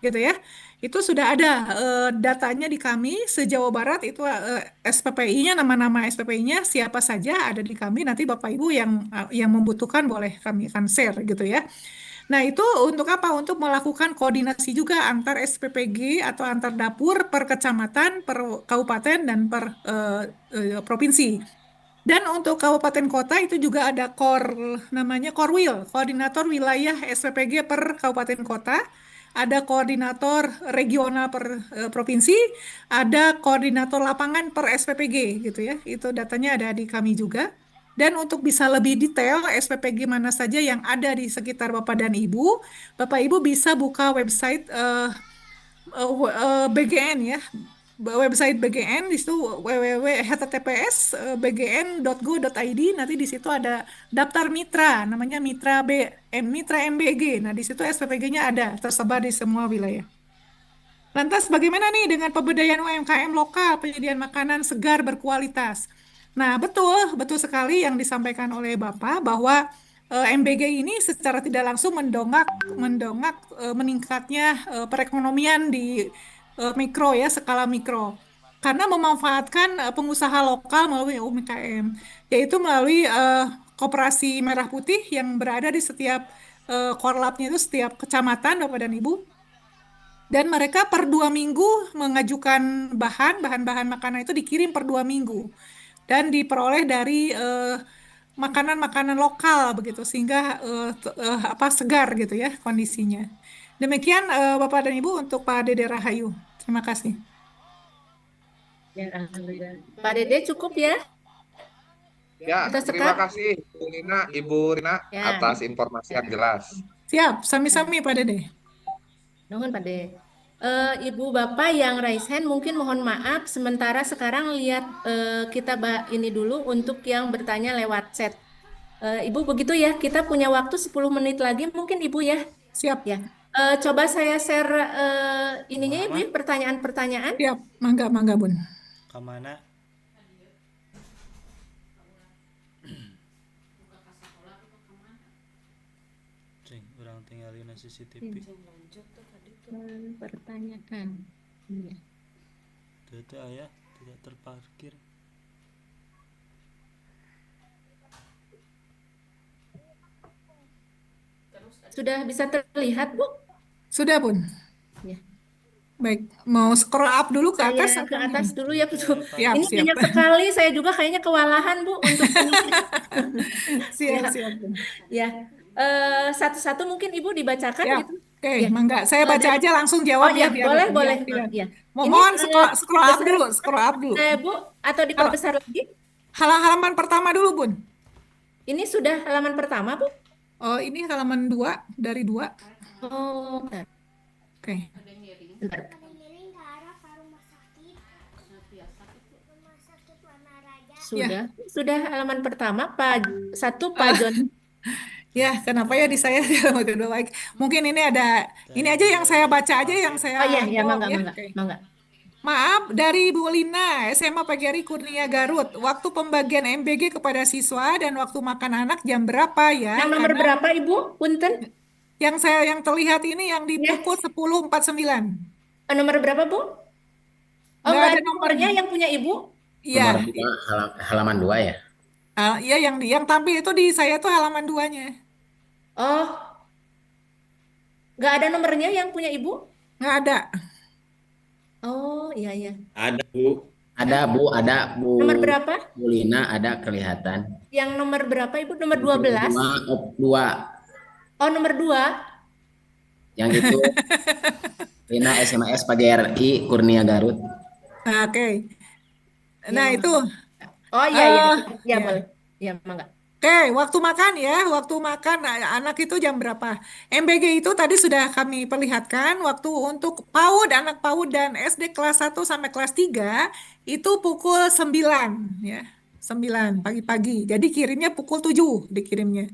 Gitu ya. Itu sudah ada datanya di kami se-Jawa Barat itu SPPI-nya, nama-nama SPPI-nya siapa saja ada di kami. Nanti Bapak Ibu yang membutuhkan boleh kami akan share gitu ya. Nah, itu untuk apa? Untuk melakukan koordinasi juga antar SPPG atau antar dapur per kecamatan, per kabupaten, dan per provinsi. Dan untuk kabupaten kota itu juga ada namanya Korwil, Koordinator Wilayah SPPG per kabupaten kota. Ada koordinator regional per provinsi, ada koordinator lapangan per SPPG gitu ya. Itu datanya ada di kami juga. Dan untuk bisa lebih detail SPPG mana saja yang ada di sekitar Bapak dan Ibu, Bapak Ibu bisa buka website BGN ya. Website BGN di situ www.https://bgn.go.id. Nanti di situ ada daftar mitra namanya Mitra MBG. Nah, di situ SPPG-nya ada tersebar di semua wilayah. Lantas bagaimana nih dengan pemberdayaan UMKM lokal, penyediaan makanan segar berkualitas? Nah, betul sekali yang disampaikan oleh Bapak bahwa MBG ini secara tidak langsung mendongak meningkatnya perekonomian di mikro ya, skala mikro. Karena memanfaatkan pengusaha lokal melalui UMKM, yaitu melalui Koperasi Merah Putih yang berada di setiap korlapnya itu setiap kecamatan, Bapak dan Ibu. Dan mereka per 2 minggu mengajukan bahan-bahan makanan itu dikirim per 2 minggu dan diperoleh dari makanan-makanan lokal begitu sehingga segar gitu ya kondisinya. Demikian Bapak dan Ibu untuk Pak Dede Rahayu. Terima kasih. Ya, alhamdulillah. Pak Dede cukup ya? Ya, Kita terima sekat? kasih Ibu Rina Ya, atas informasi yang jelas. Siap, sami-sami Pak Dede. nuhun Pak Dede. Ibu Bapak yang raise hand mungkin mohon maaf sementara sekarang lihat kita ini dulu untuk yang bertanya lewat chat. Ibu begitu ya, kita punya waktu 10 menit lagi mungkin Ibu ya. Siap. Ya. Coba saya share ininya Ibu ya, pertanyaan-pertanyaan. Siap, mangga Bun. Kemana? Cing, orang tinggalin CCTV. Pertanyaan. Iya. Itu ayah tidak terparkir. Sudah bisa terlihat, Bu? Sudah, Bun. Ya. Baik, mau scroll up dulu ke atas Saya ke apa atas gimana? dulu ya, Bu. Siap, Ini siap. banyak sekali, saya juga kayaknya kewalahan, Bu, untuk ini. Siap, Ya. siap, Bun. Ya. Satu-satu mungkin Ibu dibacakan Siap. gitu. Oke, Ya. mangga. Saya baca Dari- aja langsung jawab ya, biar boleh, biar boleh. tidak. Ya. Mohon Ini scroll up dulu, scroll up dulu. Bu, atau diperbesar lagi? Halaman pertama dulu, Bun. Ini sudah halaman pertama, Bu? Oh, ini halaman 2 dari 2. Oh, bentar. Oke. Bentar. Sudah halaman pertama, Pak John. Ya, kenapa ya di saya di halaman kedua baik. Mungkin ini aja yang saya baca aja yang saya Oh iya, jawab mangga. Oke. Mangga. Maaf, dari Bu Lina, SMA PGRI Kurnia Garut. Waktu pembagian MBG kepada siswa dan waktu makan anak jam berapa ya? Yang nomor berapa, Ibu? Punten. Yang terlihat ini yang di pukul 10.49. Nomor berapa, Bu? Oh, Nggak nggak ada ada nomornya yang punya Ibu? Iya. Nomor 2, halaman 2 ya? Iya, yang tampil itu di saya tuh halaman 2-nya. Oh, nggak ada nomornya yang punya Ibu? Nggak ada. Oh, iya. Ada Bu, ada Bu. Nomor berapa? Bu Lina ada kelihatan. Yang nomor berapa, Ibu? Nomor 12? 2. Oh, nomor 2. Yang itu Lina SMS PGRI Kurnia Garut. Nah, oke. Nah, itu. Oh, iya. Ya, boleh. Ya, mangga. Oke, waktu makan ya, waktu makan anak itu jam berapa? MBG itu tadi sudah kami perlihatkan, waktu untuk PAUD, anak PAUD dan SD kelas 1 sampai kelas 3 itu pukul 9 ya. 9 pagi-pagi. Jadi kirimnya pukul 7 dikirimnya.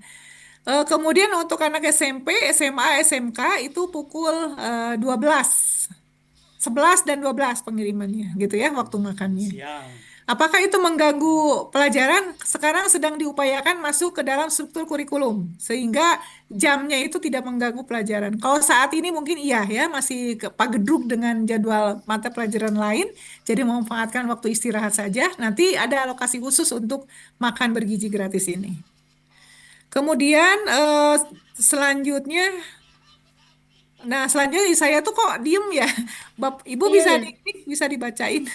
Kemudian untuk anak SMP, SMA, SMK itu pukul 12. 11 dan 12 pengirimannya gitu ya waktu makannya. Apakah itu mengganggu pelajaran? Sekarang sedang diupayakan masuk ke dalam struktur kurikulum sehingga jamnya itu tidak mengganggu pelajaran. Kalau saat ini mungkin iya ya masih kepagedruk dengan jadwal mata pelajaran lain, jadi memanfaatkan waktu istirahat saja. Nanti ada alokasi khusus untuk makan bergizi gratis ini. Kemudian selanjutnya saya tuh kok diem ya, Ibu Iya, bisa dibacain.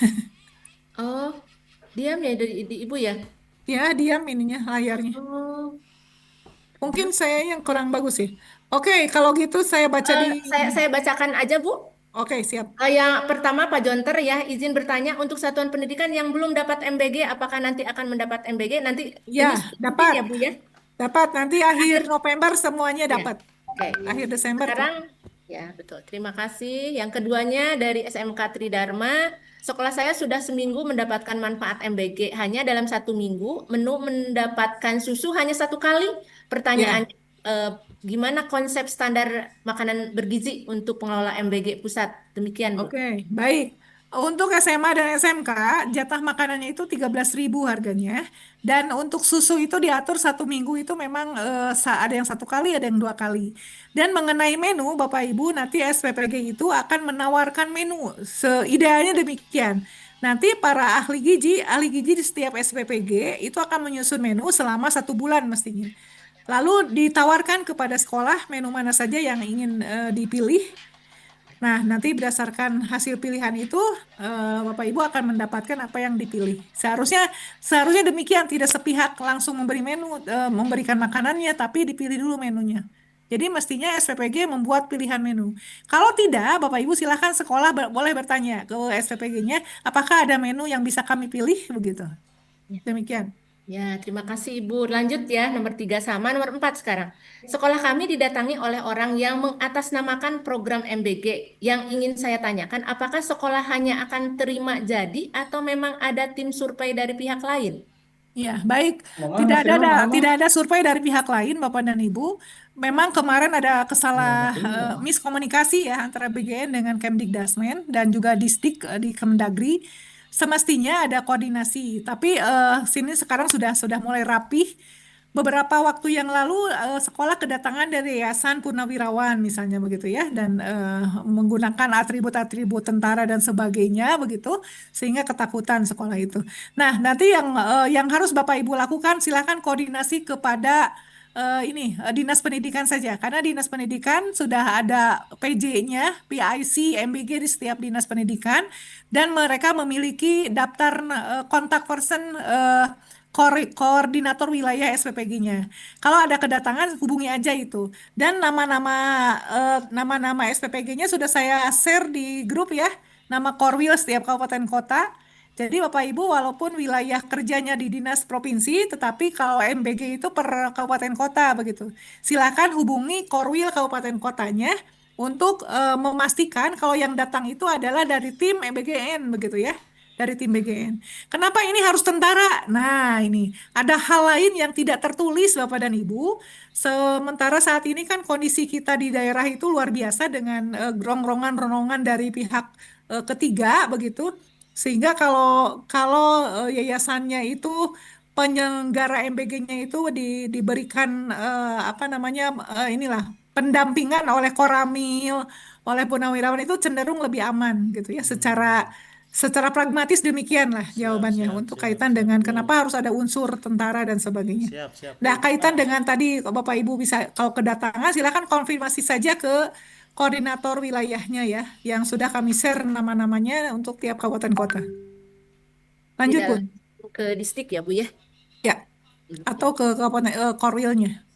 Oh, diam ya di Ibu ya? Ya, diam ininya layarnya. Oh. Mungkin saya yang kurang bagus sih. Oke, kalau gitu saya baca Saya bacakan aja, Bu. Oke, siap. Yang pertama Pak Jonter ya, izin bertanya untuk satuan pendidikan yang belum dapat MBG, apakah nanti akan mendapat MBG? Nanti Ya, ini dapat. ya, Bu ya? Dapat, nanti akhir November semuanya dapat. Oke. Akhir Desember. Sekarang, ya betul. Terima kasih. Yang keduanya dari SMK Tridharma. Sekolah saya sudah seminggu mendapatkan manfaat MBG. Hanya dalam 1 minggu, menu mendapatkan susu hanya 1 kali. Pertanyaannya, gimana konsep standar makanan bergizi untuk pengelola MBG pusat? Demikian, Bu. Oke, baik. Untuk SMA dan SMK, jatah makanannya itu 13.000 harganya. Dan untuk susu itu diatur 1 minggu itu memang ada yang 1 kali, ada yang 2 kali. Dan mengenai menu, Bapak Ibu, nanti SPPG itu akan menawarkan menu. Idealnya demikian. Nanti para ahli gizi di setiap SPPG itu akan menyusun menu selama 1 bulan mestinya. Lalu ditawarkan kepada sekolah menu mana saja yang ingin dipilih. Nah, nanti berdasarkan hasil pilihan itu, Bapak Ibu akan mendapatkan apa yang dipilih. Seharusnya demikian, tidak sepihak langsung memberikan makanannya, tapi dipilih dulu menunya. Jadi mestinya SPPG membuat pilihan menu. Kalau tidak, Bapak Ibu silakan sekolah boleh bertanya ke SPPG-nya, apakah ada menu yang bisa kami pilih begitu. Demikian. Ya, terima kasih Ibu. Lanjut ya, nomor 3 sama nomor 4 sekarang. Sekolah kami didatangi oleh orang yang mengatasnamakan program MBG. Yang ingin saya tanyakan, apakah sekolah hanya akan terima jadi atau memang ada tim survei dari pihak lain? Ya, baik. Tidak ada survei dari pihak lain, Bapak dan Ibu. Memang kemarin ada miskomunikasi ya antara BGN dengan Kemdikdasmen dan juga Disdik di Kemdagri. Semestinya ada koordinasi, tapi sini sekarang sudah mulai rapih. Beberapa waktu yang lalu sekolah kedatangan dari Yayasan Purnawirawan misalnya begitu ya, dan menggunakan atribut-atribut tentara dan sebagainya begitu, sehingga ketakutan sekolah itu. Nah, nanti yang harus Bapak Ibu lakukan silakan koordinasi kepada Dinas Pendidikan saja, karena Dinas Pendidikan sudah ada PJ-nya, PIC, MBG di setiap Dinas Pendidikan, dan mereka memiliki daftar kontak person koordinator wilayah SPPG-nya. Kalau ada kedatangan hubungi aja itu. Dan nama-nama SPPG-nya sudah saya share di grup ya. Nama Korwil setiap kabupaten kota. Jadi Bapak Ibu walaupun wilayah kerjanya di dinas provinsi, tetapi kalau MBG itu per kabupaten kota begitu. Silakan hubungi Korwil kabupaten kotanya untuk memastikan kalau yang datang itu adalah dari tim MBGN begitu ya. Dari tim BGN. Kenapa ini harus tentara? Nah, ini ada hal lain yang tidak tertulis Bapak dan Ibu. Sementara saat ini kan kondisi kita di daerah itu luar biasa dengan ronrongan dari pihak ketiga begitu. Sehingga kalau yayasannya itu penyelenggara MBG-nya itu diberikan inilah pendampingan oleh Koramil, oleh Purnawirawan itu cenderung lebih aman gitu ya secara pragmatis demikianlah jawabannya untuk kaitan dengan kenapa harus ada unsur tentara dan sebagainya. Nah, kaitan dengan tadi Bapak Ibu bisa kalau kedatangan silakan konfirmasi saja ke koordinator wilayahnya ya, yang sudah kami share nama-namanya untuk tiap kabupaten kota. Lanjut, Bu. Ke distrik ya, Bu ya? Ya, atau ke kabupaten Korwilnya.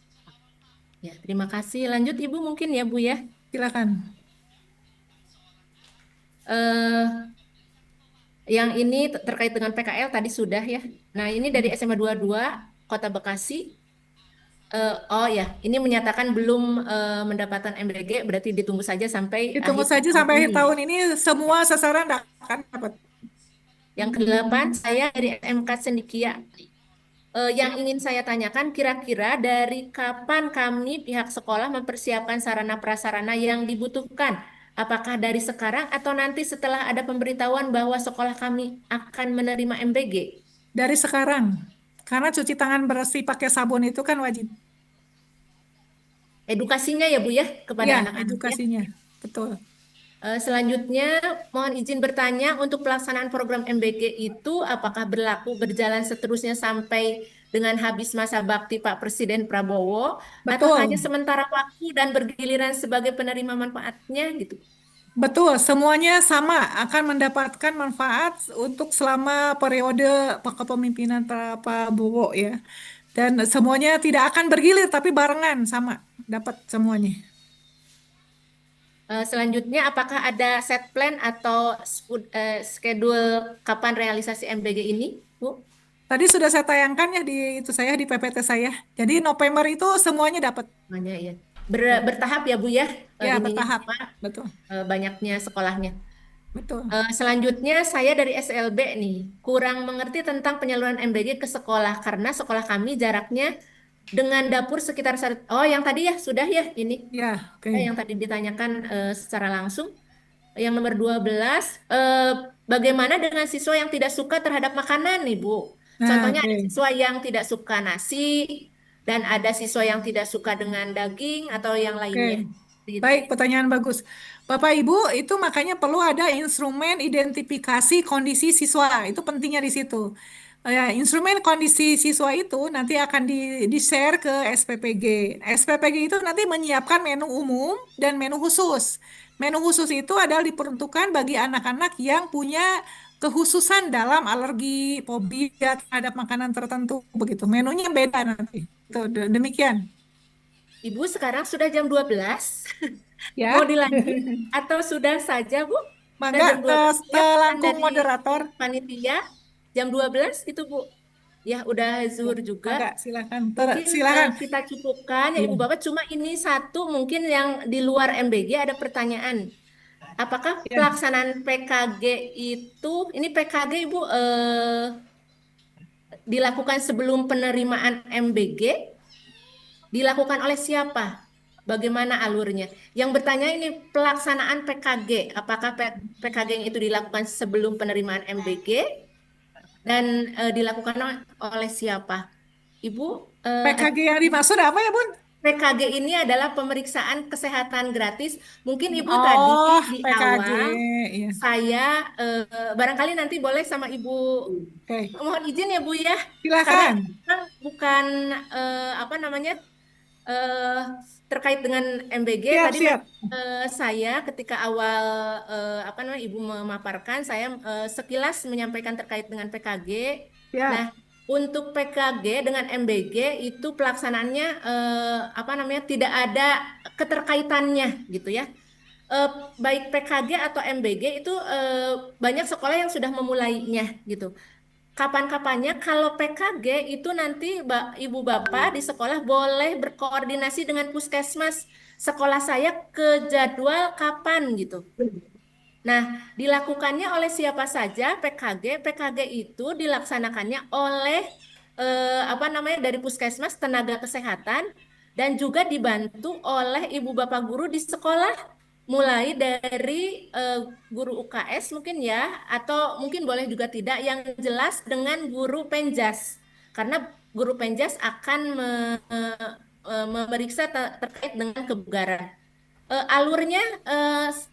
Ya, terima kasih. Lanjut Ibu mungkin ya, Bu ya? Silakan. Yang ini terkait dengan PKL tadi sudah ya. Nah, ini dari SMA 22 Kota Bekasi. Oh ya, ini menyatakan belum mendapatkan MBG, berarti ditunggu saja sampai akhir tahun ini semua sasaran akan dapat. Yang ke-8 saya dari SMK Sendikia. Yang ingin saya tanyakan kira-kira dari kapan kami pihak sekolah mempersiapkan sarana prasarana yang dibutuhkan? Apakah dari sekarang atau nanti setelah ada pemberitahuan bahwa sekolah kami akan menerima MBG? Dari sekarang, karena cuci tangan bersih pakai sabun itu kan wajib. Edukasinya ya Bu ya kepada anak-anak. Edukasinya, betul. Selanjutnya mohon izin bertanya untuk pelaksanaan program MBG itu apakah berjalan seterusnya sampai dengan habis masa bakti Pak Presiden Prabowo atau hanya sementara waktu dan bergiliran sebagai penerima manfaatnya gitu? Betul, semuanya sama akan mendapatkan manfaat untuk selama periode kepemimpinan Pak Prabowo ya. Dan semuanya tidak akan bergilir tapi barengan sama dapat semuanya. Selanjutnya apakah ada set plan atau schedule kapan realisasi MBG ini, Bu? Tadi sudah saya tayangkan ya di PPT saya. Jadi November itu semuanya dapat. Semuanya ya. Bertahap ya Bu ya? Ya, bertahap. Betul. Banyaknya sekolahnya. Betul. Selanjutnya saya dari SLB nih, kurang mengerti tentang penyaluran MBG ke sekolah karena sekolah kami jaraknya dengan dapur sekitar yang tadi ya sudah ya ini. Ya, oke. Yang tadi ditanyakan secara langsung. Yang nomor 12, bagaimana dengan siswa yang tidak suka terhadap makanan nih Bu? Contohnya ada siswa yang tidak suka nasi dan ada siswa yang tidak suka dengan daging atau yang lainnya. Baik, pertanyaan bagus. Bapak Ibu, itu makanya perlu ada instrumen identifikasi kondisi siswa. Itu pentingnya di situ. Ya, instrumen kondisi siswa itu nanti akan di-share ke SPPG. SPPG itu nanti menyiapkan menu umum dan menu khusus. Menu khusus itu adalah diperuntukkan bagi anak-anak yang punya kekhususan dalam alergi, fobia terhadap makanan tertentu begitu. Menunya beda nanti. Itu demikian. Ibu sekarang sudah jam 12. Ya. Mau dilanjut atau sudah saja, Bu? Sudah Mangga jam 12 ya, pesan telangkung dari moderator. panitia jam 12 itu, Bu. Ya, udah zuhur juga. Mangga silakan. Mungkin Silakan. kita cukupkan ya Iya. Ibu Bapak. Cuma ini satu mungkin yang di luar MBG ada pertanyaan. Apakah Iya. pelaksanaan PKG itu, ini PKG Ibu dilakukan sebelum penerimaan MBG? Dilakukan oleh siapa? Bagaimana alurnya? Yang bertanya ini pelaksanaan PKG. Apakah PKG yang itu dilakukan sebelum penerimaan MBG dan dilakukan oleh siapa? Ibu, PKG yang dimaksud apa ya, Bun? PKG ini adalah pemeriksaan kesehatan gratis. Mungkin Ibu tadi Oh, di PKG. awal Iya. saya barangkali nanti boleh sama Ibu mohon izin ya Bu ya. Karena Silakan. memang bukan apa namanya terkait dengan MBG Siap, tadi siap. saya ketika awal apa namanya Ibu memaparkan saya sekilas menyampaikan terkait dengan PKG. Siap. Nah, untuk PKG dengan MBG itu pelaksanaannya apa namanya tidak ada keterkaitannya gitu ya. Baik PKG atau MBG itu banyak sekolah yang sudah memulainya gitu. Kapan-kapannya kalau PKG itu nanti Ibu Bapak di sekolah boleh berkoordinasi dengan puskesmas sekolah saya ke jadwal kapan gitu. Nah, dilakukannya oleh siapa saja PKG? PKG itu dilaksanakannya oleh apa namanya dari puskesmas tenaga kesehatan dan juga dibantu oleh ibu bapak guru di sekolah mulai dari guru UKS mungkin ya atau mungkin boleh juga tidak yang jelas dengan guru penjas karena guru penjas akan memeriksa terkait dengan kebugaran. Alurnya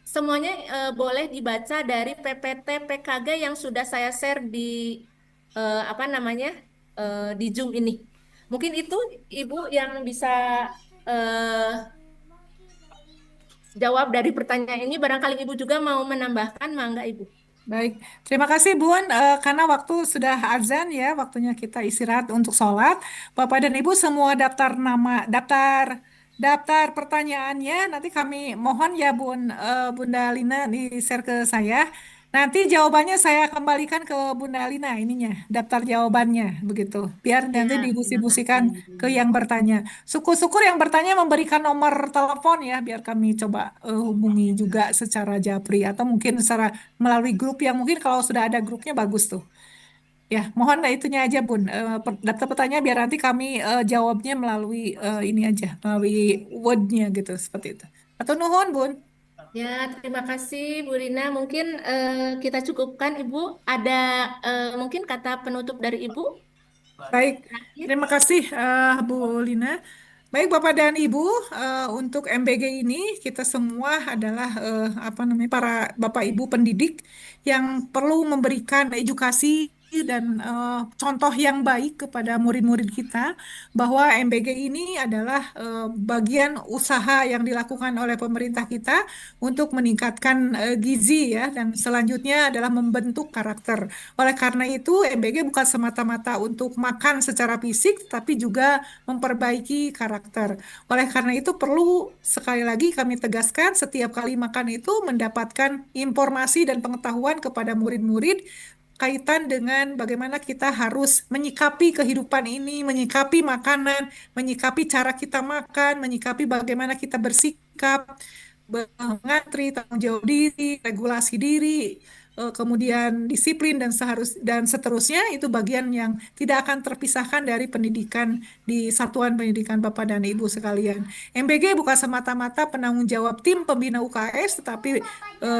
semuanya boleh dibaca dari PPT PKG yang sudah saya share di apa namanya di Zoom ini. Mungkin itu Ibu yang bisa jawab dari pertanyaan ini. Barangkali Ibu juga mau menambahkan, mangga Ibu. Baik, terima kasih Bun, karena waktu sudah azan ya, waktunya kita istirahat untuk sholat. Bapak dan Ibu semua daftar nama, daftar pertanyaannya. Nanti kami mohon ya Bun, Bunda Lina di share ke saya. Nanti jawabannya saya kembalikan ke Bunda Lina ininya, daftar jawabannya begitu. Biar Ya, nanti terima didistribusikan kasih. ke yang bertanya. Syukur-syukur yang bertanya memberikan nomor telepon ya, biar kami coba hubungi juga secara japri atau mungkin secara melalui grup yang mungkin kalau sudah ada grupnya bagus tuh. Ya, mohon itunya aja Bun. Daftar pertanyaan biar nanti kami jawabnya melalui ini aja, melalui wordnya gitu seperti itu. Atau nuhun Bun. Ya, terima kasih Bu Rina. Mungkin kita cukupkan Ibu. Ada mungkin kata penutup dari Ibu? Baik, terima kasih Bu Lina. Baik Bapak dan Ibu, untuk MBG ini kita semua adalah apa namanya para Bapak Ibu pendidik yang perlu memberikan edukasi dan contoh yang baik kepada murid-murid kita bahwa MBG ini adalah bagian usaha yang dilakukan oleh pemerintah kita untuk meningkatkan gizi ya dan selanjutnya adalah membentuk karakter. Oleh karena itu MBG bukan semata-mata untuk makan secara fisik tapi juga memperbaiki karakter. Oleh karena itu perlu sekali lagi kami tegaskan setiap kali makan itu mendapatkan informasi dan pengetahuan kepada murid-murid kaitan dengan bagaimana kita harus menyikapi kehidupan ini, menyikapi makanan, menyikapi cara kita makan, menyikapi bagaimana kita bersikap, mengantri, tanggung jawab diri, regulasi diri, kemudian disiplin dan seterusnya itu bagian yang tidak akan terpisahkan dari pendidikan di satuan pendidikan Bapak dan Ibu sekalian. MBG bukan semata-mata penanggung jawab tim pembina UKS, tetapi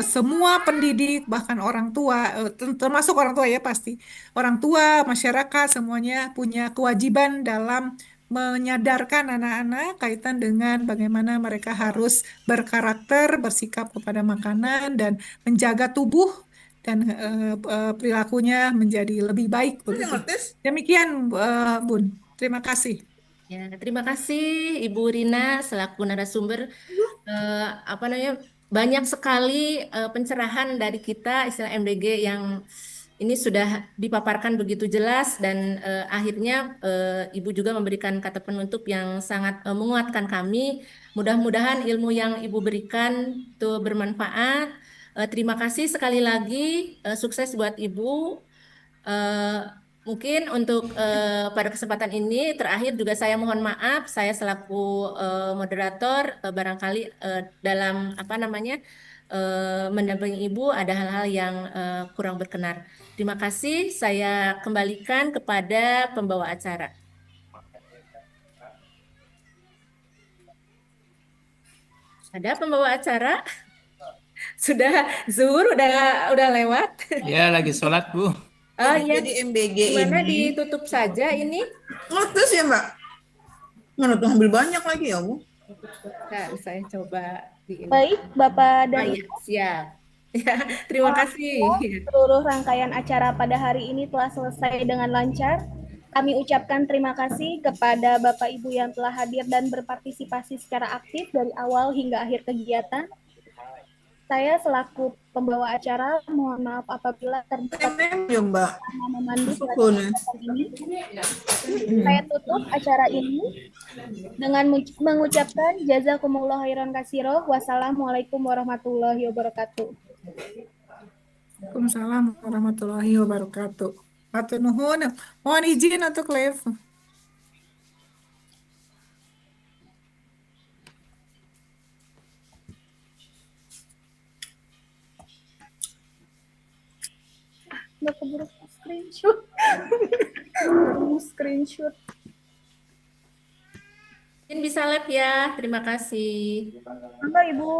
semua pendidik bahkan orang tua, termasuk orang tua ya pasti, orang tua, masyarakat semuanya punya kewajiban dalam menyadarkan anak-anak kaitan dengan bagaimana mereka harus berkarakter, bersikap kepada makanan, dan menjaga tubuh dan perilakunya menjadi lebih baik begitu. Demikian Bun. Terima kasih. Ya, terima kasih Ibu Rina selaku narasumber. Apa namanya? Banyak sekali pencerahan dari kita istilah MBG yang ini sudah dipaparkan begitu jelas dan akhirnya Ibu juga memberikan kata penutup yang sangat menguatkan kami. Mudah-mudahan ilmu yang Ibu berikan itu bermanfaat. Terima kasih sekali lagi, sukses buat Ibu. Eh, Mungkin untuk pada kesempatan ini terakhir juga saya mohon maaf, saya selaku moderator barangkali dalam apa namanya mendampingi Ibu ada hal-hal yang kurang berkenan. Terima kasih, saya kembalikan kepada pembawa acara. Ada pembawa acara? Sudah zuhur, udah lewat. Ya, lagi sholat, Bu. Oh iya. Jadi MBG Gimana ini ditutup saja ini? terus ya Mbak? Nggak tuh ambil banyak lagi ya Bu? Nah, saya coba di ini. Baik, Bapak Ah, dan iya, siap. Ya, terima kasih. seluruh rangkaian acara pada hari ini telah selesai dengan lancar. Kami ucapkan terima kasih kepada Bapak Ibu yang telah hadir dan berpartisipasi secara aktif dari awal hingga akhir kegiatan. Saya selaku pembawa acara mohon maaf apabila terdapat Ya Mbak. memandu Sukun. ini. Saya tutup acara ini dengan mengucapkan jazakumullah khairan katsiro. Wassalamualaikum warahmatullahi wabarakatuh. Waalaikumsalam warahmatullahi wabarakatuh. Hatur nuhun. Mohon izin untuk live. Nggak keburu screenshot. Baru screenshot. Mungkin bisa live ya. Terima kasih. Mbak Ibu.